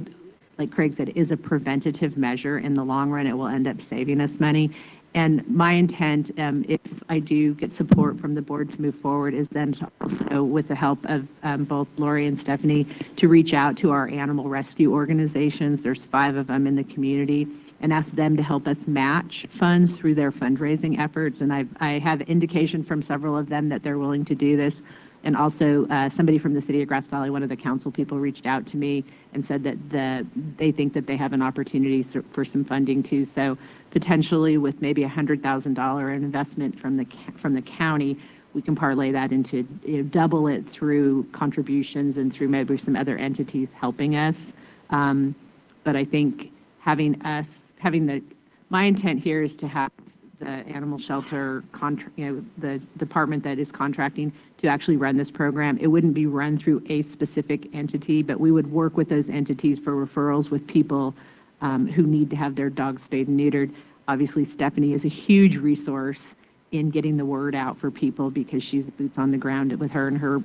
like Craig said, is a preventative measure. In the long run, it will end up saving us money. And my intent, if I do get support from the board to move forward, is then to also, with the help of both Lori and Stephanie, to reach out to our animal rescue organizations. There's 5 of them in the community, and ask them to help us match funds through their fundraising efforts. And I have indication from several of them that they're willing to do this. And also, somebody from the city of Grass Valley, one of the council people, reached out to me and said that they think that they have an opportunity for some funding too. So potentially with maybe $100,000 investment from the county, we can parlay that into, double it through contributions and through maybe some other entities helping us. But I think my intent here is to have the animal shelter, the department that is contracting to actually run this program. It wouldn't be run through a specific entity, but we would work with those entities for referrals with people who need to have their dogs spayed and neutered. Obviously, Stephanie is a huge resource in getting the word out for people because she's boots on the ground with her and her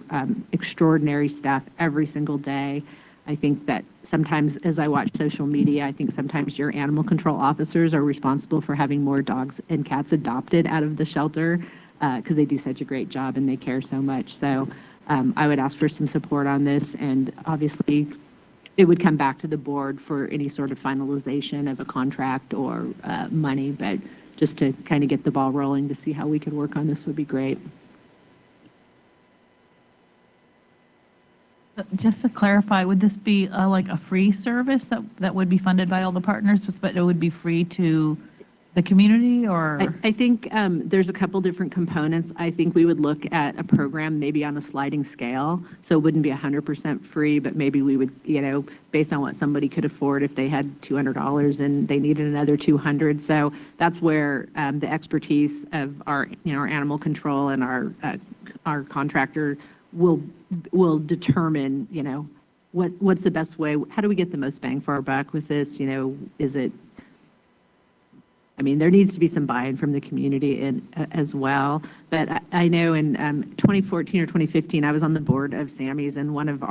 extraordinary staff every single day. I think that sometimes as I watch social media, I think sometimes your animal control officers are responsible for having more dogs and cats adopted out of the shelter because they do such a great job and they care so much. So I would ask for some support on this, and obviously it would come back to the board for any sort of finalization of a contract or money, but just to kind of get the ball rolling to see how we could work on this would be great. Just to clarify, would this be like a free service that would be funded by all the partners, but it would be free to the community, or? I think there's a couple different components. I think we would look at a program maybe on a sliding scale. So it wouldn't be 100% free, but maybe we would, based on what somebody could afford, if they had $200 and they needed another 200. So that's where the expertise of our animal control and our contractor will determine, what's the best way, how do we get the most bang for our buck with this? There needs to be some buy-in from the community as well. But I know in 2014 or 2015, I was on the board of Sammy's, and one of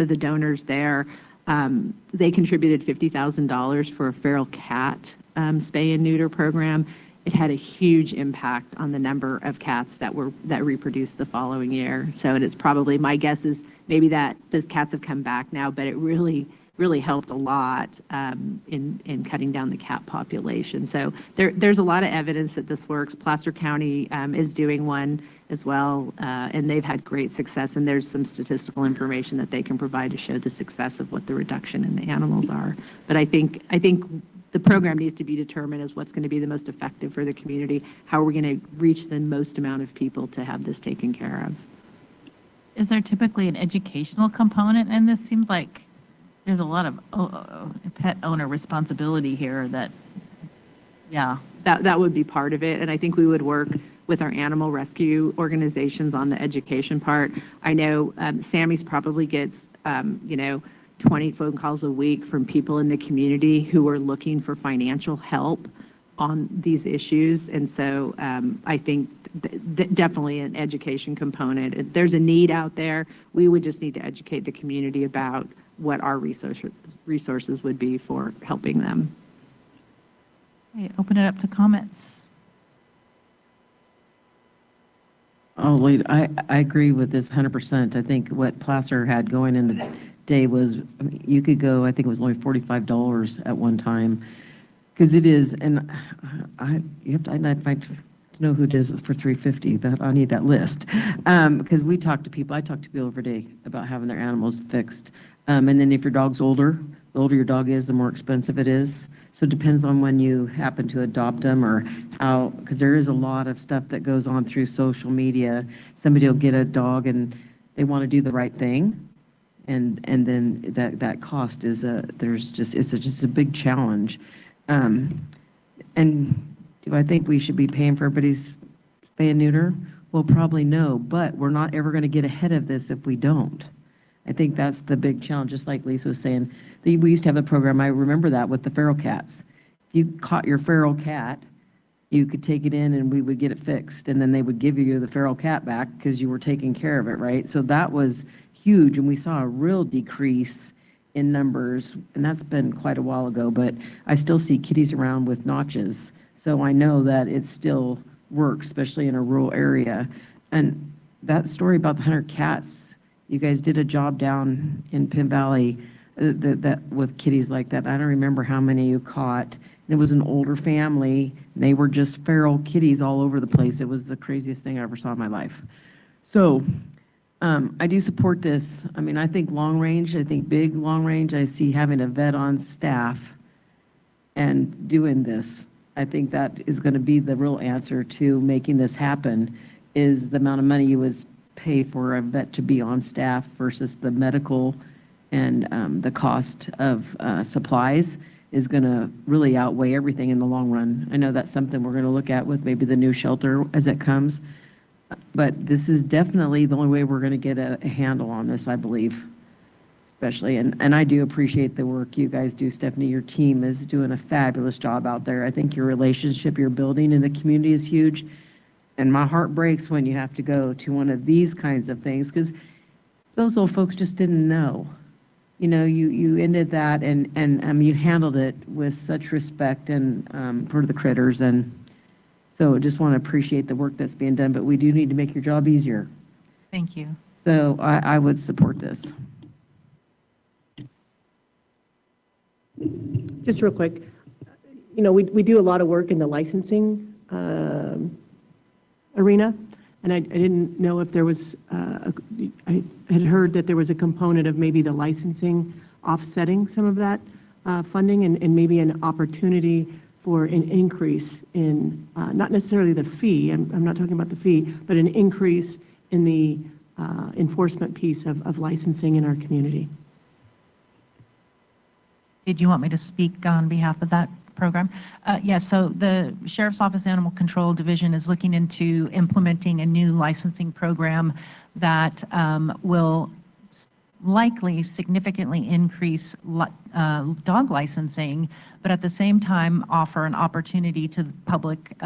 the donors there, they contributed $50,000 for a feral cat spay and neuter program. It had a huge impact on the number of cats that reproduced the following year. So it's probably, my guess is maybe that those cats have come back now, but it really helped a lot in cutting down the cat population. So there's a lot of evidence that this works. Placer County is doing one as well, and they've had great success. And there's some statistical information that they can provide to show the success of what the reduction in the animals are. But I think the program needs to be determined as what's going to be the most effective for the community. How are we going to reach the most amount of people to have this taken care of? Is there typically an educational component? And this seems like there's a lot of pet owner responsibility here that. That would be part of it. And I think we would work with our animal rescue organizations on the education part. I know Sammy's probably gets, 20 phone calls a week from people in the community who are looking for financial help on these issues. And so I think definitely an education component. There's a need out there. We would just need to educate the community about what our resources would be for helping them. Okay, open it up to comments. Oh, wait, I agree with this 100%. I think what Placer had going in the day was, you could go, I think it was only $45 at one time, because it is, and I'd like to know who does it for $350. That I need that list, because I talk to people every day about having their animals fixed, and then if your dog's older, the older your dog is, the more expensive it is. So it depends on when you happen to adopt them or how, because there is a lot of stuff that goes on through social media. Somebody will get a dog and they want to do the right thing, and then that cost is it's just a big challenge. And do I think we should be paying for everybody's spay and neuter? Well, probably no, but we're not ever going to get ahead of this if we don't. I think that's the big challenge, just like Lisa was saying. We used to have a program, I remember that, with the feral cats. If you caught your feral cat, you could take it in and we would get it fixed, and then they would give you the feral cat back because you were taking care of it, right? So that was huge, and we saw a real decrease in numbers, and that's been quite a while ago, but I still see kitties around with notches, so I know that it still works, especially in a rural area. And that story about the 100 cats, you guys did a job down in Penn Valley that with kitties like that. I don't remember how many you caught. It was an older family, and they were just feral kitties all over the place. It was the craziest thing I ever saw in my life. So I do support this. I mean, I think long range, I think big long range, I see having a vet on staff and doing this. I think that is going to be the real answer to making this happen, is the amount of money you would pay for a vet to be on staff versus the medical and the cost of supplies is going to really outweigh everything in the long run. I know that's something we're going to look at with maybe the new shelter as it comes, but this is definitely the only way we're going to get a handle on this, I believe, especially. And I do appreciate the work you guys do, Stephanie. Your team is doing a fabulous job out there. I think your relationship you're building in the community is huge. And my heart breaks when you have to go to one of these kinds of things, because those old folks just didn't know. You know, you ended that and you handled it with such respect and for the critters. And so I just want to appreciate the work that's being done, but we do need to make your job easier. Thank you. So I would support this. Just real quick, you know, we do a lot of work in the licensing arena, and I didn't know if there was, I had heard that there was a component of maybe the licensing offsetting some of that funding and maybe an opportunity for an increase in, not necessarily the fee, I'm not talking about the fee, but an increase in the enforcement piece of licensing in our community. Did you want me to speak on behalf of that program? Yes, so the Sheriff's Office Animal Control Division is looking into implementing a new licensing program that will likely significantly increase dog licensing, but at the same time offer an opportunity to the public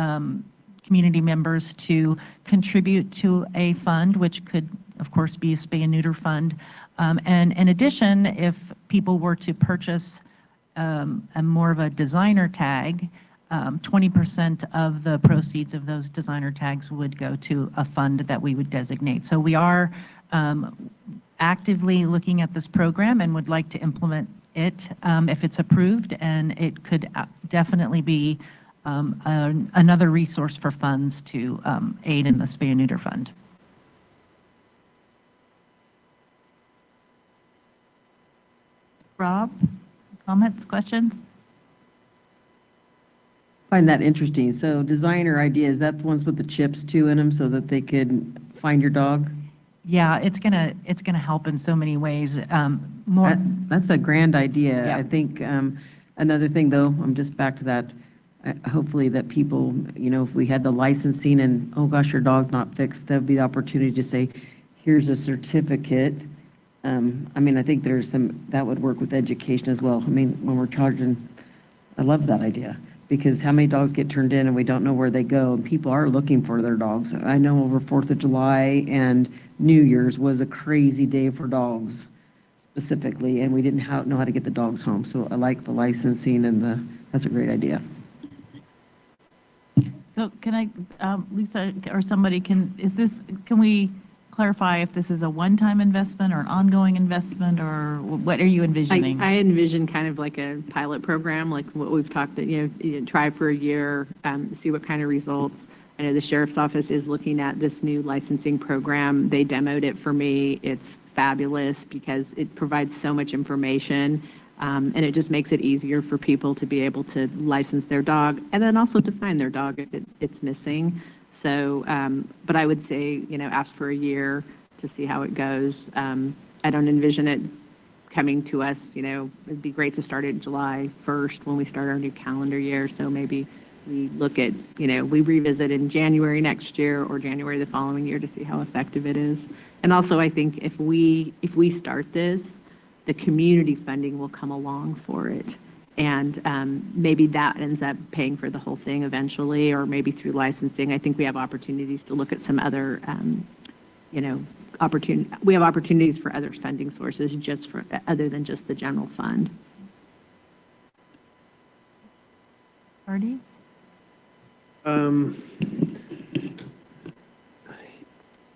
community members to contribute to a fund, which could, of course, be a spay and neuter fund. And in addition, if people were to purchase a more of a designer tag, 20% of the proceeds of those designer tags would go to a fund that we would designate. So we are actively looking at this program and would like to implement it if it's approved, and it could definitely be another resource for funds to aid in the spay and neuter fund. Rob, comments, questions? Find that interesting. So designer idea, is that the ones with the chips too in them so that they could find your dog? Yeah, it's gonna help in so many ways. That's a grand idea. Yeah. I think another thing though, I'm just back to that. Hopefully that people, you know, if we had the licensing and oh gosh, your dog's not fixed, there'd be the opportunity to say, here's a certificate. I mean, I think there's that would work with education as well. I mean, when we're charging, I love that idea, because how many dogs get turned in and we don't know where they go, and people are looking for their dogs. I know over 4th of July and New Year's was a crazy day for dogs specifically, and we didn't know how to get the dogs home. So I like the licensing and that's a great idea. So can I, Lisa, or somebody can we clarify if this is a one-time investment or an ongoing investment, or what are you envisioning? I envision kind of like a pilot program, like what we've talked, try for a year, see what kind of results. I know the Sheriff's Office is looking at this new licensing program. They demoed it for me. It's fabulous because it provides so much information, and it just makes it easier for people to be able to license their dog and then also to find their dog if it's missing. So, but I would say, ask for a year to see how it goes. I don't envision it coming to us, it'd be great to start it July 1st when we start our new calendar year. So maybe we look at, we revisit in January next year or January the following year to see how effective it is. And also, I think if we start this, the community funding will come along for it. And maybe that ends up paying for the whole thing eventually, or maybe through licensing. I think we have opportunities to look at some other, we have opportunities for other funding sources other than just the general fund. Artie?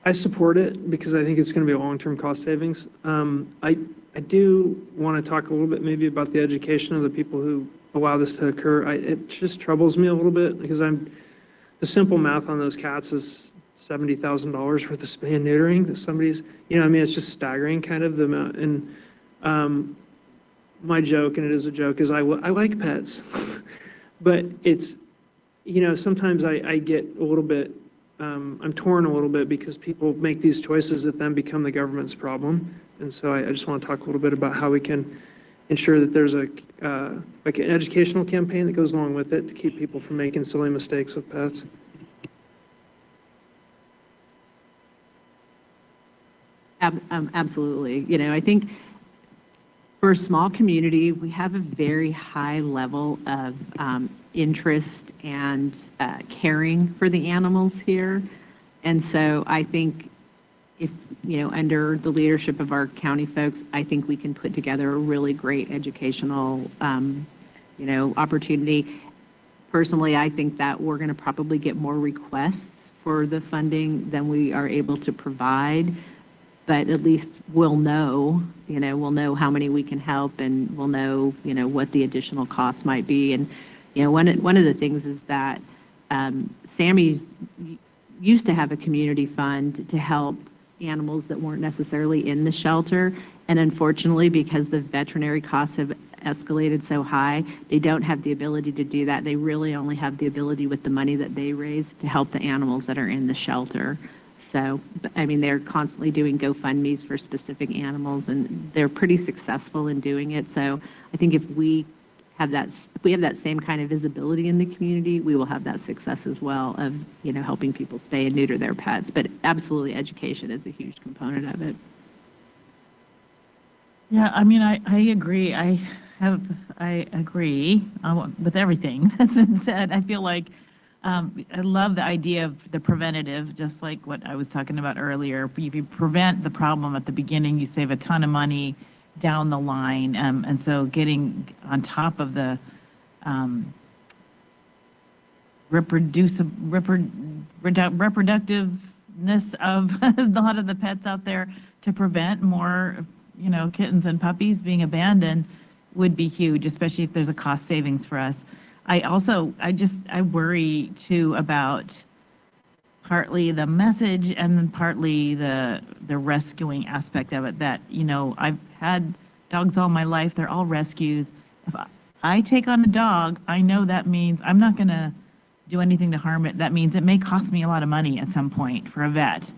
I support it because I think it's going to be a long-term cost savings. I do want to talk a little bit maybe about the education of the people who allow this to occur. It just troubles me a little bit because the simple math on those cats is $70,000 worth of spay and neutering that somebody's, I mean, it's just staggering kind of the amount. And my joke, and it is a joke, is I like pets, but it's, sometimes I get a little bit, I'm torn a little bit because people make these choices that then become the government's problem. And so I just want to talk a little bit about how we can ensure that there's like an educational campaign that goes along with it to keep people from making silly mistakes with pets. Absolutely. I think for a small community, we have a very high level of interest and caring for the animals here. And so I think if, under the leadership of our county folks, I think we can put together a really great educational, opportunity. Personally, I think that we're going to probably get more requests for the funding than we are able to provide. But at least we'll know how many we can help, and we'll know, what the additional costs might be. And, one of the things is that Sammy's used to have a community fund to help animals that weren't necessarily in the shelter. And unfortunately, because the veterinary costs have escalated so high, they don't have the ability to do that. They really only have the ability with the money that they raise to help the animals that are in the shelter. So, I mean, they're constantly doing GoFundMes for specific animals, and they're pretty successful in doing it. So I think if we have that same kind of visibility in the community, we will have that success as well of, helping people spay and neuter their pets. But absolutely, education is a huge component of it. Yeah, I mean, I agree. I agree with everything that's been said. I feel like I love the idea of the preventative, just like what I was talking about earlier. If you prevent the problem at the beginning, you save a ton of money down the line. And so getting on top of the reproductiveness of a lot of the pets out there to prevent more, kittens and puppies being abandoned would be huge, especially if there's a cost savings for us. I worry too about partly the message and then partly the rescuing aspect of it, that, I've had dogs all my life. They're all rescues. If I take on a dog, I know that means I'm not going to do anything to harm it. That means it may cost me a lot of money at some point for a vet,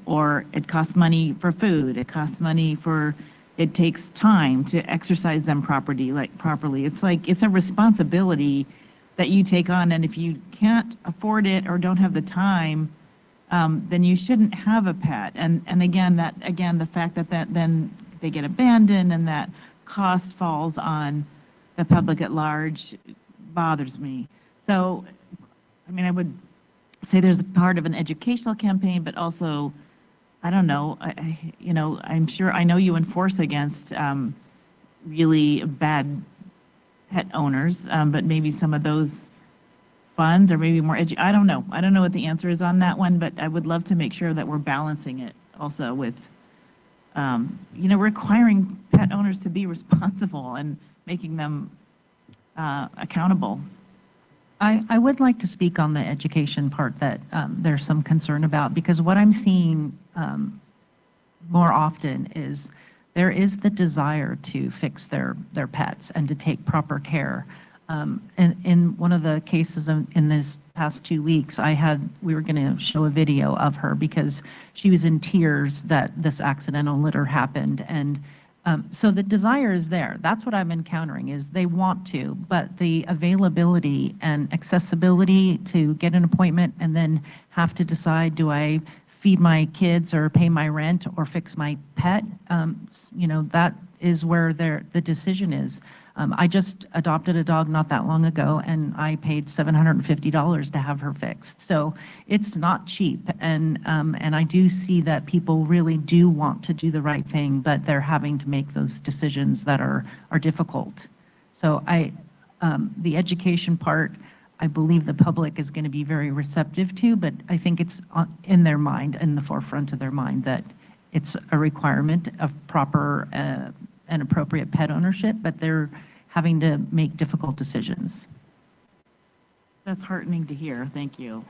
or it costs money for food. It costs money for, it takes time to exercise them properly. It's like, it's a responsibility that you take on. And if you can't afford it or don't have the time, then you shouldn't have a pet. And again, the fact that then they get abandoned and that cost falls on the public at large bothers me. So, I mean, I would say there's a part of an educational campaign, but also, I don't know, I'm sure, I know you enforce against really bad pet owners, but maybe some of those funds or maybe more I don't know. I don't know what the answer is on that one, but I would love to make sure that we're balancing it also with, requiring pet owners to be responsible and making them accountable. I would like to speak on the education part that there's some concern about, because what I'm seeing more often is there is the desire to fix their pets and to take proper care. And in one of the cases in this past 2 weeks, we were going to show a video of her because she was in tears that this accidental litter happened. And so the desire is there. That's what I'm encountering, is they want to, but the availability and accessibility to get an appointment and then have to decide, do I feed my kids or pay my rent or fix my pet? That is where the decision is. I just adopted a dog not that long ago, and I paid $750 to have her fixed. So it's not cheap, and I do see that people really do want to do the right thing, but they're having to make those decisions that are difficult. So the education part, I believe the public is going to be very receptive to, but I think it's in their mind, in the forefront of their mind, that it's a requirement of proper and appropriate pet ownership, but they're having to make difficult decisions. That's heartening to hear. Thank you.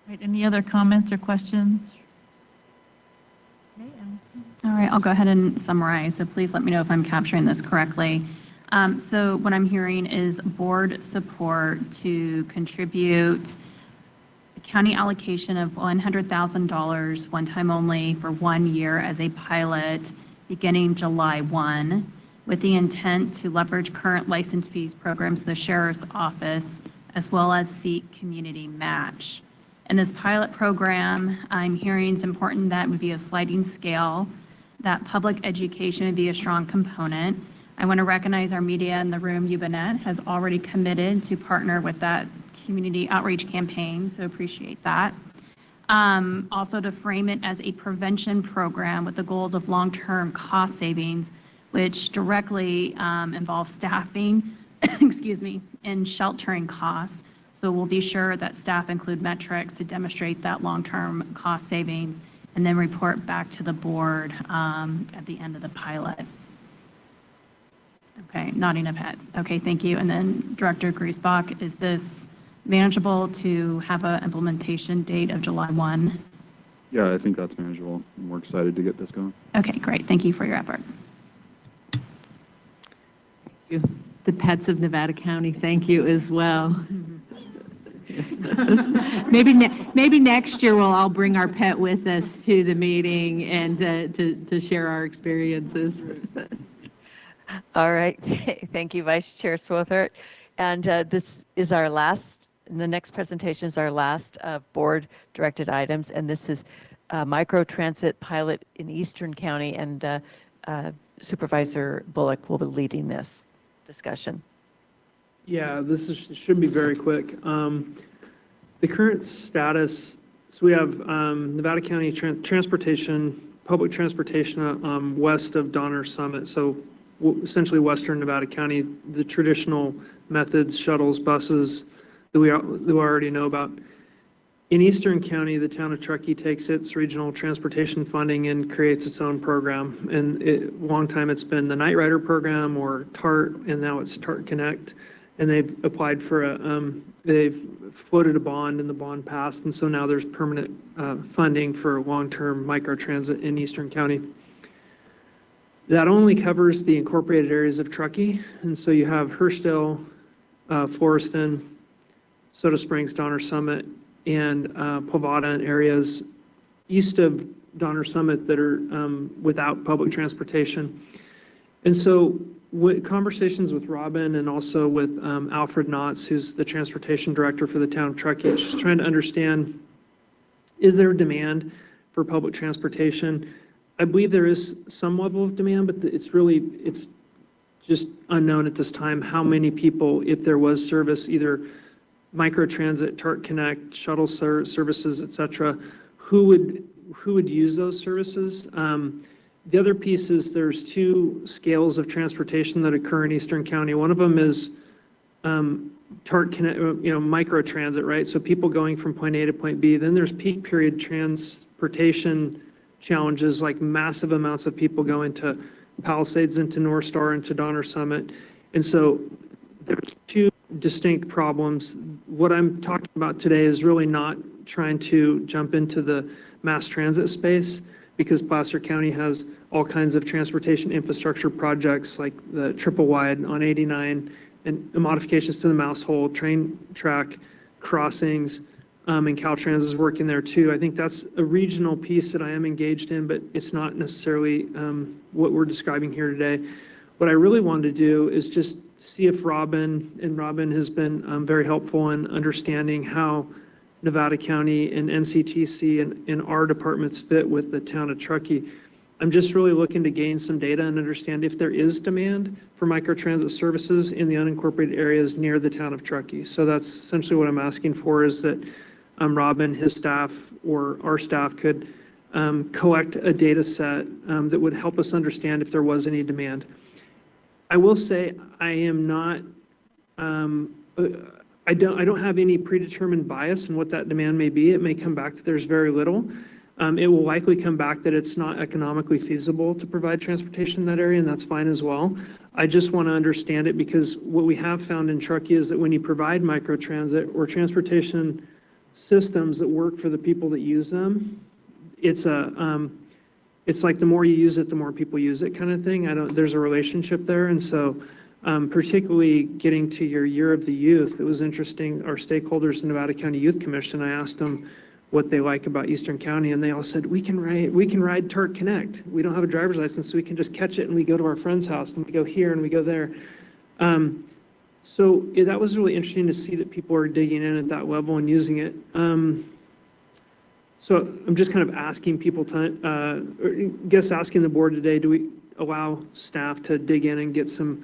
Right, any other comments or questions? Okay, Allison. All right, I'll go ahead and summarize. So please let me know if I'm capturing this correctly. So what I'm hearing is board support to contribute a county allocation of $100,000 one time only for 1 year as a pilot beginning July 1, with the intent to leverage current license fees programs in the sheriff's office, as well as seek community match. In this pilot program, I'm hearing it's important that would be a sliding scale, that public education would be a strong component. I want to recognize our media in the room, UBNet, has already committed to partner with that community outreach campaign, so appreciate that. Also to frame it as a prevention program with the goals of long-term cost savings, which directly involves staffing, excuse me, and sheltering costs. So we'll be sure that staff include metrics to demonstrate that long-term cost savings and then report back to the board at the end of the pilot. Okay, nodding of heads. Okay, thank you. And then Director Griesbach, is this manageable to have an implementation date of July 1? Yeah, I think that's manageable. And we're excited to get this going. Okay, great. Thank you for your effort. Thank you. The Pets of Nevada County, thank you as well. Maybe next year we'll all bring our pet with us to the meeting and to share our experiences. All right. Thank you, Vice Chair Swarthout. And this is our last, the next presentation is our last board-directed items, and this is microtransit pilot in Eastern County, and Supervisor Bullock will be leading this discussion. Yeah, should be very quick. The current status, so we have Nevada County public transportation west of Donner Summit, so essentially western Nevada County, the traditional methods, shuttles, buses that we already know about. In Eastern County, the town of Truckee takes its regional transportation funding and creates its own program. And a long time it's been the Night Rider program or TART, and now it's TART Connect. And they've applied for they've floated a bond and the bond passed. And so now there's permanent funding for long-term microtransit in Eastern County. That only covers the incorporated areas of Truckee. And so you have Hurstdale, Floreston, Soda Springs, Donner Summit, and Povada and areas east of Donner Summit that are without public transportation. And so conversations with Robin and also with Alfred Knotts, who's the transportation director for the town of Truckee, just trying to understand, is there demand for public transportation? I believe there is some level of demand, but it's just unknown at this time how many people, if there was service, either microtransit, TART Connect, shuttle services, et cetera, who would use those services? The other piece is there's two scales of transportation that occur in Eastern County. One of them is TART Connect, microtransit, right? So people going from point A to point B. Then there's peak period transportation challenges, like massive amounts of people going to Palisades, into North Star, into Donner Summit. And so there's two distinct problems. What I'm talking about today is really not trying to jump into the mass transit space, because Placer County has all kinds of transportation infrastructure projects like the triple wide on 89 and modifications to the mouse hole, train track crossings, and Caltrans is working there too. I think that's a regional piece that I am engaged in, but it's not necessarily what we're describing here today. What I really wanted to do is just see if Robin has been very helpful in understanding how Nevada County and NCTC and our departments fit with the town of Truckee. I'm just really looking to gain some data and understand if there is demand for microtransit services in the unincorporated areas near the town of Truckee. So that's essentially what I'm asking for, is that Robin, his staff, or our staff could collect a data set that would help us understand if there was any demand. I will say I am not, I don't have any predetermined bias in what that demand may be. It may come back that there's very little. It will likely come back that it's not economically feasible to provide transportation in that area, and that's fine as well. I just want to understand it, because what we have found in Truckee is that when you provide microtransit or transportation systems that work for the people that use them. It's it's like the more you use it, the more people use it kind of thing. There's a relationship there. And so particularly getting to your year of the youth, it was interesting. Our stakeholders in Nevada County Youth Commission, I asked them what they like about Eastern County, and they all said, we can ride TART Connect. We don't have a driver's license, so we can just catch it and we go to our friend's house and we go here and we go there. So that was really interesting to see that people are digging in at that level and using it. So I'm just kind of asking people asking the board today, do we allow staff to dig in and get some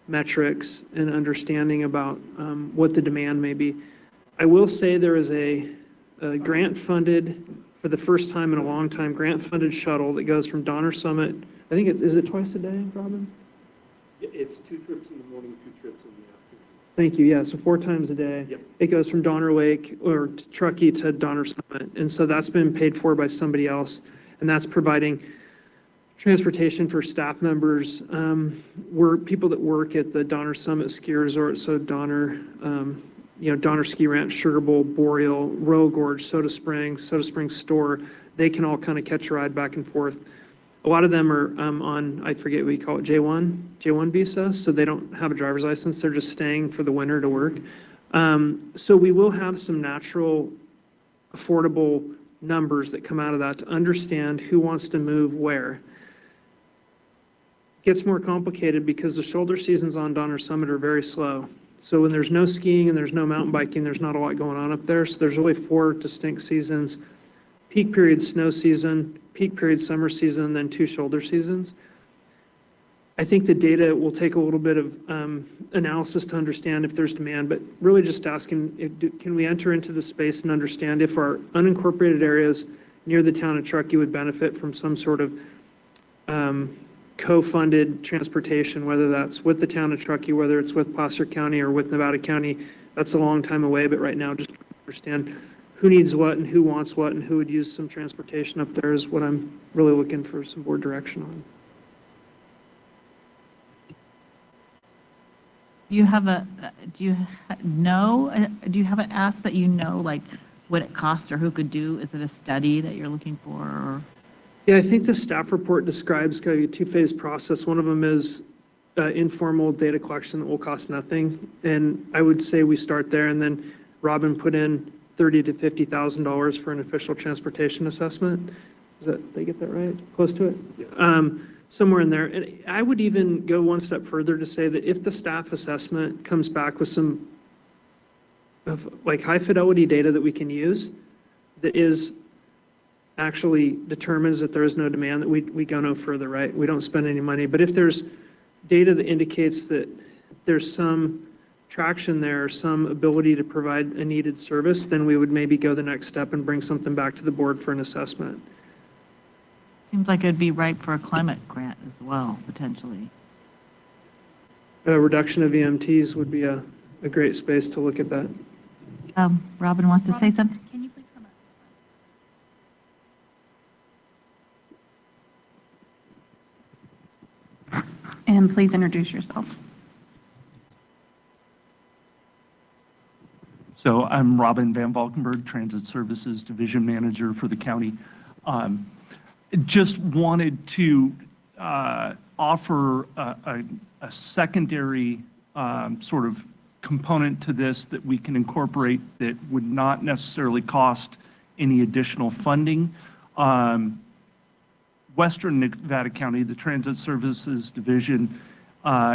metrics and understanding about what the demand may be? I will say there is a grant-funded, for the first time in a long time, grant-funded shuttle that goes from Donner Summit. I think is it twice a day, Robin? It's 2 trips in the morning, 2 trips in the afternoon. Thank you. Yeah, so 4 times a day. Yep. It goes from Donner Lake or Truckee to Donner Summit. And so that's been paid for by somebody else. And that's providing transportation for staff members. We're people that work at the Donner Summit Ski Resort. So Donner, Donner Ski Ranch, Sugar Bowl, Boreal, Royal Gorge, Soda Springs Store. They can all kind of catch a ride back and forth. A lot of them are on, I forget what you call it, J1 visa, so they don't have a driver's license. They're just staying for the winter to work. So we will have some natural, affordable numbers that come out of that to understand who wants to move where. It gets more complicated because the shoulder seasons on Donner Summit are very slow. So when there's no skiing and there's no mountain biking, there's not a lot going on up there. So there's really 4 distinct seasons: peak period snow season, peak period summer season, and then 2 shoulder seasons. I think the data will take a little bit of analysis to understand if there's demand, but really just asking, can we enter into the space and understand if our unincorporated areas near the town of Truckee would benefit from some sort of co-funded transportation, whether that's with the town of Truckee, whether it's with Placer County or with Nevada County. That's a long time away, but right now just understand who needs what and who wants what and who would use some transportation up there is what I'm really looking for some board direction on. Do you have an ask that like what it costs or who could do? Is it a study that you're looking for? Or? Yeah, I think the staff report describes kind of a 2-phase process. One of them is informal data collection that will cost nothing. And I would say we start there, and then Robin put in $30,000 to $50,000 for an official transportation assessment. Did they get that right? Close to it? Yeah. Somewhere in there. And I would even go one step further to say that if the staff assessment comes back with some like high fidelity data that we can use, that is actually determines that there is no demand, that we go no further, right? We don't spend any money. But if there's data that indicates that there's some traction there, some ability to provide a needed service, then we would maybe go the next step and bring something back to the board for an assessment. Seems like it'd be ripe for a climate grant as well, potentially. A reduction of EMTs would be a great space to look at that. Robin wants to say something. Can you please come up? And please introduce yourself. So I'm Robin Van Valkenburg, Transit Services Division Manager for the county. Just wanted to offer a secondary sort of component to this that we can incorporate that would not necessarily cost any additional funding. Western Nevada County, the Transit Services Division,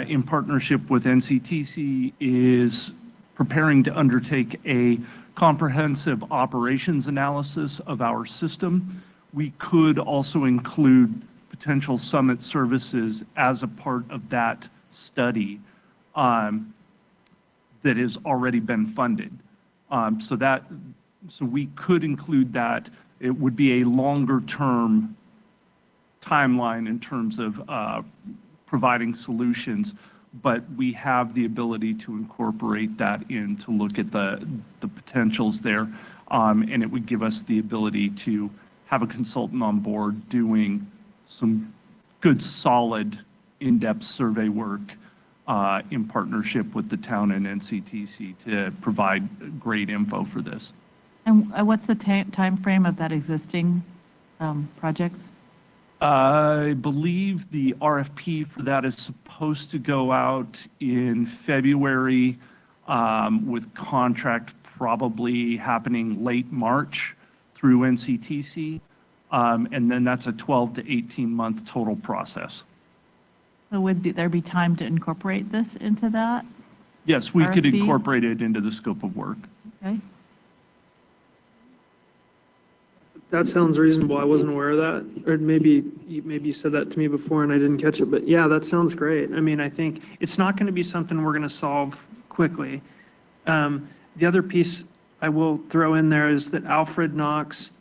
in partnership with NCTC, is preparing to undertake a comprehensive operations analysis of our system. We could also include potential summit services as a part of that study that has already been funded. So we could include that. It would be a longer term timeline in terms of providing solutions, but we have the ability to incorporate that in to look at the potentials there, and it would give us the ability to have a consultant on board doing some good, solid, in-depth survey work in partnership with the town and NCTC to provide great info for this. And what's the time frame of that existing projects? I believe the RFP for that is supposed to go out in February, with contract probably happening late March through NCTC. And then that's a 12 to 18 month total process. So would there be time to incorporate this into that? Yes, we could RFP? incorporate it into the scope of work. Okay. That sounds reasonable. I wasn't aware of that. Or maybe you said that to me before and I didn't catch it. But yeah, that sounds great. I mean, I think it's not going to be something we're going to solve quickly. The other piece I will throw in there is that Alfred Knox,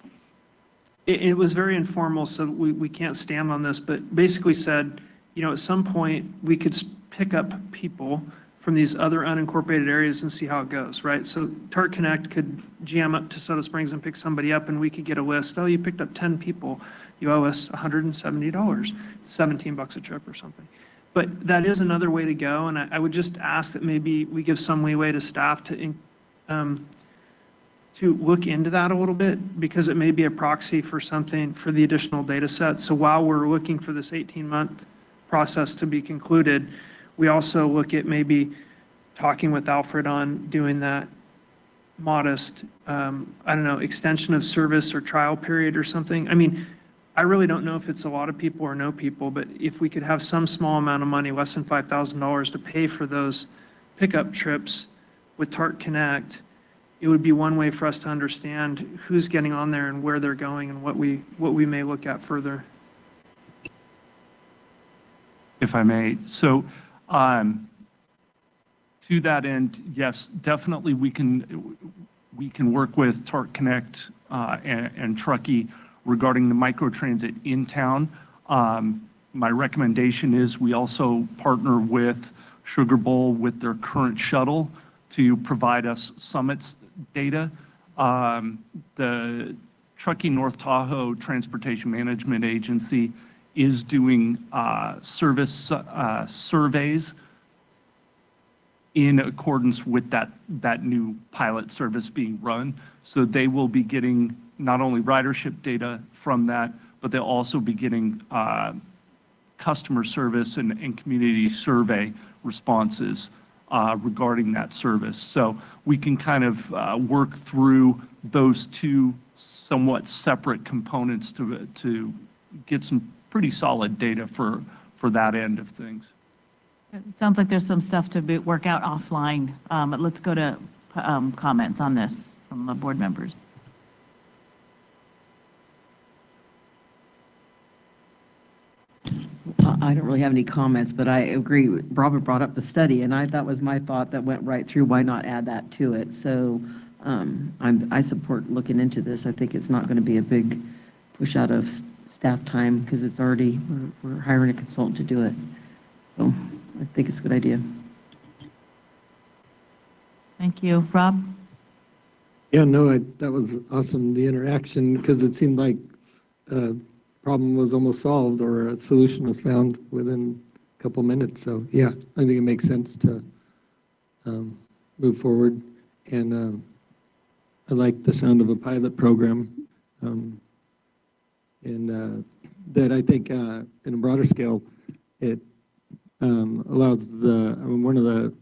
it was very informal, so we can't stand on this, but basically said, at some point we could pick up people from these other unincorporated areas and see how it goes, right? So Tart Connect could jam up to Soda Springs and pick somebody up and we could get a list. Oh, you picked up 10 people. You owe us $170, 17 bucks a trip or something. But that is another way to go. And I would just ask that maybe we give some leeway to staff to look into that a little bit, because it may be a proxy for something for the additional data set. So while we're looking for this 18-month process to be concluded, we also look at maybe talking with Alfred on doing that modest, extension of service or trial period or something. I mean, I really don't know if it's a lot of people or no people, but if we could have some small amount of money, less than $5,000, to pay for those pickup trips with Tart Connect, it would be one way for us to understand who's getting on there and where they're going and what we may look at further. If I may. So to that end, yes, definitely we can work with Tart Connect and Truckee regarding the microtransit in town. My recommendation is we also partner with Sugar Bowl with their current shuttle to provide us Summit's data. The Truckee North Tahoe Transportation Management Agency is doing service surveys in accordance with that new pilot service being run. So they will be getting not only ridership data from that, but they'll also be getting customer service and community survey responses regarding that service. So we can kind of work through those two somewhat separate components to get some pretty solid data for that end of things. It sounds like there's some stuff to work out offline, but let's go to comments on this from the board members. I don't really have any comments, but I agree. Robert brought up the study, and that was my thought that went right through. Why not add that to it? So I support looking into this. I think it's not going to be a big push out of staff time because it's already, we're hiring a consultant to do it. So I think it's a good idea. Thank you. Rob? Yeah, no, that was awesome, the interaction, because it seemed like problem was almost solved or a solution was found within a couple minutes. So yeah, I think it makes sense to move forward. And I like the sound of a pilot program. And that I think in a broader scale, it allows one of the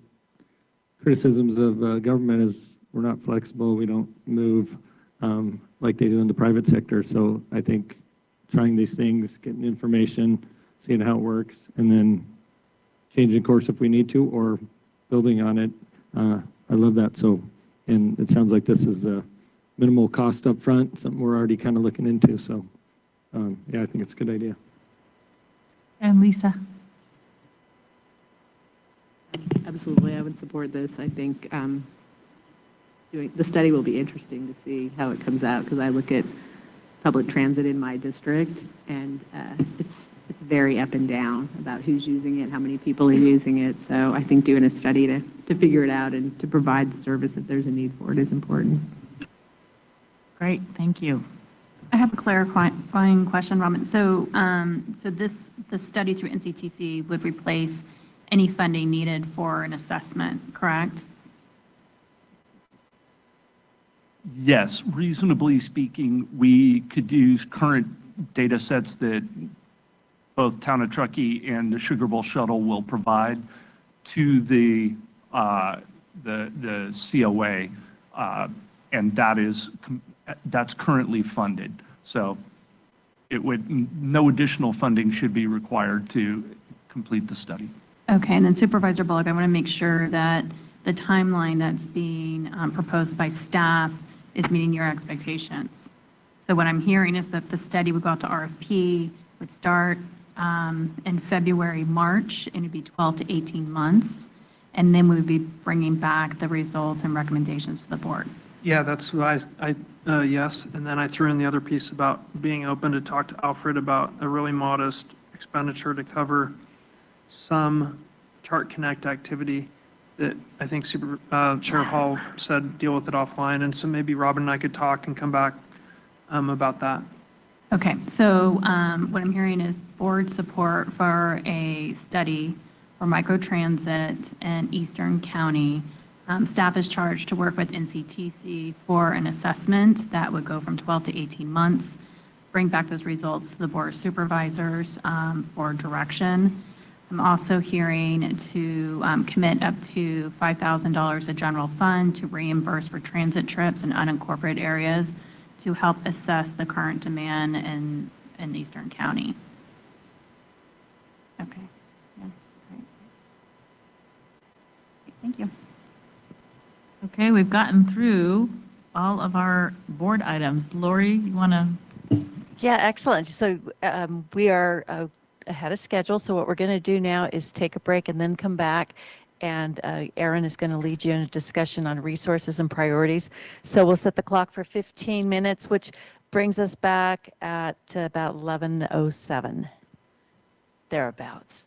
criticisms of government is we're not flexible, we don't move like they do in the private sector. So I think trying these things, getting information, seeing how it works, and then changing course if we need to, or building on it. I love that. So, and it sounds like this is a minimal cost up front, something we're already kind of looking into. So, yeah, I think it's a good idea. And Lisa? Absolutely, I would support this. I think the study will be interesting to see how it comes out, because I look at public transit in my district, and it's very up and down about who's using it, how many people are using it. So I think doing a study to figure it out and to provide the service if there's a need for it is important. Great, thank you. I have a clarifying question, Robin. So, the study through NCTC would replace any funding needed for an assessment, correct? Yes, reasonably speaking, we could use current data sets that both Town of Truckee and the Sugar Bowl Shuttle will provide to the COA, and that's currently funded. So no additional funding should be required to complete the study. Okay, and then Supervisor Bullock, I want to make sure that the timeline that's being proposed by staff is meeting your expectations. So what I'm hearing is that the study would go out to RFP, would start in February, March, and it'd be 12 to 18 months, and then we would be bringing back the results and recommendations to the board. Yeah, that's what yes. And then I threw in the other piece about being open to talk to Alfred about a really modest expenditure to cover some Chart Connect activity that I think Chair Hall said deal with it offline. And so maybe Robin and I could talk and come back about that. Okay, so what I'm hearing is board support for a study for microtransit in Eastern County. Staff is charged to work with NCTC for an assessment that would go from 12 to 18 months, bring back those results to the Board of Supervisors for direction. I'm also hearing to commit up to $5,000 of general fund to reimburse for transit trips in unincorporated areas to help assess the current demand in Eastern County. Okay. Yeah. Great. Thank you. Okay, we've gotten through all of our board items. Lori, you want to? Yeah, excellent. So we are ahead of schedule. So what we're going to do now is take a break and then come back. And Erin is going to lead you in a discussion on resources and priorities. So we'll set the clock for 15 minutes, which brings us back at about 11:07, thereabouts.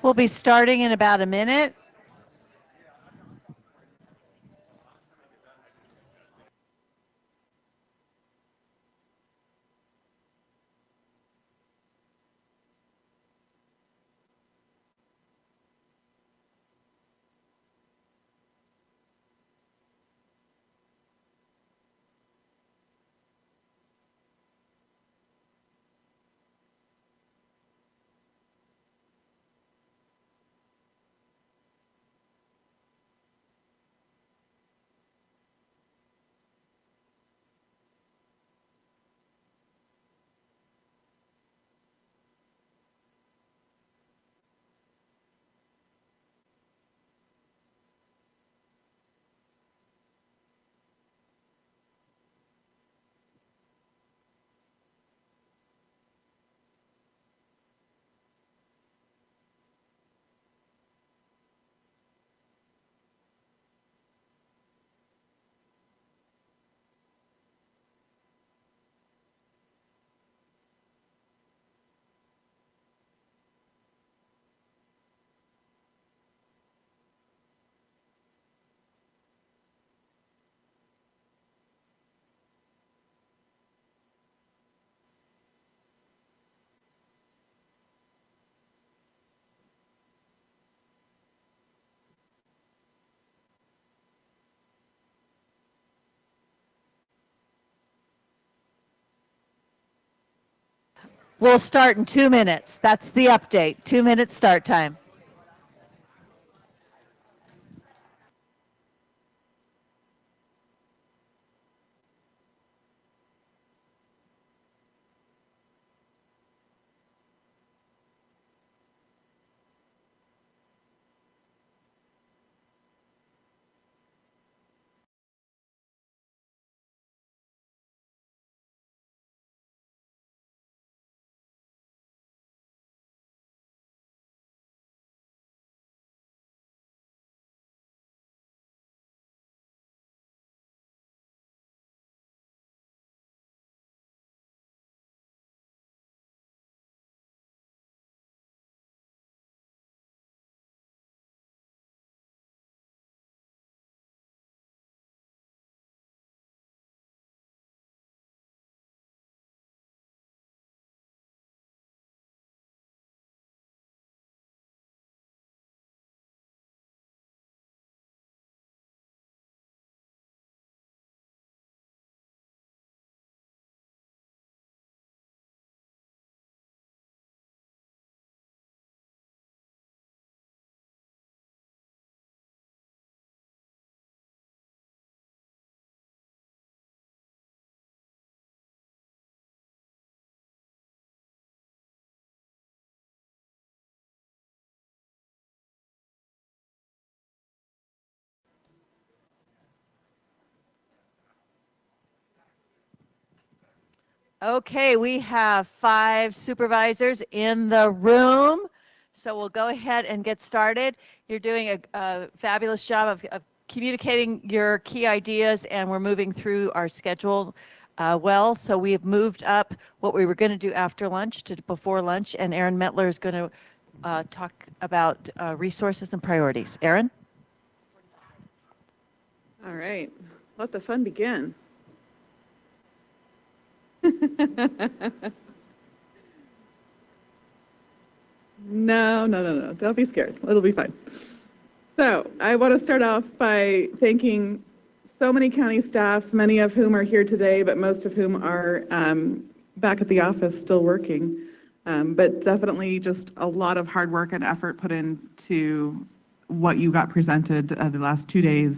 We'll be starting in about a minute. We'll start in 2 minutes. That's the update. 2 minutes start time. Okay, we have 5 supervisors in the room, so we'll go ahead and get started. You're doing a fabulous job of communicating your key ideas, and we're moving through our schedule well. So we have moved up what we were going to do after lunch to before lunch, and Erin Metler is going to talk about resources and priorities. Erin? All right, let the fun begin. No. Don't be scared. It'll be fine. So I want to start off by thanking so many county staff, many of whom are here today, but most of whom are back at the office still working. But definitely just a lot of hard work and effort put into what you got presented the last 2 days.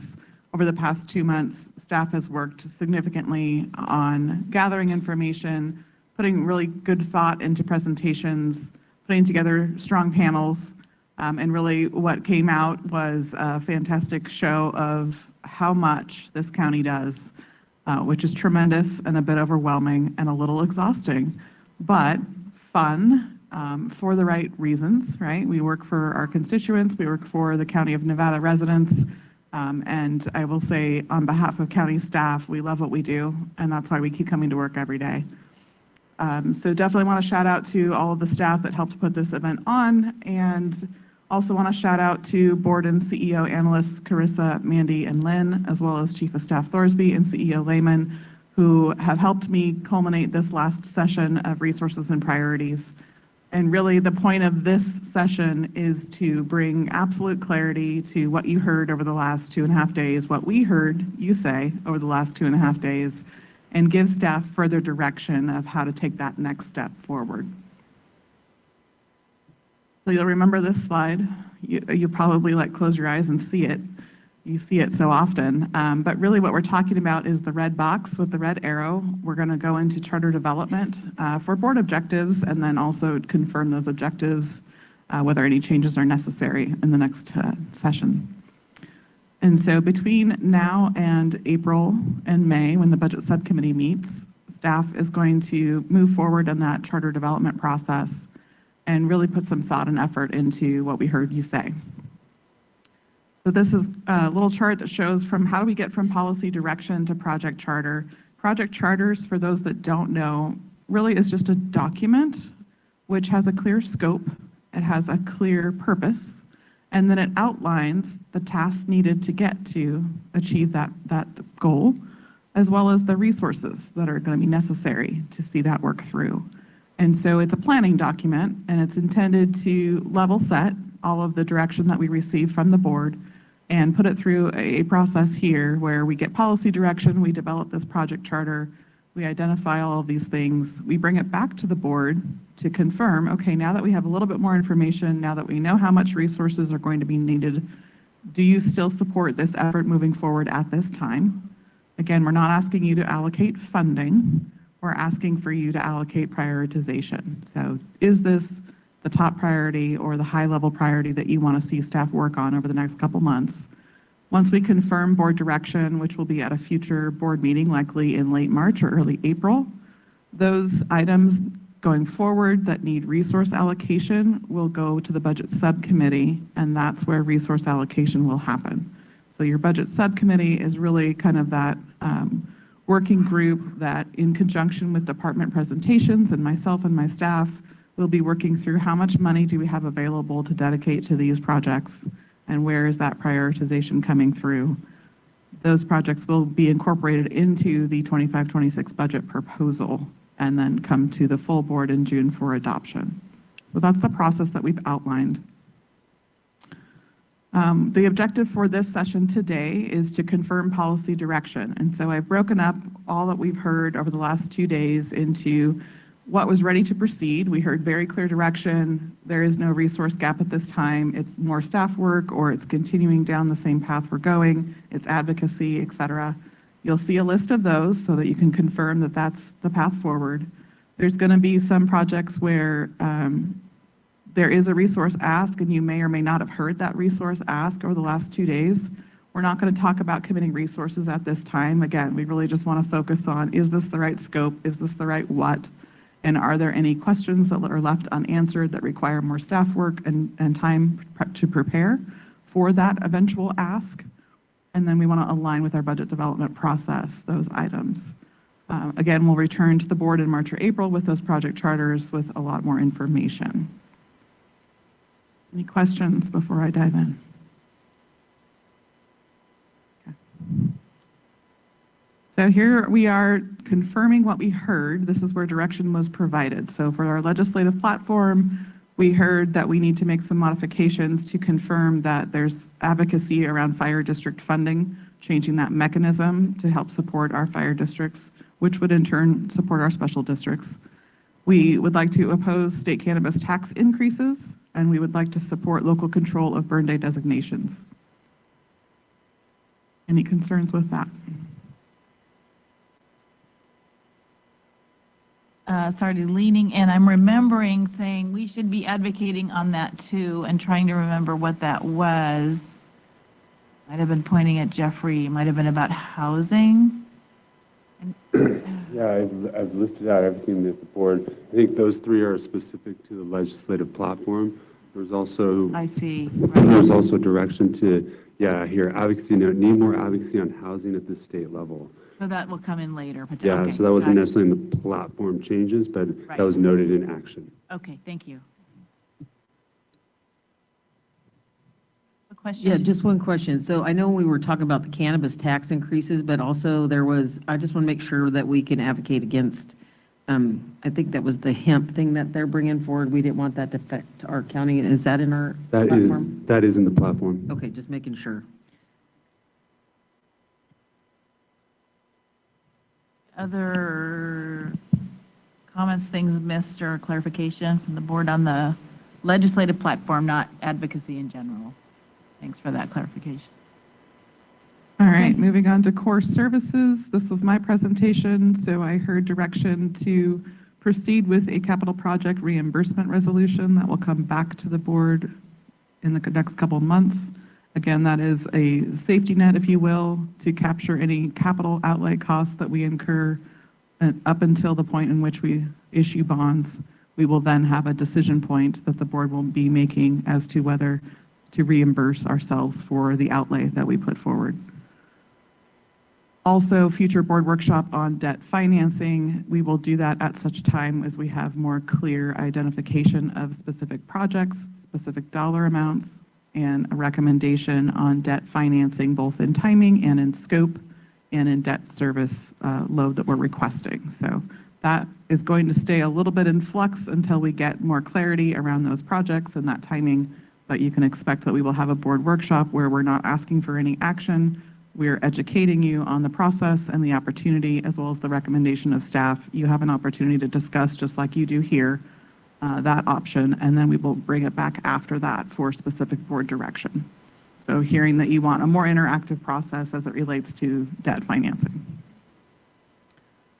Over the past 2 months, staff has worked significantly on gathering information, putting really good thought into presentations, putting together strong panels, and really what came out was a fantastic show of how much this county does, which is tremendous and a bit overwhelming and a little exhausting, but fun for the right reasons, right? We work for our constituents, we work for the County of Nevada residents, and I will say on behalf of county staff, we love what we do, and that's why we keep coming to work every day. So definitely want to shout out to all of the staff that helped put this event on, and Also want to shout out to board and CEO analysts Carissa, Mandy, and Lynn, as well as Chief of Staff Thorsby and CEO Lehman, who have helped me culminate this last session of resources and priorities. And really the point of this session is to bring absolute clarity to what you heard over the last 2.5 days, what we heard you say over the last 2.5 days, and give staff further direction of how to take that next step forward. So you'll remember this slide. You probably close your eyes and see it. You see it so often. But really what we're talking about is the red box with the red arrow. We're going to go into charter development for board objectives and then also confirm those objectives, whether any changes are necessary in the next session. And so between now and April and May, when the budget subcommittee meets, staff is going to move forward on that charter development process and really put some thought and effort into what we heard you say. So this is a little chart that shows from how do we get from policy direction to project charter. Project charters, for those that don't know, really is just a document which has a clear scope, it has a clear purpose, and then it outlines the tasks needed to get to achieve that goal, as well as the resources that are going to be necessary to see that work through. And so it's a planning document, and it's intended to level set all of the direction that we receive from the board and put it through a process here where we get policy direction, we develop this project charter, we identify all of these things, we bring it back to the board to confirm, okay, now that we have a little bit more information, now that we know how much resources are going to be needed, do you still support this effort moving forward at this time? Again, we're not asking you to allocate funding. We're asking for you to allocate prioritization. So is this the top priority or the high-level priority that you want to see staff work on over the next couple months? Once we confirm board direction, which will be at a future board meeting, likely in late March or early April, those items going forward that need resource allocation will go to the budget subcommittee, and that's where resource allocation will happen. So your budget subcommittee is really kind of that working group that, in conjunction with department presentations and myself and my staff, will be working through how much money do we have available to dedicate to these projects and where is that prioritization coming through. Those projects will be incorporated into the 25-26 budget proposal and then come to the full board in June for adoption. So that's the process that we've outlined. The objective for this session today is to confirm policy direction. And so I've broken up all that we've heard over the last 2 days into what was ready to proceed. We heard very clear direction. There is no resource gap at this time. It's more staff work, or it's continuing down the same path we're going. It's advocacy, et cetera. You'll see a list of those so that you can confirm that that's the path forward. There's going to be some projects where there is a resource ask, and you may or may not have heard that resource ask over the last 2 days. We're not going to talk about committing resources at this time. Again, we really just want to focus on, is this the right scope? Is this the right what? And are there any questions that are left unanswered that require more staff work and time to prepare for that eventual ask? And then we want to align with our budget development process, those items. Again, we'll return to the board in March or April with those project charters with a lot more information. Any questions before I dive in? Okay. So here we are confirming what we heard. This is where direction was provided. So for our legislative platform, we heard that we need to make some modifications to confirm that there's advocacy around fire district funding, changing that mechanism to help support our fire districts, which would in turn support our special districts. We would like to oppose state cannabis tax increases, and we would like to support local control of burn day designations. Any concerns with that? Started leaning in. I'm remembering saying we should be advocating on that too, and trying to remember what that was. Might have been pointing at Jeffrey, might have been about housing. Yeah, I've listed out everything that the board, I think those three are specific to the legislative platform. There's also, I see. There's also direction to, here, advocacy, need more advocacy on housing at the state level. So that will come in later. But Yeah, okay, so that wasn't got it. necessarily in the platform changes, but Right. that was noted in action. Okay, thank you. question? Yeah, just one question. So I know we were talking about the cannabis tax increases, but also there was, I just want to make sure that we can advocate against, I think that was the hemp thing that they're bringing forward. We didn't want that to affect our county. Is that in our platform? That is in the platform. Okay, just making sure. Other comments, things missed, or clarification from the board on the legislative platform, not advocacy in general? Thanks for that clarification. All right, moving on to core services. This was my presentation, so I heard direction to proceed with a capital project reimbursement resolution that will come back to the board in the next couple of months. Again, that is a safety net, if you will, to capture any capital outlay costs that we incur up until the point in which we issue bonds. We will then have a decision point that the board will be making as to whether to reimburse ourselves for the outlay that we put forward. Also, future board workshop on debt financing. We will do that at such time as we have more clear identification of specific projects, specific dollar amounts, and a recommendation on debt financing, both in timing and in scope and in debt service load that we're requesting. So that is going to stay a little bit in flux until we get more clarity around those projects and that timing, but you can expect that we will have a board workshop where we're not asking for any action. We're educating you on the process and the opportunity, as well as the recommendation of staff. You have an opportunity to discuss, just like you do here, that option, and then we will bring it back after that for specific board direction. So hearing that you want a more interactive process as it relates to debt financing.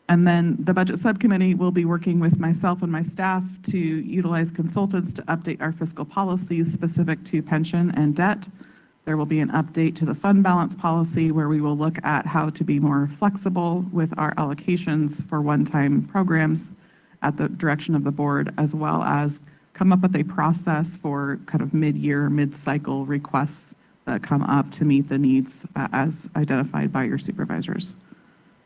And then the budget subcommittee will be working with myself and my staff to utilize consultants to update our fiscal policies specific to pension and debt. There will be an update to the fund balance policy where we will look at how to be more flexible with our allocations for one-time programs at the direction of the board, as well as come up with a process for kind of mid-year, mid-cycle requests that come up to meet the needs as identified by your supervisors.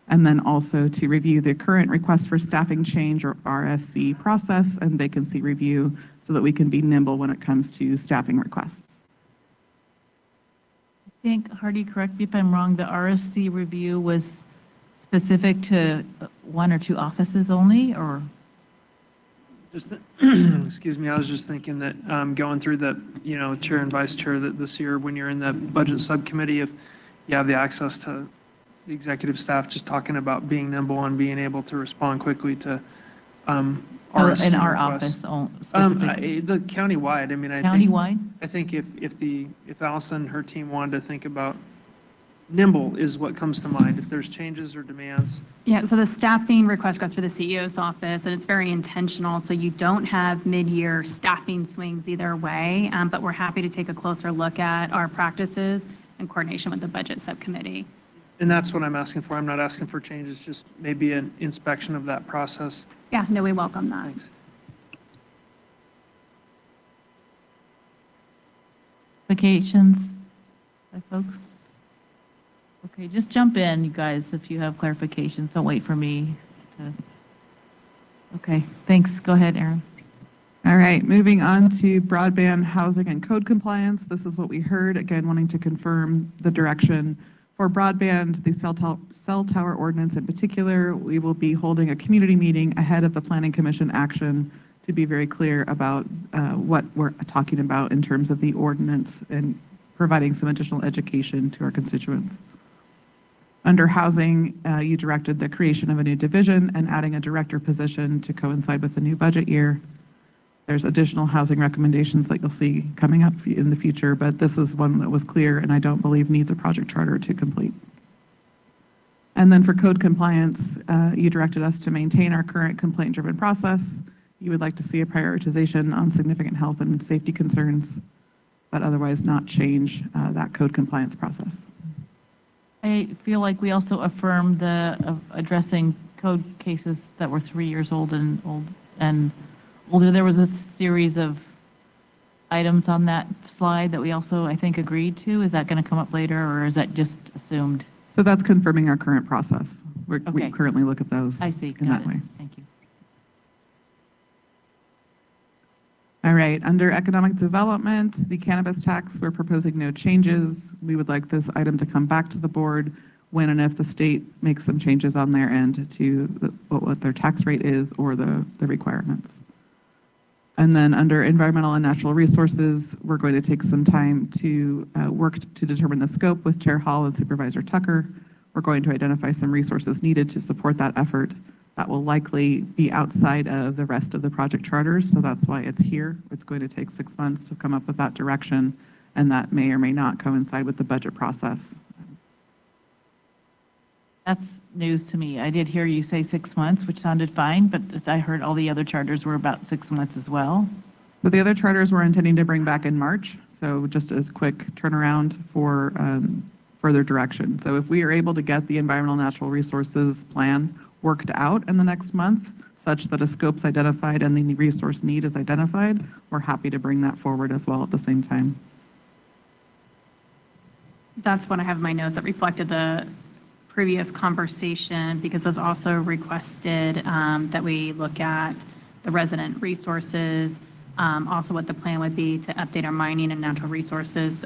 And then also to review the current request for staffing change, or RSC, process and vacancy review so that we can be nimble when it comes to staffing requests. I think, Hardy, correct me if I'm wrong, the RSC review was specific to one or two offices only, or? Just, excuse me, I was just thinking that going through the, chair and vice chair that this year, when you're in the budget subcommittee, if you have the access to the executive staff, just talking about being nimble and being able to respond quickly to RSC in our requests. office specifically? The countywide, I mean, I think if Allison and her team wanted to think about nimble is what comes to mind, if there's changes or demands. Yeah, so the staffing request goes through the CEO's office, and it's very intentional, so you don't have mid-year staffing swings either way, but we're happy to take a closer look at our practices in coordination with the budget subcommittee. And that's what I'm asking for. I'm not asking for changes, just maybe an inspection of that process. Yeah, no, we welcome that. Thanks. Clarifications by folks? Okay, just jump in, you guys, if you have clarifications. Don't wait for me to. Okay, thanks. Go ahead, Erin. All right, moving on to broadband housing and code compliance. This is what we heard, again, wanting to confirm the direction. For broadband, the cell tower ordinance in particular, we will be holding a community meeting ahead of the Planning Commission action to be very clear about what we're talking about in terms of the ordinance and providing some additional education to our constituents. Under housing, you directed the creation of a new division and adding a director position to coincide with the new budget year. There's additional housing recommendations that you'll see coming up in the future, but this is one that was clear and I don't believe needs a project charter to complete. And then for code compliance, you directed us to maintain our current complaint-driven process. You would like to see a prioritization on significant health and safety concerns, but otherwise not change that code compliance process. I feel like we also affirmed the addressing code cases that were 3 years old and older. There was a series of items on that slide that we also, I think, agreed to. Is that going to come up later, or is that just assumed? So that's confirming our current process. We currently look at those I see. in that way. Thank you. All right, under economic development, the cannabis tax, we're proposing no changes. We would like this item to come back to the board when and if the state makes some changes on their end to what their tax rate is or the requirements. And then under environmental and natural resources, we're going to take some time to work to determine the scope with Chair Hall and Supervisor Tucker. We're going to identify some resources needed to support that effort. That will likely be outside of the rest of the project charters, so that's why it's here. It's going to take 6 months to come up with that direction, and that may or may not coincide with the budget process. That's news to me. I did hear you say 6 months, which sounded fine, but I heard all the other charters were about 6 months as well. But the other charters we're intending to bring back in March, so just a quick turnaround for further direction. So if we are able to get the environmental natural resources plan worked out in the next month, such that a scope's identified and the resource need is identified, we're happy to bring that forward as well at the same time. That's what I have in my notes that reflected the previous conversation, because it was also requested that we look at the resident resources, also what the plan would be to update our mining and natural resources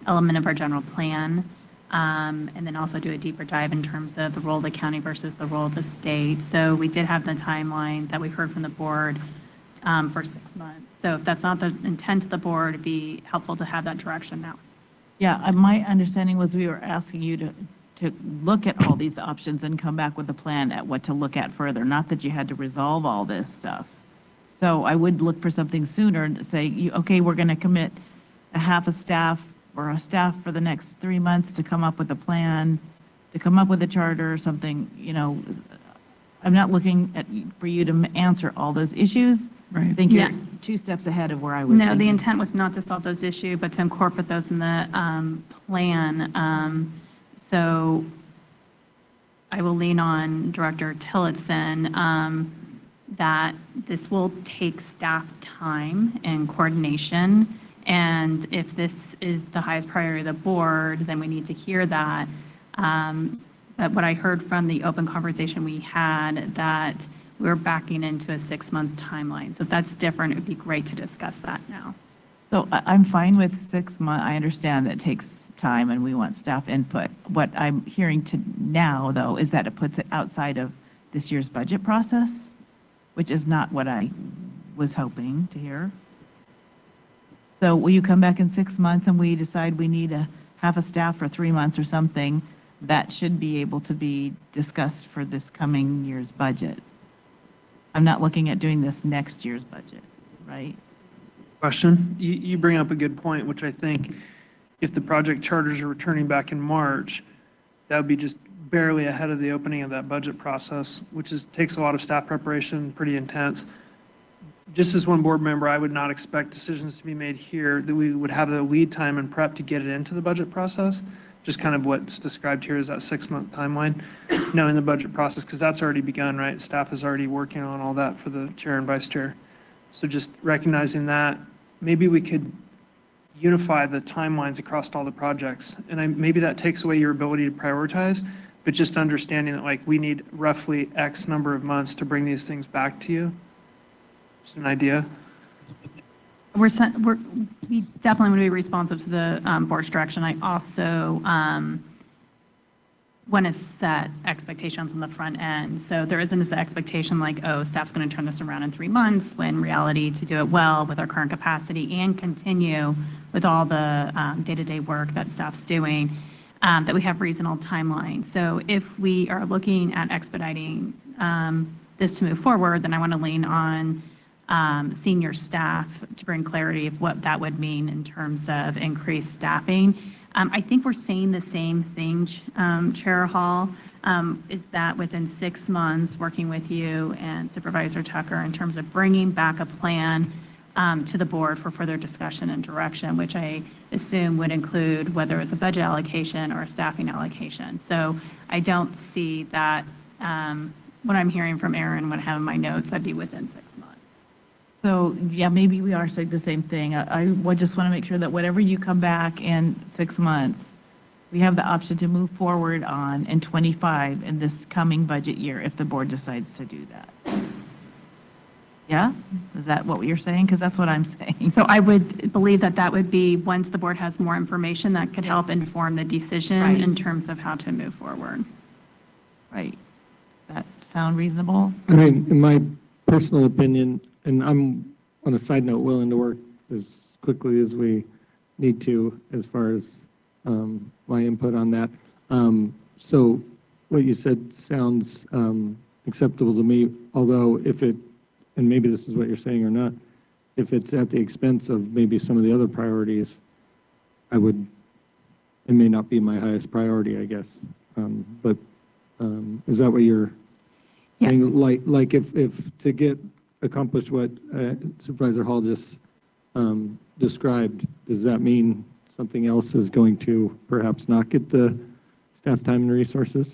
element of our general plan, and then also do a deeper dive in terms of the role of the county versus the role of the state. So we did have the timeline that we heard from the board for 6 months. So if that's not the intent of the board, it'd be helpful to have that direction now. Yeah, my understanding was we were asking you to look at all these options and come back with a plan at what to look at further, not that you had to resolve all this stuff. So I would look for something sooner and say, okay, we're going to commit a half a staff or a staff for the next 3 months to come up with a plan, to come up with a charter or something. I'm not looking for you to answer all those issues. Right. I think you're 2 steps ahead of where I was No, thinking. the intent was not to solve those issues, but to incorporate those in the plan. So I will lean on Director Tillotson that this will take staff time and coordination. And if this is the highest priority of the board, then we need to hear that. But what I heard from the open conversation we had, that we're backing into a 6-month timeline. So if that's different, it would be great to discuss that now. So I'm fine with 6 months. I understand that it takes time and we want staff input. What I'm hearing now, though, is that it puts it outside of this year's budget process, which is not what I was hoping to hear. So will you come back in 6 months and we decide we need a half a staff for 3 months or something? That should be able to be discussed for this coming year's budget. I'm not looking at doing this next year's budget, right? Question. You bring up a good point, which I think if the project charters are returning back in March, that would be just barely ahead of the opening of that budget process, which takes a lot of staff preparation, pretty intense. Just as one board member, I would not expect decisions to be made here that we would have the lead time and prep to get it into the budget process. Just kind of what's described here is that 6-month timeline, in the budget process, because that's already begun, right? Staff is already working on all that for the chair and vice chair. So just recognizing that, maybe we could unify the timelines across all the projects. And maybe that takes away your ability to prioritize, but just understanding that we need roughly X number of months to bring these things back to you. Just an idea. We definitely want to be responsive to the board's direction. I also want to set expectations on the front end. So there isn't this expectation like, oh, staff's going to turn this around in 3 months, when in reality, to do it well with our current capacity and continue with all the day-to-day work that staff's doing, that we have reasonable timeline. So if we are looking at expediting this to move forward, then I want to lean on senior staff to bring clarity of what that would mean in terms of increased staffing. I think we're saying the same thing, Chair Hall, is that within 6 months, working with you and Supervisor Tucker in terms of bringing back a plan to the board for further discussion and direction, which I assume would include whether it's a budget allocation or a staffing allocation. So I don't see that, what I'm hearing from Aaron, what I have in my notes, I'd be within 6 months. So, yeah, maybe we are saying the same thing. I just want to make sure that whatever you come back in 6 months, we have the option to move forward on in 25 in this coming budget year if the board decides to do that. Yeah? Is that what you're saying? Because that's what I'm saying. So I would believe that that would be, once the board has more information, that could help inform the decision Right. in terms of how to move forward. Right. Does that sound reasonable? I mean, in my personal opinion, and I'm, on a side note, willing to work as quickly as we need to as far as my input on that. So what you said sounds acceptable to me, although if it, and maybe this is what you're saying or not, if it's at the expense of maybe some of the other priorities, it may not be my highest priority, I guess. But is that what you're saying? Like if to accomplish what Supervisor Hall just described, does that mean something else is going to perhaps not get the staff time and resources?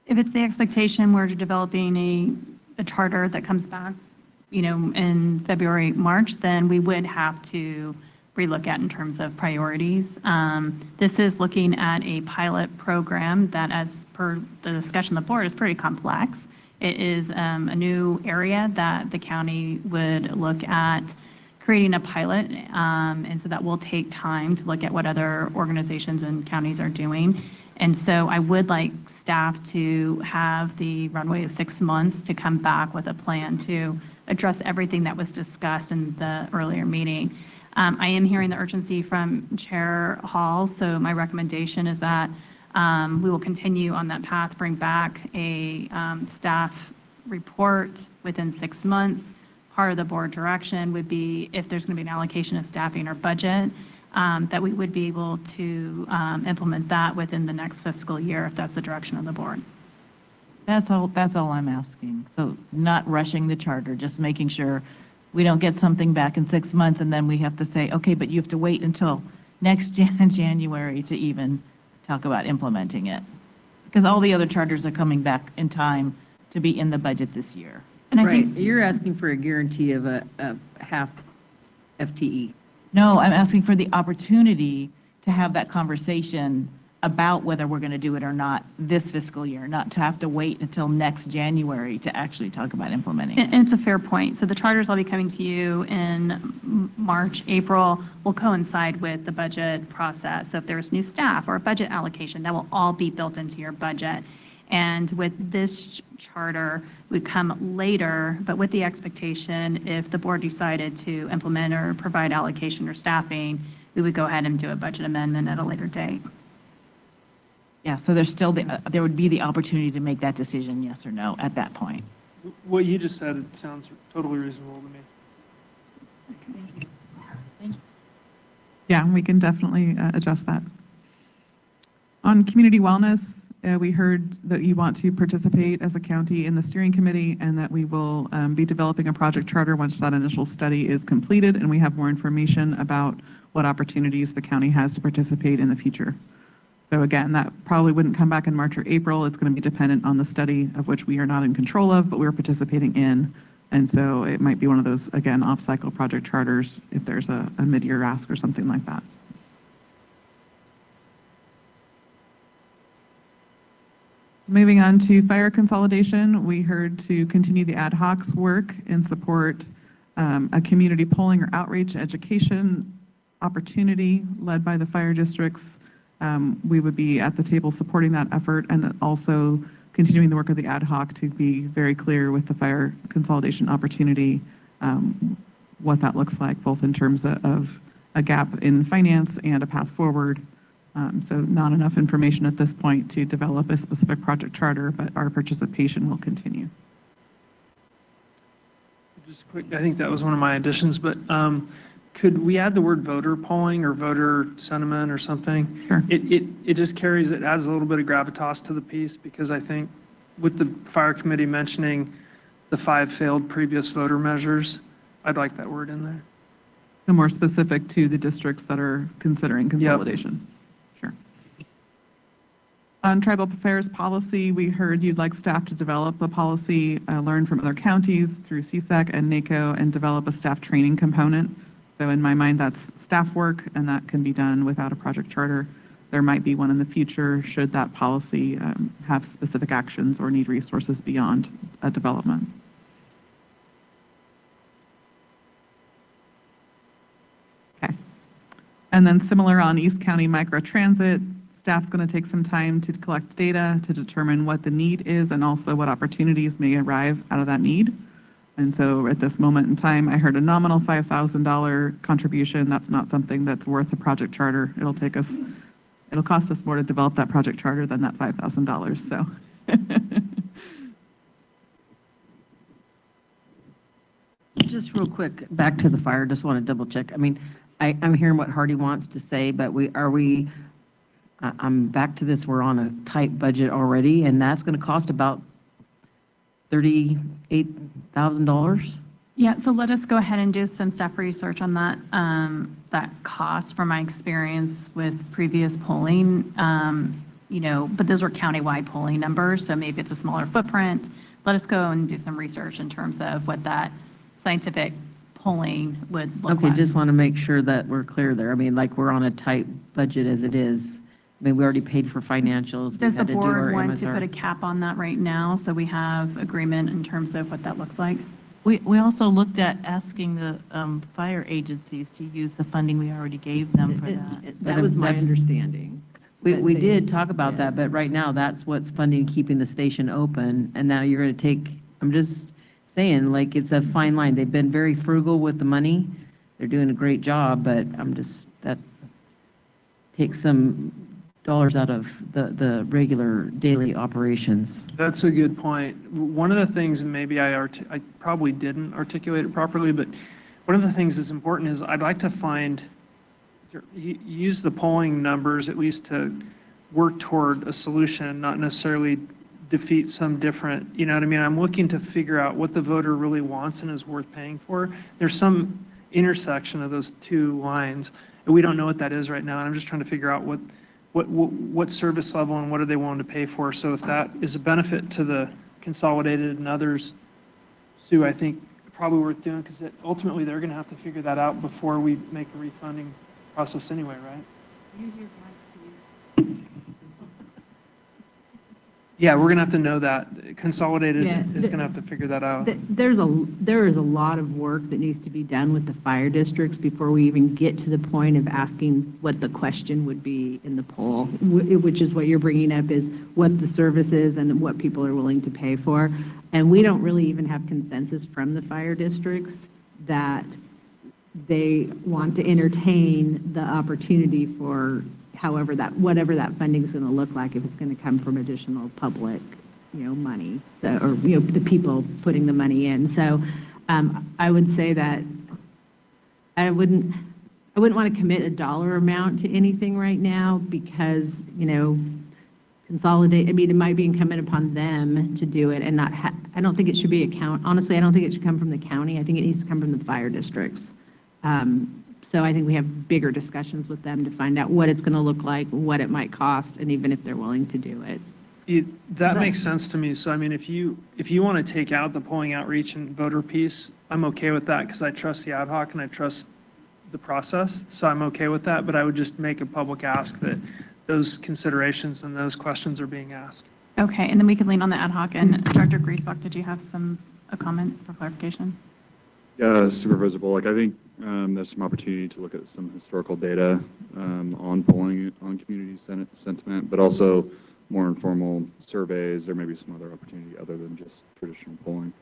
If it's the expectation we're developing a charter that comes back, in February, March, then we would have to relook at in terms of priorities. This is looking at a pilot program that, as per the discussion of the board, is pretty complex. It is a new area that the county would look at creating a pilot, and so that will take time to look at what other organizations and counties are doing. And so I would like staff to have the runway of 6 months to come back with a plan to address everything that was discussed in the earlier meeting. I am hearing the urgency from Chair Hall, so my recommendation is that we will continue on that path, bring back a staff report within 6 months. Part of the board direction would be, if there's going to be an allocation of staffing or budget, that we would be able to implement that within the next fiscal year, if that's the direction of the board. That's all I'm asking. So not rushing the charter, just making sure we don't get something back in 6 months and then we have to say, okay, but you have to wait until next January to even talk about implementing it. Because all the other charters are coming back in time to be in the budget this year. And I think you're asking for a guarantee of a half FTE. No, I'm asking for the opportunity to have that conversation about whether we're going to do it or not this fiscal year, not to have to wait until next January to actually talk about implementing it. And it's a fair point. So the charters I'll be coming to you in March, April will coincide with the budget process. So if there's new staff or a budget allocation, that will all be built into your budget. And with this charter, would come later, but with the expectation, if the board decided to implement or provide allocation or staffing, we would go ahead and do a budget amendment at a later date. Yeah, so there's still there would be the opportunity to make that decision, yes or no, at that point. What you just said, it sounds totally reasonable to me. Yeah, we can definitely adjust that. On community wellness, we heard that you want to participate as a county in the steering committee and that we will be developing a project charter once that initial study is completed and we have more information about what opportunities the county has to participate in the future. So again, that probably wouldn't come back in March or April. It's going to be dependent on the study of which we are not in control of, but we're participating in. And so it might be one of those, again, off-cycle project charters if there's a mid-year ask or something like that. Moving on to fire consolidation, we heard to continue the ad hoc's work and support a community polling or outreach education opportunity led by the fire districts. We would be at the table supporting that effort and also continuing the work of the ad hoc to be very clear with the fire consolidation opportunity, what that looks like, both in terms of a gap in finance and a path forward. So not enough information at this point to develop a specific project charter, but our participation will continue. Just quick, I think that was one of my additions, but could we add the word voter polling or voter sentiment or something? Sure. It just carries, it adds a little bit of gravitas to the piece, because I think with the fire committee mentioning the 5 failed previous voter measures, I'd like that word in there. So more specific to the districts that are considering consolidation. Yep. Sure. On tribal affairs policy, we heard you'd like staff to develop a policy, learn from other counties through CSEC and NACO, and develop a staff training component. So in my mind, that's staff work, and that can be done without a project charter. There might be one in the future should that policy have specific actions or need resources beyond a development. And then similar on East County microtransit, staff's going to take some time to collect data to determine what the need is and also what opportunities may arrive out of that need. And so at this moment in time, I heard a nominal $5,000 contribution. That's not something that's worth a project charter. It'll cost us more to develop that project charter than that $5,000. So. Just real quick, back to the fire, just want to double check. I mean, I'm hearing what Hardy wants to say, but I'm back to this, we're on a tight budget already, and that's going to cost about $38,000? Yeah, so let us go ahead and do some staff research on that, that cost from my experience with previous polling. But those were countywide polling numbers, so maybe it's a smaller footprint. Let us go and do some research in terms of what that scientific polling would look like. Okay, just want to make sure that we're clear there. I mean, like, we're on a tight budget as it is. I mean, we already paid for financials. Does We the had to do board our want to MSR. put a cap on that right now, so we have agreement in terms of what that looks like? We also looked at asking the fire agencies to use the funding we already gave them for that. That was my understanding. We did talk about that, but right now, that's what's funding keeping the station open. And now you're going to take, I'm just saying, like, it's a fine line. They've been very frugal with the money. They're doing a great job, but that takes some dollars out of the regular daily operations. That's a good point. One of the things, and maybe I probably didn't articulate it properly, but one of the things that's important is I'd like to use the polling numbers at least to work toward a solution, not necessarily defeat some different, you know what I mean? I'm looking to figure out what the voter really wants and is worth paying for. There's some intersection of those two lines, and we don't know what that is right now, and I'm just trying to figure out what service level and what are they willing to pay for. So if that is a benefit to the consolidated and others, Sue, I think probably worth doing, because ultimately they're going to have to figure that out before we make a refunding process anyway, right? Yeah, we're going to have to know that. Consolidated is going to have to figure that out. There is a lot of work that needs to be done with the fire districts before we even get to the point of asking what the question would be in the poll, which is what you're bringing up, is what the service is and what people are willing to pay for. And we don't really even have consensus from the fire districts that they want to entertain the opportunity for whatever that funding is going to look like, if it's going to come from additional public, money, or, the people putting the money in. So I would say that I wouldn't want to commit a dollar amount to anything right now because, consolidate, it might be incumbent upon them to do it and not, I don't think it should be honestly, I don't think it should come from the county. I think it needs to come from the fire districts. So I think we have bigger discussions with them to find out what it's going to look like, what it might cost, and even if they're willing to do it. That makes sense to me. So, I mean, if you want to take out the polling outreach and voter piece, I'm okay with that because I trust the ad hoc and I trust the process. So I'm okay with that, but I would just make a public ask that those considerations and those questions are being asked. Okay, and then we can lean on the ad hoc. And Director Griesbach, did you have a comment for clarification? Yeah, Supervisor Bullock, I think there's some opportunity to look at some historical data on polling, on community sentiment, but also more informal surveys. There may be some other opportunity other than just traditional polling.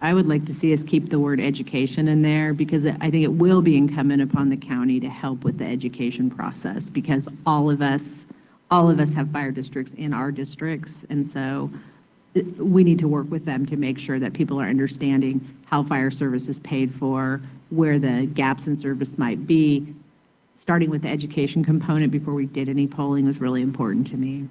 I would like to see us keep the word education in there because I think it will be incumbent upon the county to help with the education process because all of us have fire districts in our districts, and so we need to work with them to make sure that people are understanding how fire service is paid for, where the gaps in service might be. Starting with the education component before we did any polling was really important to me.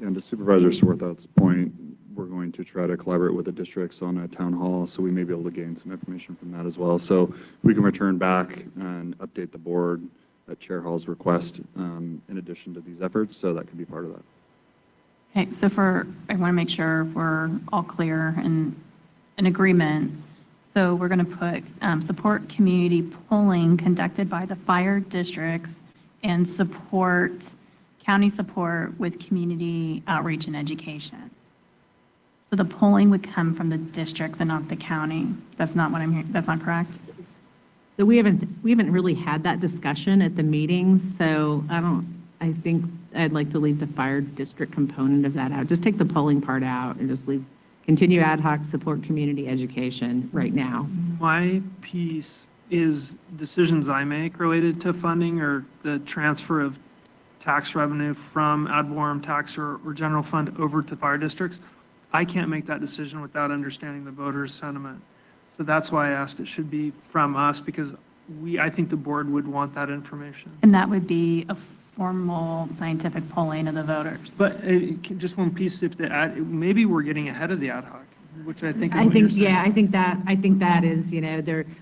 And to Supervisor Swarthout's point, we're going to try to collaborate with the districts on a town hall, so we may be able to gain some information from that as well. So we can return back and update the board at Chair Hall's request in addition to these efforts, so that could be part of that. Okay, so I want to make sure we're all clear and in agreement. So we're going to put support community polling conducted by the fire districts and county support with community outreach and education. So the polling would come from the districts and not the county. That's not what I'm hearing. That's not correct? So we haven't really had that discussion at the meetings, so I think I'd like to leave the fire district component of that out. Just take the polling part out and just continue ad hoc, support community education right now. My piece is decisions I make related to funding or the transfer of tax revenue from ad valorem tax or general fund over to fire districts. I can't make that decision without understanding the voters' sentiment. So that's why I asked it should be from us, because I think the board would want that information. And that would be a formal scientific polling of the voters. But just one piece, maybe we're getting ahead of the ad hoc, which I think. I think that is,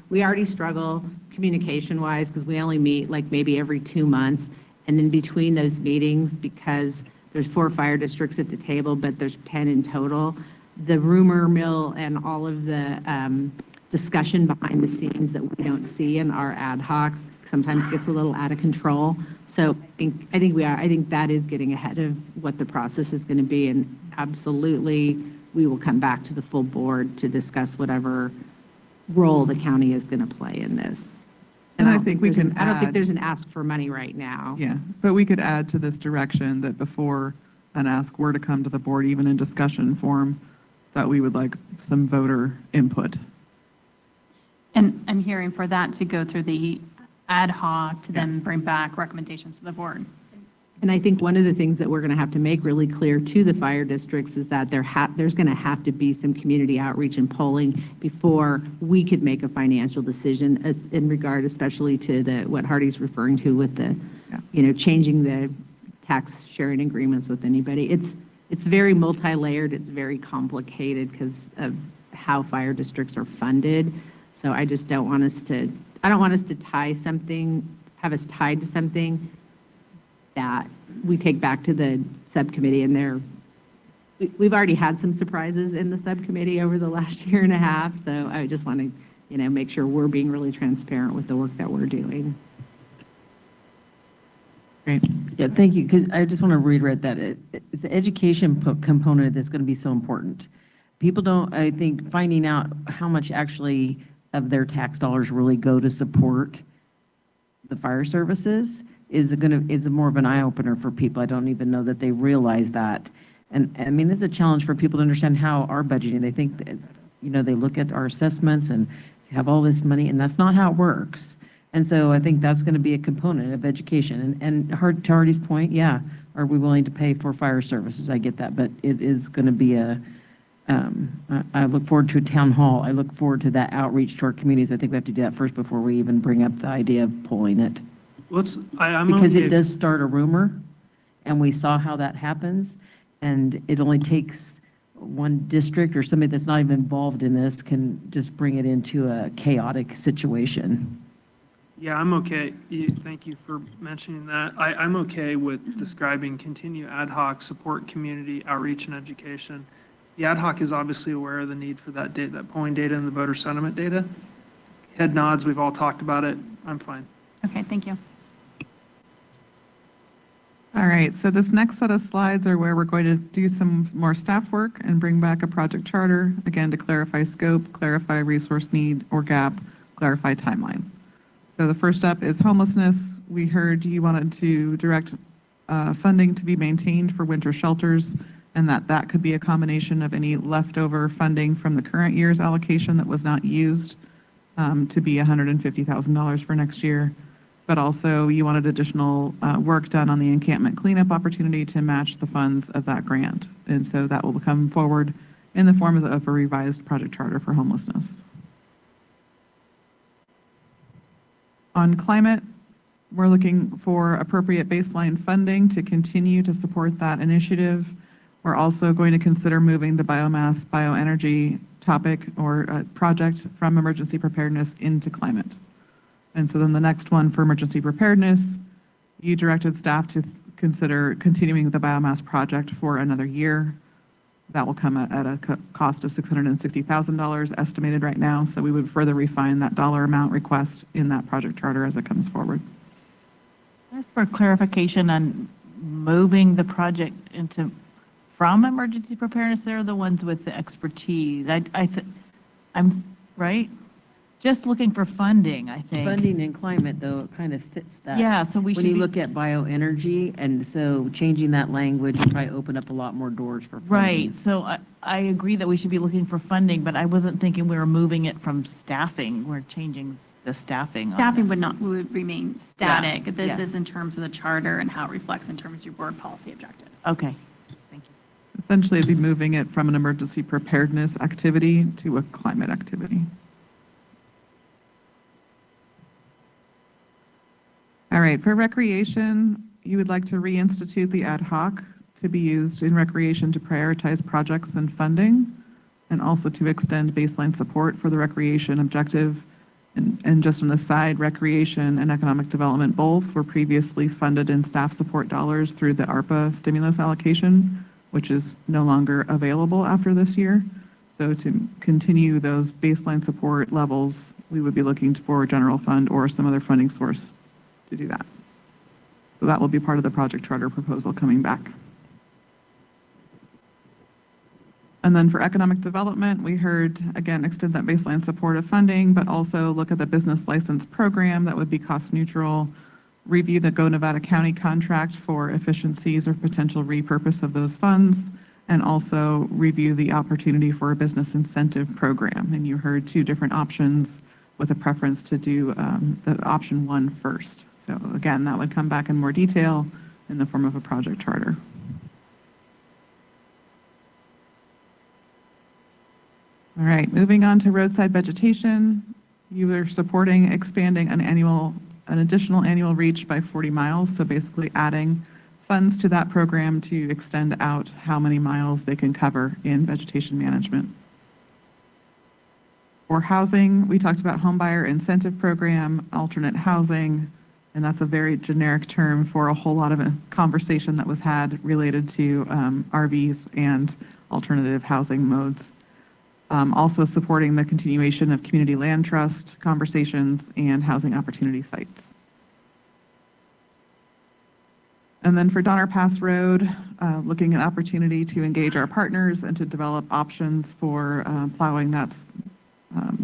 we already struggle communication-wise because we only meet like maybe every 2 months. And in between those meetings, because there's 4 fire districts at the table, but there's 10 in total, the rumor mill and all of the discussion behind the scenes that we don't see in our ad hocs sometimes gets a little out of control. So I think that is getting ahead of what the process is going to be, and absolutely we will come back to the full board to discuss whatever role the county is going to play in this. And I think we can I don't think add- there's an ask for money right now. Yeah, but we could add to this direction that before an ask were to come to the board, even in discussion form, that we would like some voter input. And I'm hearing for that to go through the ad hoc to then bring back recommendations to the board. And I think one of the things that we're going to have to make really clear to the fire districts is that there's going to have to be some community outreach and polling before we could make a financial decision in regard especially to what Hardy's referring to with the, changing the tax sharing agreements with anybody. It's very multi-layered. It's very complicated because of how fire districts are funded. So I just don't want us to, have us tied to something that we take back to the subcommittee, and we've already had some surprises in the subcommittee over the last year and a half, so I just want to, make sure we're being really transparent with the work that we're doing. Great. Yeah, thank you, because I just want to reiterate that it's the education component that's going to be so important. People don't, I think, finding out how much actually of their tax dollars really go to support the fire services is more of an eye-opener for people. I don't even know that they realize that. And I mean, it's a challenge for people to understand how our budgeting, they think that, they look at our assessments and have all this money, and that's not how it works. And so I think that's going to be a component of education. And to Hardy's point, yeah, are we willing to pay for fire services? I get that, but it is going to be I look forward to a town hall. I look forward to that outreach to our communities. I think we have to do that first before we even bring up the idea of pulling it. Because okay. It does start a rumor, and we saw how that happens, and it only takes one district or somebody that's not even involved in this can just bring it into a chaotic situation. Yeah, I'm okay. Thank you for mentioning that. I'm okay with describing continue ad hoc, support community outreach and education. The ad hoc is obviously aware of the need for that data, that polling data and the voter sentiment data. Head nods, we've all talked about it. I'm fine. Okay, thank you. All right, so this next set of slides are where we're going to do some more staff work and bring back a project charter, again, to clarify scope, clarify resource need or gap, clarify timeline. So the first up is homelessness. We heard you wanted to direct funding to be maintained for winter shelters, and that could be a combination of any leftover funding from the current year's allocation that was not used to be $150,000 for next year. But also you wanted additional work done on the encampment cleanup opportunity to match the funds of that grant. And so that will come forward in the form of a revised project charter for homelessness. On climate, we're looking for appropriate baseline funding to continue to support that initiative. We're also going to consider moving the biomass, bioenergy topic or project from emergency preparedness into climate. And so then the next one for emergency preparedness, you directed staff to consider continuing the biomass project for another year. That will come at a cost of $660,000 estimated right now. So we would further refine that dollar amount request in that project charter as it comes forward. Just for clarification on moving the project from emergency preparedness, they're the ones with the expertise. I'm right. just looking for funding, I think. Funding and climate, though, it kind of fits that. Yeah, so we should When you be- look at bioenergy, and so changing that language will probably open up a lot more doors for funding. Right, so I agree that we should be looking for funding, but I wasn't thinking we were moving it from staffing. We're changing the staffing. on Staffing it. would remain static. This yeah. is in terms of the charter and how it reflects in terms of your board policy objectives. Okay. Essentially, it'd be moving it from an emergency preparedness activity to a climate activity. All right, for recreation, you would like to reinstitute the ad hoc to be used in recreation to prioritize projects and funding, and also to extend baseline support for the recreation objective. And just an aside, recreation and economic development both were previously funded in staff support dollars through the ARPA stimulus allocation, which is no longer available after this year. So to continue those baseline support levels, we would be looking for a general fund or some other funding source to do that. So that will be part of the project charter proposal coming back. And then for economic development, we heard, again, extend that baseline support of funding, but also look at the business license program that would be cost neutral, review the Go Nevada County contract for efficiencies or potential repurpose of those funds, and also review the opportunity for a business incentive program. And you heard two different options with a preference to do the option one first. So again, that would come back in more detail in the form of a project charter. All right, moving on to roadside vegetation. You are supporting expanding an additional annual reach by 40 miles. So basically adding funds to that program to extend out how many miles they can cover in vegetation management. For housing, we talked about homebuyer incentive program, alternate housing, and that's a very generic term for a whole lot of a conversation that was had related to RVs and alternative housing modes. Also supporting the continuation of community land trust conversations and housing opportunity sites. And then for Donner Pass Road, looking at opportunity to engage our partners and to develop options for plowing that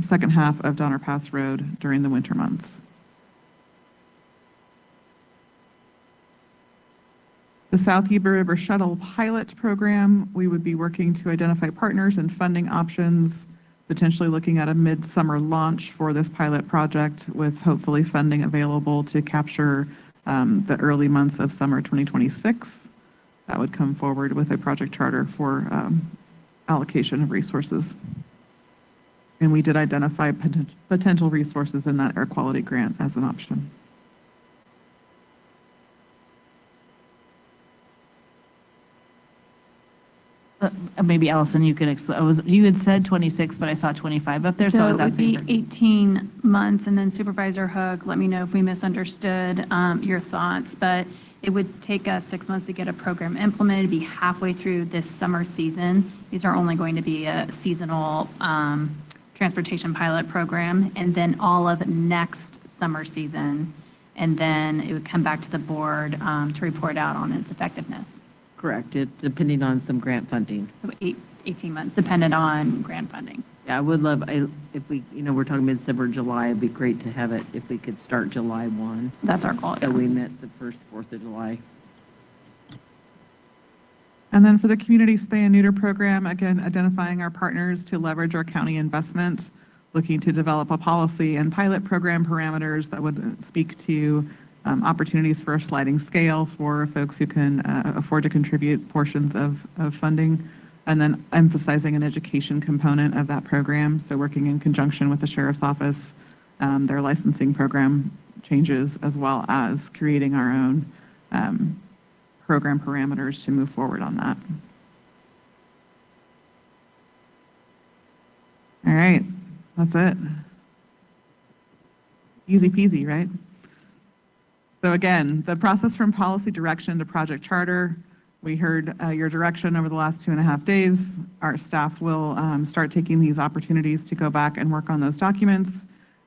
second half of Donner Pass Road during the winter months. The South Yuba River Shuttle Pilot Program, we would be working to identify partners and funding options, potentially looking at a midsummer launch for this pilot project with hopefully funding available to capture the early months of summer 2026. That would come forward with a project charter for allocation of resources. And we did identify potential resources in that air quality grant as an option. Maybe Allison, you could, you had said 26, but I saw 25 up there, so I was it would asking. be 18 months, and then Supervisor Hook, let me know if we misunderstood your thoughts, but it would take us 6 months to get a program implemented, be halfway through this summer season. These are only going to be a seasonal transportation pilot program, and then all of next summer season, and then it would come back to the board to report out on its effectiveness. Correct, depending on some grant funding. So 18 months, dependent on grant funding. Yeah, I would love, if we, we're talking mid-December, July, it'd be great to have it, if we could start July 1. That's our goal. So we met the first 4th of July. And then for the community spay and neuter program, again, identifying our partners to leverage our county investment, looking to develop a policy and pilot program parameters that would speak to opportunities for a sliding scale for folks who can afford to contribute portions of funding, and then emphasizing an education component of that program. So working in conjunction with the Sheriff's Office, their licensing program changes, as well as creating our own program parameters to move forward on that. All right, that's it. Easy peasy, right? So again, the process from policy direction to project charter, we heard your direction over the last 2.5 days. Our staff will start taking these opportunities to go back and work on those documents.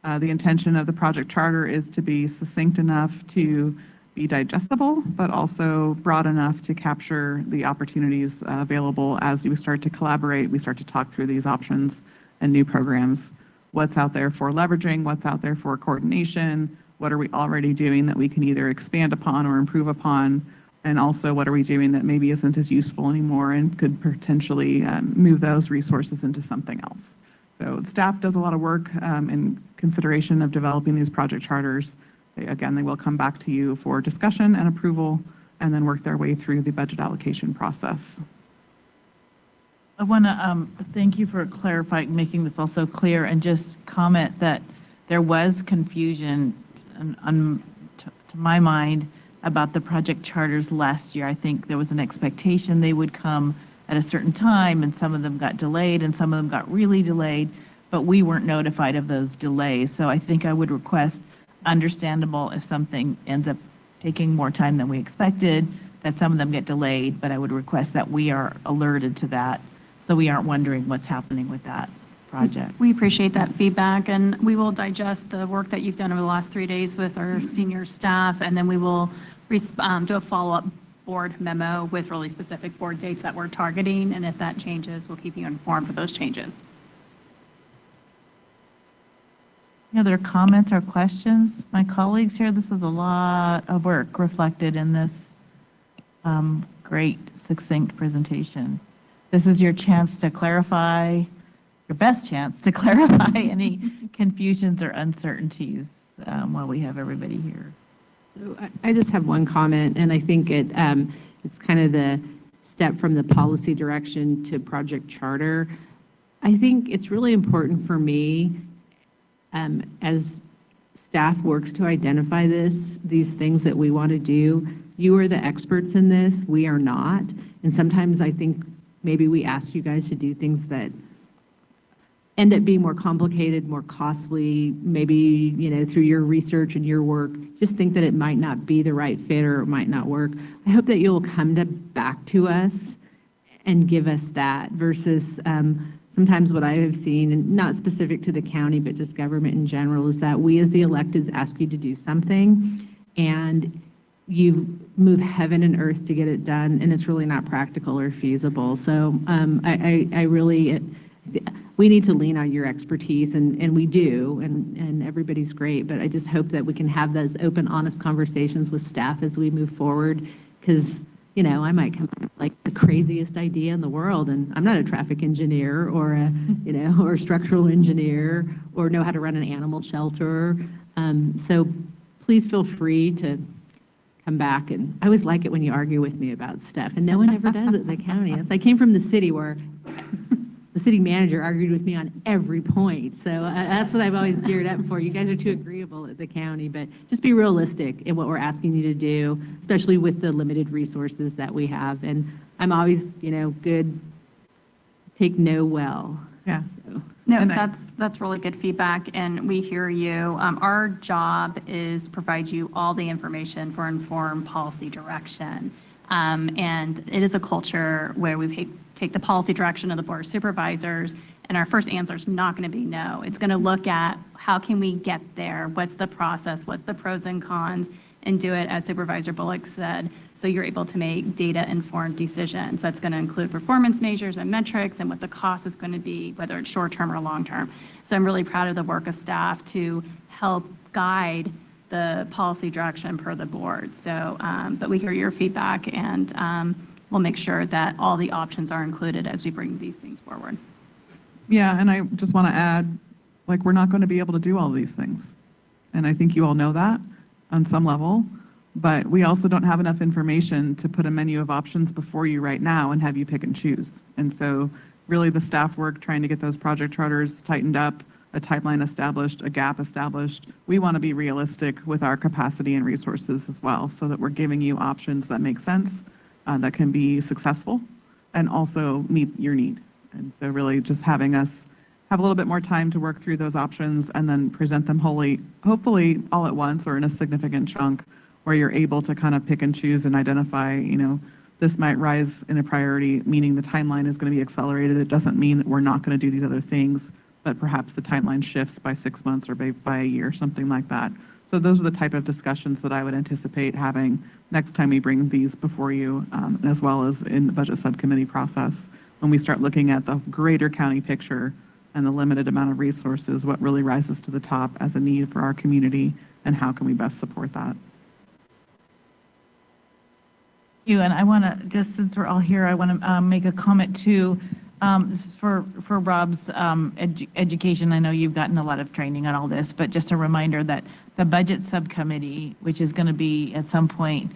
The intention of the project charter is to be succinct enough to be digestible, but also broad enough to capture the opportunities available as we start to collaborate, we start to talk through these options and new programs what's out there for leveraging, what's out there for coordination, what are we already doing that we can either expand upon or improve upon, and also what are we doing that maybe isn't as useful anymore and could potentially move those resources into something else. So staff does a lot of work in consideration of developing these project charters. Again, they will come back to you for discussion and approval and then work their way through the budget allocation process. I want to thank you for clarifying, making this also clear, and just comment that there was confusion to my mind about the project charters last year. I think there was an expectation they would come at a certain time, and some of them got delayed, and some of them got really delayed, but we weren't notified of those delays. So I think I would request, understandable if something ends up taking more time than we expected, that some of them get delayed, but I would request that we are alerted to that so we aren't wondering what's happening with that project. We appreciate that feedback, and we will digest the work that you've done over the last 3 days with our senior staff, and then we will do a follow-up board memo with really specific board dates that we're targeting, and if that changes, we'll keep you informed of those changes. Any other comments or questions? My colleagues here, this was a lot of work reflected in this great, succinct presentation. This is your chance to clarify, your best chance to clarify any confusions or uncertainties while we have everybody here. So I just have one comment, and I think it's kind of the step from the policy direction to project charter. I think it's really important for me as staff works to identify these things that we want to do. You are the experts in this, we are not. And sometimes I think maybe we ask you guys to do things that end up being more complicated, more costly, maybe, you know, through your research and your work, just think that it might not be the right fit or it might not work. I hope that you'll come back to us and give us that versus sometimes what I have seen, and not specific to the county, but just government in general, is that we as the electeds ask you to do something and you move heaven and earth to get it done, and it's really not practical or feasible. So I really, we need to lean on your expertise, and we do, and everybody's great, but I just hope that we can have those open, honest conversations with staff as we move forward, because, you know, I might come up with like the craziest idea in the world, and I'm not a traffic engineer or a, you know, or a structural engineer or know how to run an animal shelter. So please feel free to come back, and I always like it when you argue with me about stuff, and no one ever does it in the county. I came from the city where the city manager argued with me on every point, so that's what I've always geared up for. You guys are too agreeable at the county, but just be realistic in what we're asking you to do, especially with the limited resources that we have. And I'm always, you know, good, take no well. Yeah. So. No, that's really good feedback, and we hear you. Our job is provide you all the information for informed policy direction. And it is a culture where we take the policy direction of the Board of Supervisors, and our first answer is not going to be no. It's going to look at how can we get there, what's the process, what's the pros and cons, and do it, as Supervisor Bullock said, so you're able to make data-informed decisions. That's going to include performance measures and metrics and what the cost is going to be, whether it's short-term or long-term. So I'm really proud of the work of staff to help guide the policy direction per the board. So, but we hear your feedback, and we'll make sure that all the options are included as we bring these things forward. Yeah, and I just want to add, like, we're not going to be able to do all of these things. And I think you all know that on some level, but we also don't have enough information to put a menu of options before you right now and have you pick and choose. And so really the staff work trying to get those project charters tightened up, a timeline established, a gap established. We want to be realistic with our capacity and resources as well, so that we're giving you options that make sense, that can be successful, and also meet your need. And so really just having us have a little bit more time to work through those options and then present them hopefully all at once or in a significant chunk, where you're able to kind of pick and choose and identify, you know, this might rise in a priority, meaning the timeline is going to be accelerated. It doesn't mean that we're not going to do these other things, but perhaps the timeline shifts by 6 months or by a year, something like that. So those are the type of discussions that I would anticipate having next time we bring these before you, as well as in the budget subcommittee process, when we start looking at the greater county picture and the limited amount of resources, what really rises to the top as a need for our community, and how can we best support that? You, and I want to, just since we're all here, I want to make a comment too. This is for Rob's education. I know you've gotten a lot of training on all this, but just a reminder that the budget subcommittee, which is going to be at some point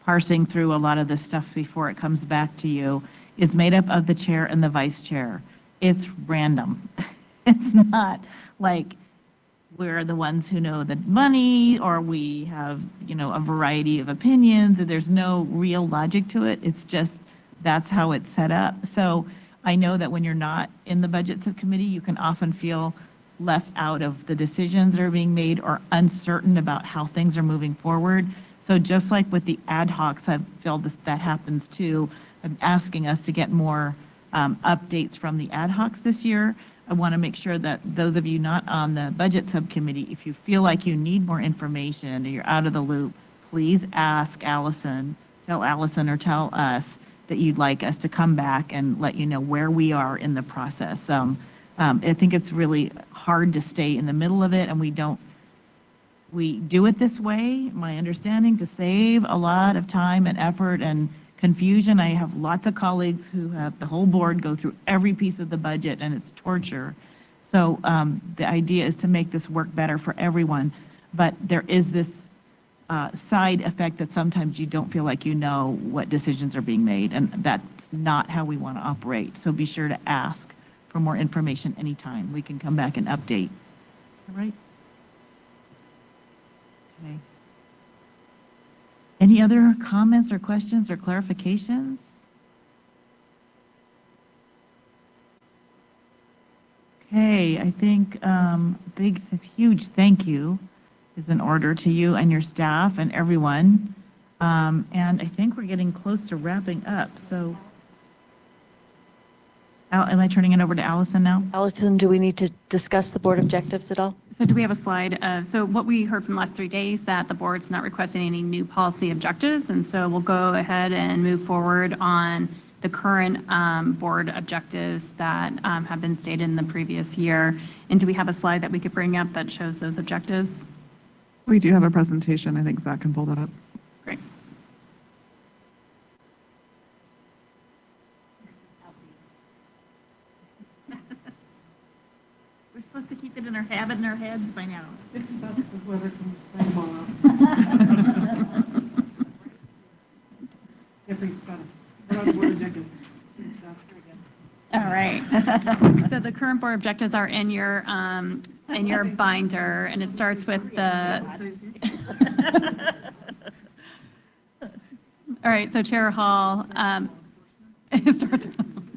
parsing through a lot of this stuff before it comes back to you, is made up of the chair and the vice chair. It's random. It's not like we're the ones who know the money, or we have, a variety of opinions. There's no real logic to it. It's just, that's how it's set up. So I know that when you're not in the budget subcommittee, you can often feel left out of the decisions that are being made or uncertain about how things are moving forward. So just like with the ad hocs, I feel that happens too. I'm asking us to get more updates from the ad hocs this year. I want to make sure that those of you not on the budget subcommittee, if you feel like you need more information or you're out of the loop, please ask Allison, tell Allison or tell us that you'd like us to come back and let you know where we are in the process. I think it's really hard to stay in the middle of it, and we do it this way, my understanding, to save a lot of time and effort and confusion. I have lots of colleagues who have the whole board go through every piece of the budget, and it's torture. So the idea is to make this work better for everyone, but there is this side effect that sometimes you don't feel like you know what decisions are being made, and that's not how we want to operate. So be sure to ask for more information anytime. We can come back and update. All right? Okay. Any other comments or questions or clarifications? Okay, I think huge thank you is in order to you and your staff and everyone. And I think we're getting close to wrapping up. So, am I turning it over to Allison now? Allison, do we need to discuss the board objectives at all? So do we have a slide? So what we heard from the last 3 days, that the board's not requesting any new policy objectives. And so we'll go ahead and move forward on the current board objectives that have been stated in the previous year. And do we have a slide that we could bring up that shows those objectives? We do have a presentation. I think Zach can pull that up. Great. We're supposed to keep it in our habit in our heads by now. All right. So the current board objectives are in your binder, and it starts with the. All right. So Chair Hall, it starts.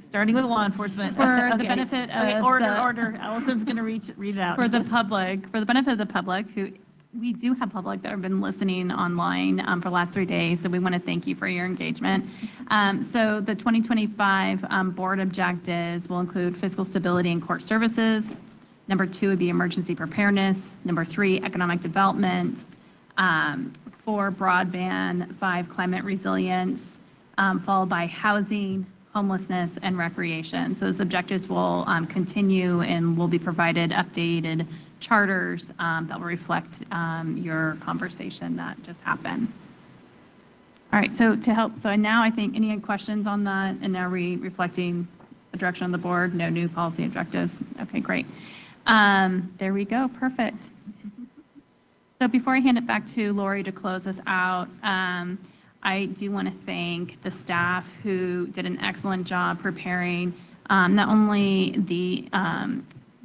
Starting with law enforcement. For the benefit of order. Allison's going to read it out. For the public, for the benefit of the public, who we do have public that have been listening online for the last 3 days, so we want to thank you for your engagement. So the 2025 board objectives will include fiscal stability and court services. Number 2 would be emergency preparedness. Number 3, economic development. 4, broadband. 5, climate resilience, followed by housing, homelessness, and recreation. So those objectives will continue and will be provided updated charters that will reflect your conversation that just happened. All right, so to help, so now I think, any questions on that? And are we reflecting the direction of the board? No new policy objectives? Okay, great. There we go, perfect. So before I hand it back to Lori to close us out, I do want to thank the staff who did an excellent job preparing not only the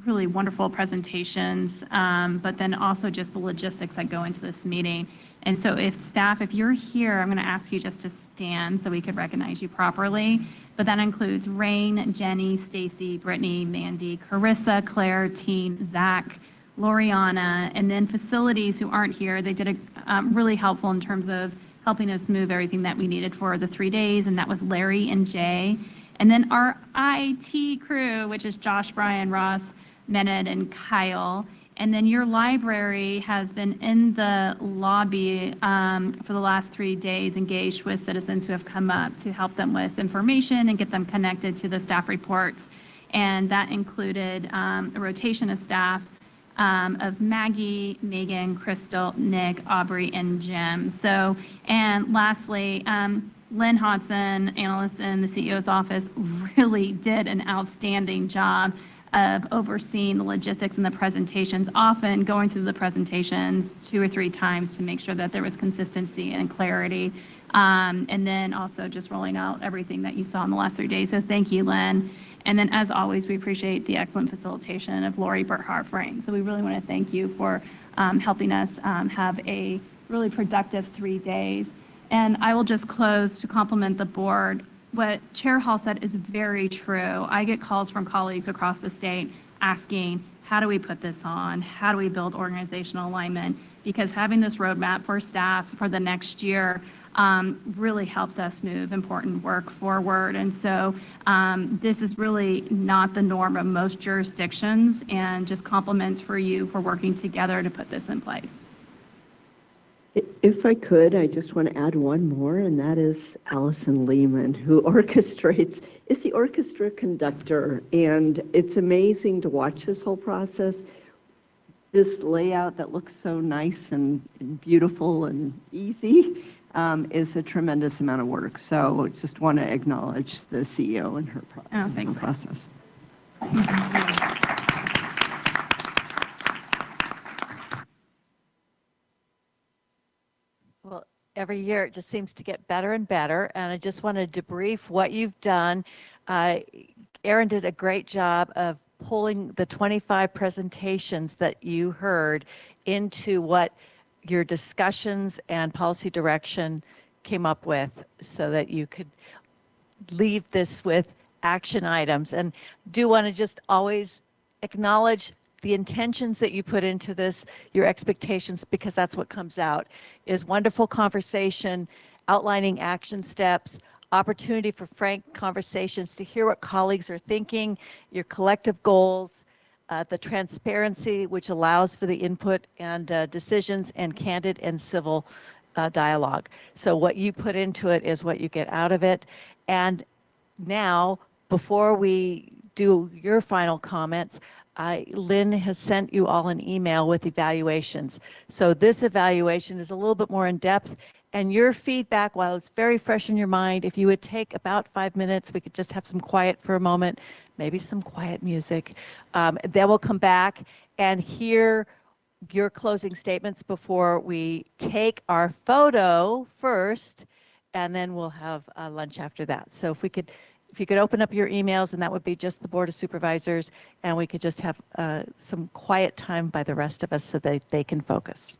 really wonderful presentations, but then also just the logistics that go into this meeting. And so if you're here, I'm going to ask you just to stand so we could recognize you properly. But that includes Rain, Jenny, Stacy, Brittany, Mandy, Carissa, Claire, Teen, Zach, Loriana, and then facilities who aren't here. They did a really helpful in terms of helping us move everything that we needed for the 3 days, and that was Larry and Jay. And then our IT crew, which is Josh, Brian, Ross, Mened, and Kyle. And then your library has been in the lobby for the last 3 days, engaged with citizens who have come up to help them with information and get them connected to the staff reports. and that included a rotation of staff of Maggie, Megan, Crystal, Nick, Aubrey, and Jim. So, and lastly, Lynn Hodson, analyst in the CEO's office, really did an outstanding job of overseeing the logistics and the presentations, often going through the presentations 2 or 3 times to make sure that there was consistency and clarity. And then also just rolling out everything that you saw in the last 3 days. So thank you, Lynn. And then as always, we appreciate the excellent facilitation of Lori Burkhart-Frank. So we really want to thank you for helping us have a really productive 3 days. And I will just close to compliment the board. What Chair Hall said is very true. I get calls from colleagues across the state asking, how do we put this on? How do we build organizational alignment? Because having this roadmap for staff for the next year really helps us move important work forward. And so this is really not the norm of most jurisdictions, and just compliments for you for working together to put this in place. If I could, I just want to add one more, and that is Allison Lehman, who is the orchestra conductor. And it's amazing to watch this whole process. This layout that looks so nice and beautiful and easy is a tremendous amount of work. So I just want to acknowledge the CEO and her process. Well, every year it just seems to get better and better, and I just wanted to debrief what you've done. Erin did a great job of pulling the 25 presentations that you heard into what your discussions and policy direction came up with, so that you could leave this with action items. And do want to just always acknowledge the intentions that you put into this, your expectations, because that's what comes out, is wonderful conversation, outlining action steps, opportunity for frank conversations to hear what colleagues are thinking, your collective goals, the transparency which allows for the input and decisions, and candid and civil dialogue. So what you put into it is what you get out of it. And now, before we do your final comments, Lynn has sent you all an email with evaluations. So this evaluation is a little bit more in depth, and your feedback, while it's very fresh in your mind, if you would take about 5 minutes, we could just have some quiet for a moment, maybe some quiet music. Then we'll come back and hear your closing statements before we take our photo first, and then we'll have lunch after that. So if you could open up your emails, and that would be just the Board of Supervisors, and we could just have some quiet time by the rest of us so that they can focus.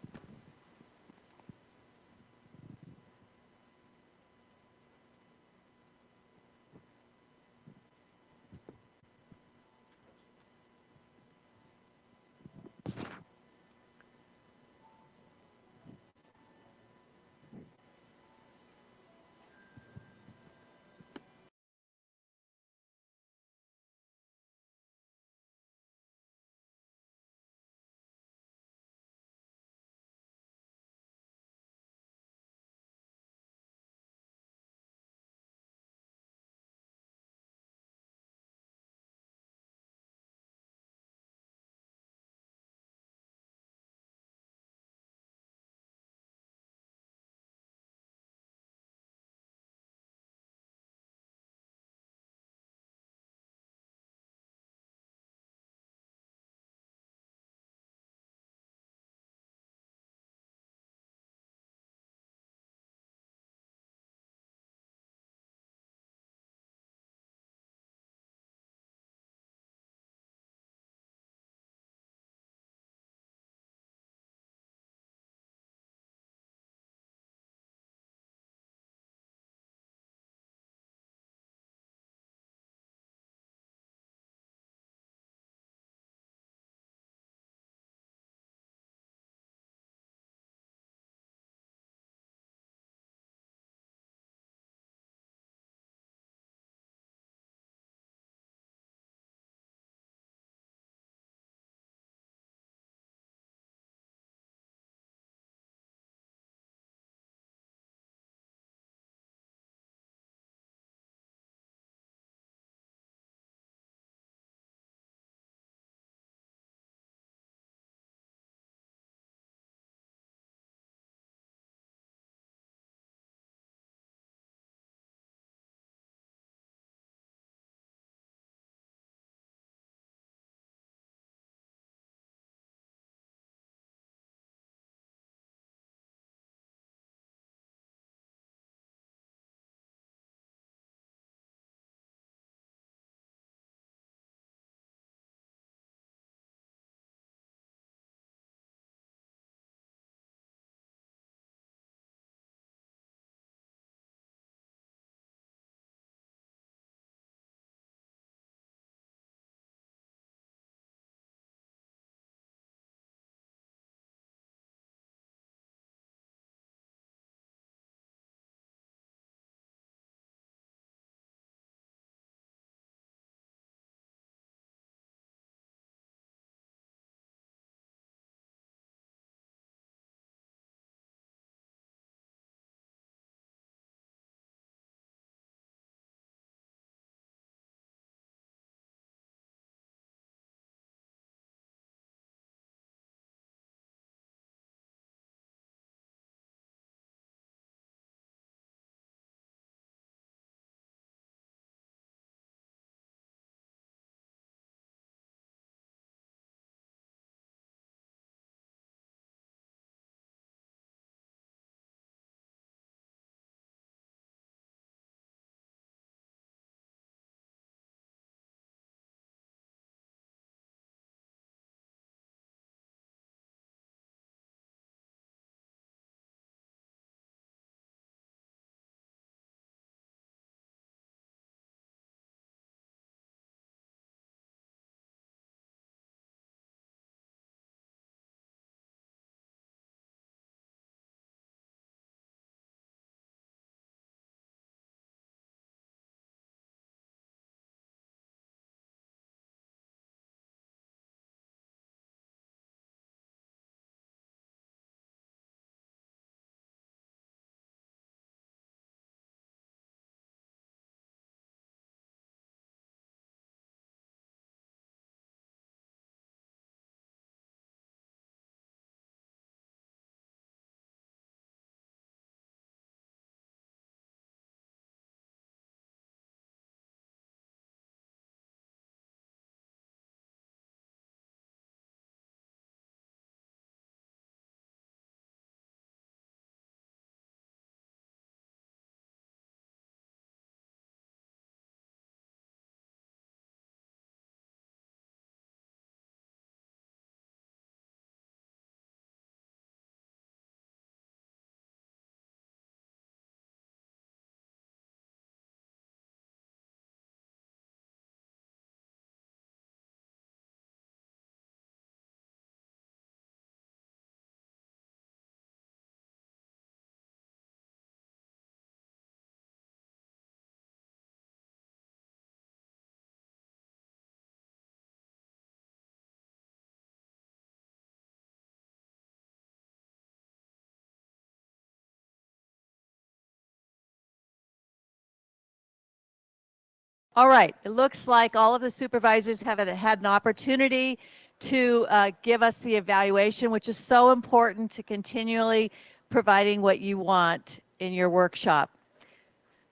All right, it looks like all of the supervisors have had an opportunity to give us the evaluation, which is so important to continually providing what you want in your workshop.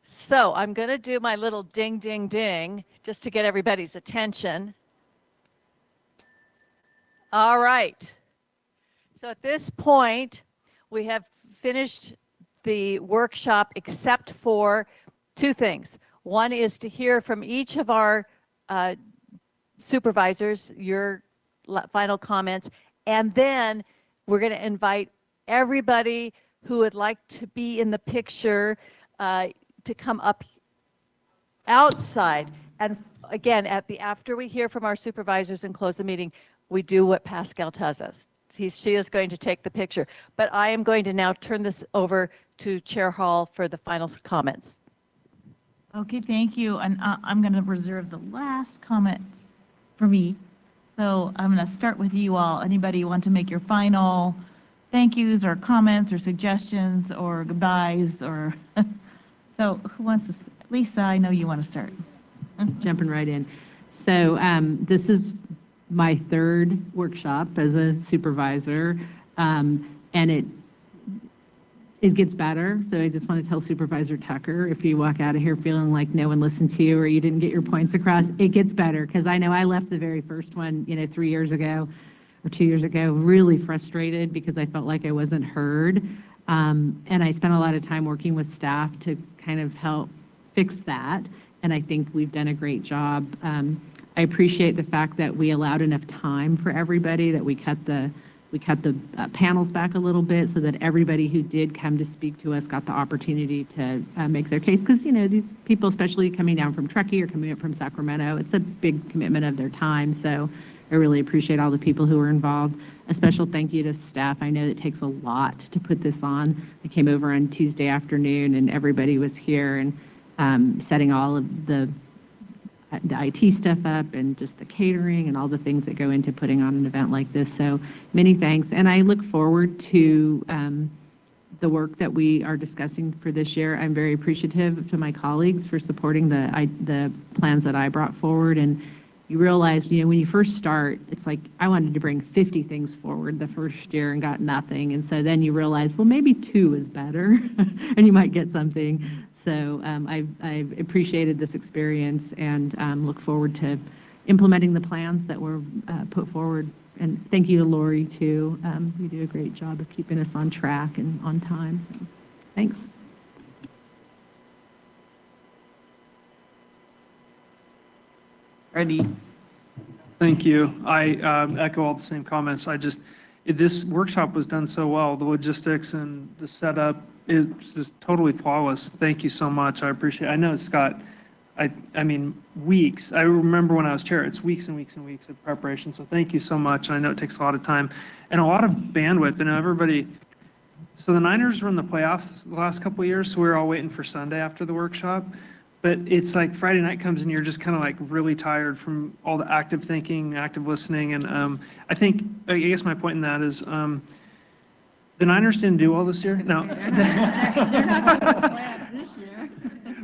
So I'm going to do my little ding, ding, ding, just to get everybody's attention. All right. So at this point, we have finished the workshop except for two things. One is to hear from each of our supervisors, your final comments, and then we're going to invite everybody who would like to be in the picture to come up outside. And again, after we hear from our supervisors and close the meeting, we do what Pascal tells us. She is going to take the picture. But I am going to now turn this over to Chair Hall for the final comments. Okay, thank you. And I'm going to reserve the last comment for me. So I'm going to start with you all. Anybody want to make your final thank yous or comments or suggestions or goodbyes or so who wants to? Lisa, I know you want to start. Jumping right in. So this is my third workshop as a supervisor, and it gets better. So I just want to tell Supervisor Tucker, if you walk out of here feeling like no one listened to you or you didn't get your points across, it gets better, because I know I left the very first one, 3 years ago or 2 years ago, really frustrated because I felt like I wasn't heard. And I spent a lot of time working with staff to kind of help fix that, and I think we've done a great job. I appreciate the fact that we allowed enough time for everybody, that we cut the panels back a little bit so that everybody who did come to speak to us got the opportunity to make their case. Because, these people, especially coming down from Truckee or coming up from Sacramento, it's a big commitment of their time. So I really appreciate all the people who were involved. A special thank you to staff. I know it takes a lot to put this on. I came over on Tuesday afternoon and everybody was here and setting all of the IT stuff up and just the catering and all the things that go into putting on an event like this. So many thanks. And I look forward to the work that we are discussing for this year. I'm very appreciative to my colleagues for supporting the plans that I brought forward. And you realize, when you first start, it's like I wanted to bring 50 things forward the first year and got nothing. And so then you realize, well, maybe 2 is better and you might get something. So I've appreciated this experience and look forward to implementing the plans that were put forward. And thank you to Lori, too. You do a great job of keeping us on track and on time. So, thanks. Ready. Thank you. I echo all the same comments. This workshop was done so well. The logistics and the setup is just totally flawless. Thank you so much. I appreciate it. I know Scott, I mean, weeks. I remember when I was chair, it's weeks and weeks and weeks of preparation. So thank you so much. I know it takes a lot of time and a lot of bandwidth. And everybody, so the Niners were in the playoffs the last couple of years, so we were all waiting for Sunday after the workshop. But it's like Friday night comes and you're just kind of like really tired from all the active thinking, active listening. And I guess my point in that is the Niners didn't do well this year. No. They're not going to the playoffs this year.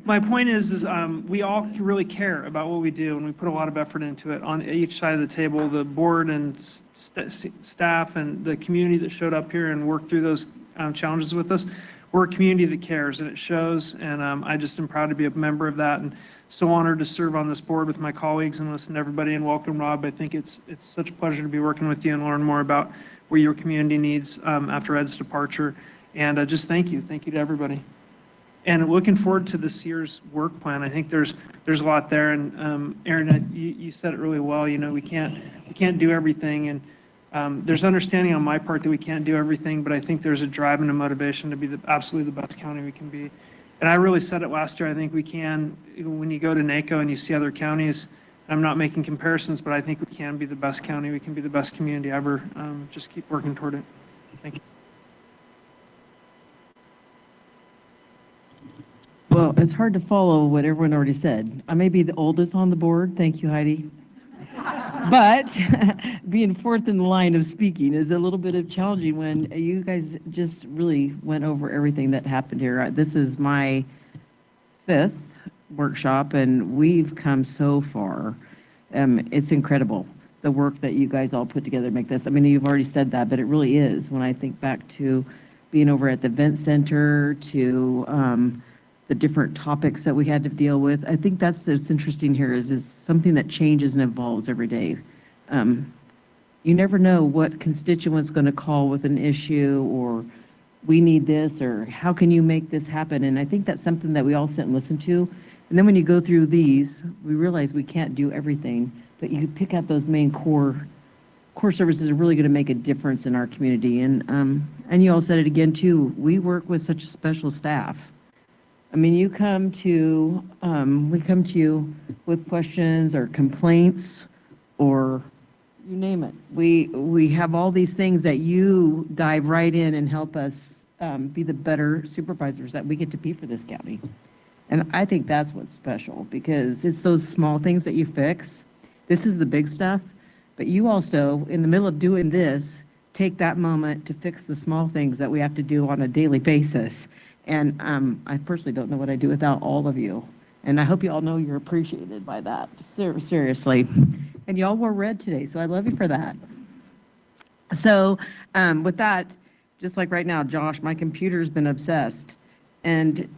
My point is we all really care about what we do, and we put a lot of effort into it on each side of the table. The board and staff and the community that showed up here and worked through those challenges with us. We're a community that cares, and it shows, and I just am proud to be a member of that, and so honored to serve on this board with my colleagues and listen to everybody, and welcome, Rob. I think it's such a pleasure to be working with you and learn more about what your community needs after Ed's departure, and just thank you to everybody. And looking forward to this year's work plan. I think there's a lot there, and Aaron, you said it really well. We can't do everything, and there's understanding on my part that we can't do everything, but I think there's a drive and a motivation to be absolutely the best county we can be. And I really said it last year. I think we can. When you go to NACO and you see other counties, I'm not making comparisons, but I think we can be the best county. We can be the best community ever. Just keep working toward it. Thank you. Well, it's hard to follow what everyone already said. I may be the oldest on the board. Thank you, Heidi. But being fourth in the line of speaking is a little bit of challenging when you guys just really went over everything that happened here. This is my 5th workshop, and we've come so far. It's incredible, the work that you guys all put together to make this. I mean, you've already said that, but it really is. When I think back to being over at the event center, to the different topics that we had to deal with, I think that's interesting here is it's something that changes and evolves every day. You never know what constituent's going to call with an issue, or we need this, or how can you make this happen? And I think that's something that we all sit and listen to. And then when you go through these, we realize we can't do everything, but you pick out those main core services are really going to make a difference in our community. And you all said it again too, we work with such a special staff. I mean, we come to you with questions or complaints, or you name it. We have all these things that you dive right in and help us be the better supervisors that we get to be for this county. And I think that's what's special, because it's those small things that you fix. This is the big stuff, but you also, in the middle of doing this, take that moment to fix the small things that we have to do on a daily basis. And I personally don't know what I'd do without all of you. And I hope you all know you're appreciated by that, seriously. And y'all wore red today, so I love you for that. So with that, just like right now, Josh, my computer's been obsessed. And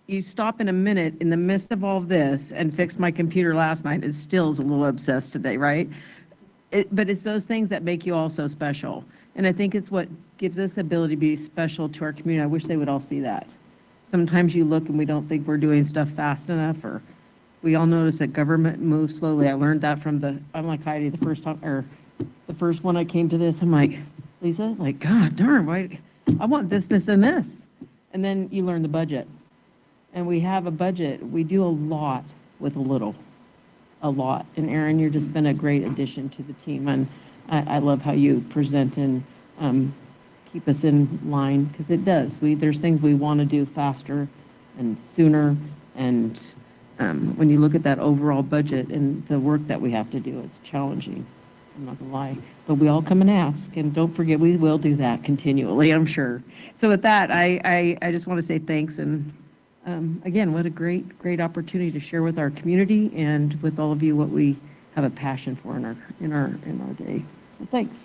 you stop in a minute in the midst of all of this and fix my computer last night, it still is a little obsessed today, right? But it's those things that make you all so special. And I think it's what gives us the ability to be special to our community. I wish they would all see that. Sometimes you look and we don't think we're doing stuff fast enough, or we all notice that government moves slowly. I learned that I'm like Heidi, the first one I came to this, I'm like, Lisa, like, God darn, I want this, this, and this. And then you learn the budget. And we have a budget. We do a lot with a lot. And Aaron, you've just been a great addition to the team. And I love how you present and keep us in line, because it does. There's things we want to do faster and sooner. And when you look at that overall budget and the work that we have to do, it's challenging. I'm not gonna lie, but we all come and ask, and don't forget, we will do that continually, I'm sure. So with that, I just want to say thanks, and again, what a great opportunity to share with our community and with all of you what we have a passion for in our day. So thanks.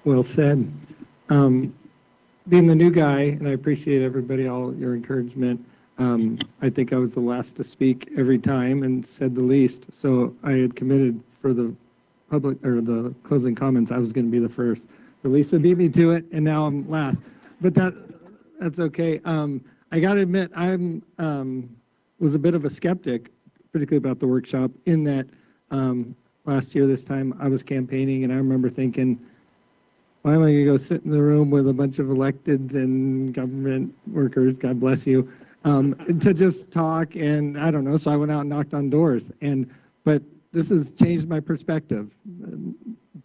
Well said. Being the new guy, and I appreciate everybody, all your encouragement. I think I was the last to speak every time and said the least. So I had committed for the public or the closing comments, I was going to be the first. But Lisa beat me to it, and now I'm last. But that's okay. I got to admit, was a bit of a skeptic, particularly about the workshop, in that last year this time I was campaigning, and I remember thinking, why am I going to go sit in the room with a bunch of electeds and government workers, God bless you, to just talk, and I don't know, so I went out and knocked on doors. But this has changed my perspective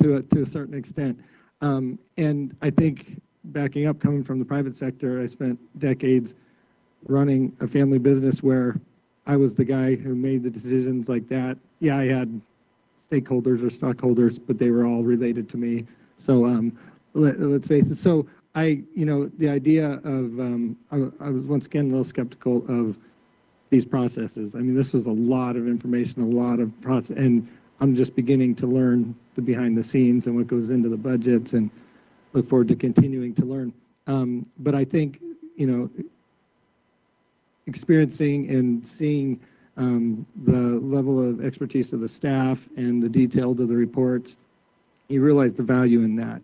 to a certain extent. And I think, backing up, coming from the private sector, I spent decades running a family business where I was the guy who made the decisions like that. Yeah, I had stakeholders or stockholders, but they were all related to me. So let's face it. So the idea of, I was once again a little skeptical of these processes. I mean, this was a lot of information, a lot of process, and I'm just beginning to learn the behind the scenes and what goes into the budgets, and look forward to continuing to learn. But I think, experiencing and seeing the level of expertise of the staff and the detail of the reports, you realize the value in that,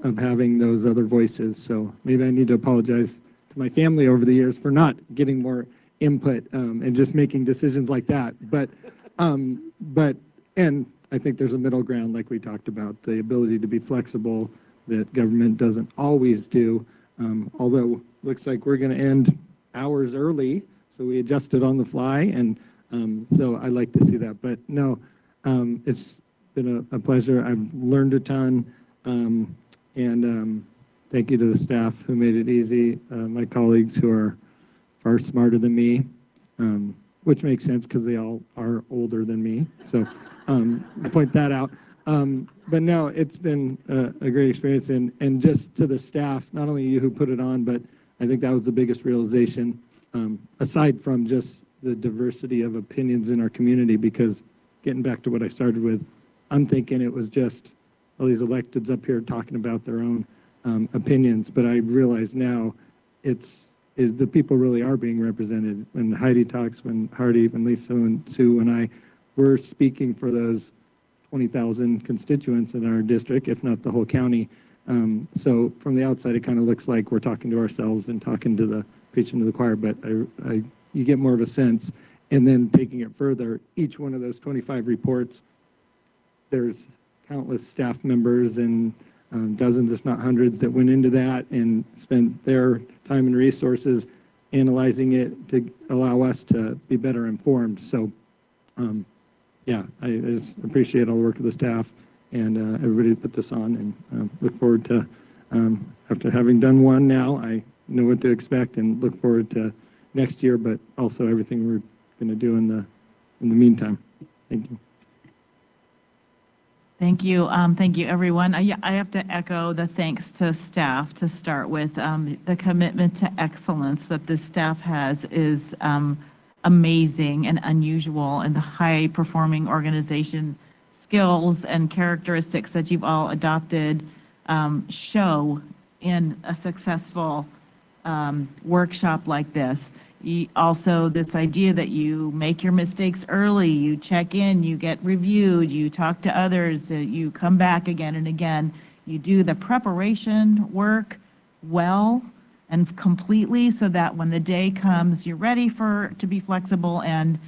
of having those other voices. So maybe I need to apologize to my family over the years for not getting more input and just making decisions like that. But and I think there's a middle ground, like we talked about, the ability to be flexible that government doesn't always do. Although looks like we're going to end hours early, so we adjusted on the fly, and so I like to see that. But no, it's been a pleasure. I've learned a ton, and thank you to the staff who made it easy, my colleagues who are far smarter than me, which makes sense because they all are older than me, so point that out. But no, it's been a great experience, and just to the staff, not only you who put it on, but I think that was the biggest realization, aside from just the diversity of opinions in our community, because getting back to what I started with, I'm thinking it was just all these electeds up here talking about their own opinions, but I realize now the people really are being represented. When Heidi talks, when Hardy, when Lisa and Sue and I, we're speaking for those 20,000 constituents in our district, if not the whole county. So from the outside, it kind of looks like we're talking to ourselves and talking to the preaching to the choir, but you get more of a sense. And then taking it further, each one of those 25 reports, there's countless staff members and dozens, if not hundreds, that went into that and spent their time and resources analyzing it to allow us to be better informed. So, yeah, I just appreciate all the work of the staff and everybody who put this on, and look forward to, after having done one now, I know what to expect and look forward to next year, but also everything we're going to do in the meantime. Thank you. Thank you. Thank you, everyone. I have to echo the thanks to staff to start with. The commitment to excellence that this staff has is amazing and unusual, and the high-performing organization skills and characteristics that you've all adopted show in a successful workshop like this. Also, this idea that you make your mistakes early, you check in, you get reviewed, you talk to others, you come back again and again, you do the preparation work well and completely so that when the day comes, you're ready to be flexible, and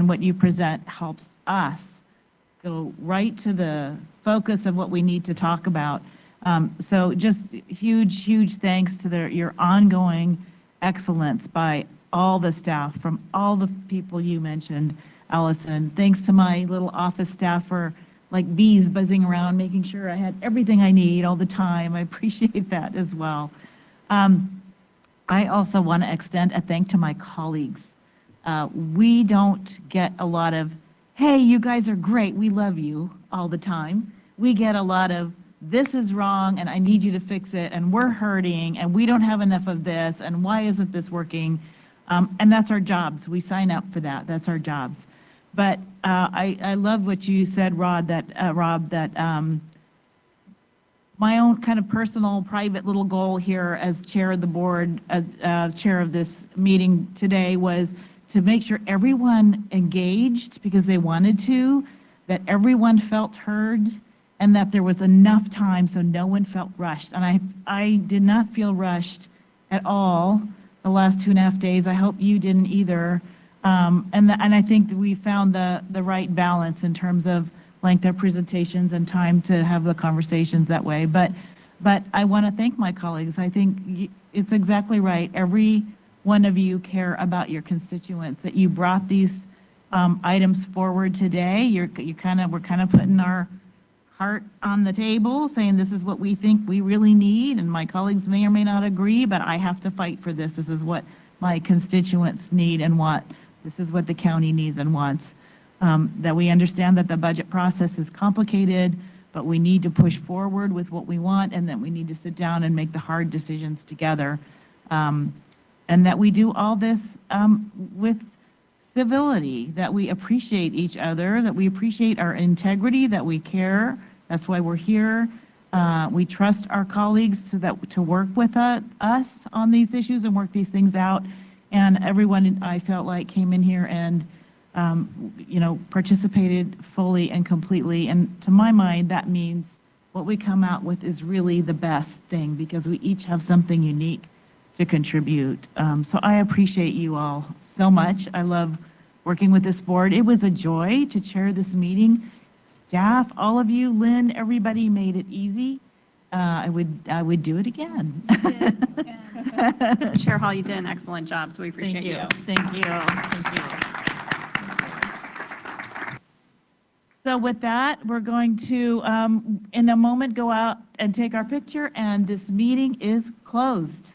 what you present helps us go right to the focus of what we need to talk about. So just huge thanks to your ongoing excellence by all the staff, from all the people you mentioned, Allison. Thanks to my little office staff for like bees buzzing around, making sure I had everything I need all the time. I appreciate that as well. I also want to extend a thank to my colleagues. We don't get a lot of, hey, you guys are great, we love you all the time. We get a lot of, this is wrong and I need you to fix it, and we're hurting and we don't have enough of this, and why isn't this working? And that's our jobs. We sign up for that. That's our jobs. But I love what you said, Rob, that my own kind of personal, private little goal here as chair of the board, as chair of this meeting today, was to make sure everyone engaged because they wanted to, that everyone felt heard, and that there was enough time so no one felt rushed. And I did not feel rushed at all the last 2.5 days. I hope you didn't either. And I think that we found the right balance in terms of length of presentations and time to have the conversations that way. But I want to thank my colleagues. I think it's exactly right. Every one of you care about your constituents, that you brought these items forward today. We're kind of putting our heart on the table, saying this is what we think we really need, and my colleagues may or may not agree, but I have to fight for this. This is what my constituents need and want. This is what the county needs and wants. That we understand that the budget process is complicated, but we need to push forward with what we want, and that we need to sit down and make the hard decisions together. And that we do all this with civility, that we appreciate each other, that we appreciate our integrity, that we care. That's why we're here. We trust our colleagues to work with us on these issues and work these things out. And everyone, I felt like, came in here and participated fully and completely. And to my mind, that means what we come out with is really the best thing, because we each have something unique to contribute. So I appreciate you all so much. I love working with this board. It was a joy to chair this meeting. Staff, all of you, Lynn, everybody made it easy. I would do it again. Chair Hall, you did an excellent job, so we appreciate you. Thank you. So with that, we're going to, in a moment, go out and take our picture, and this meeting is closed.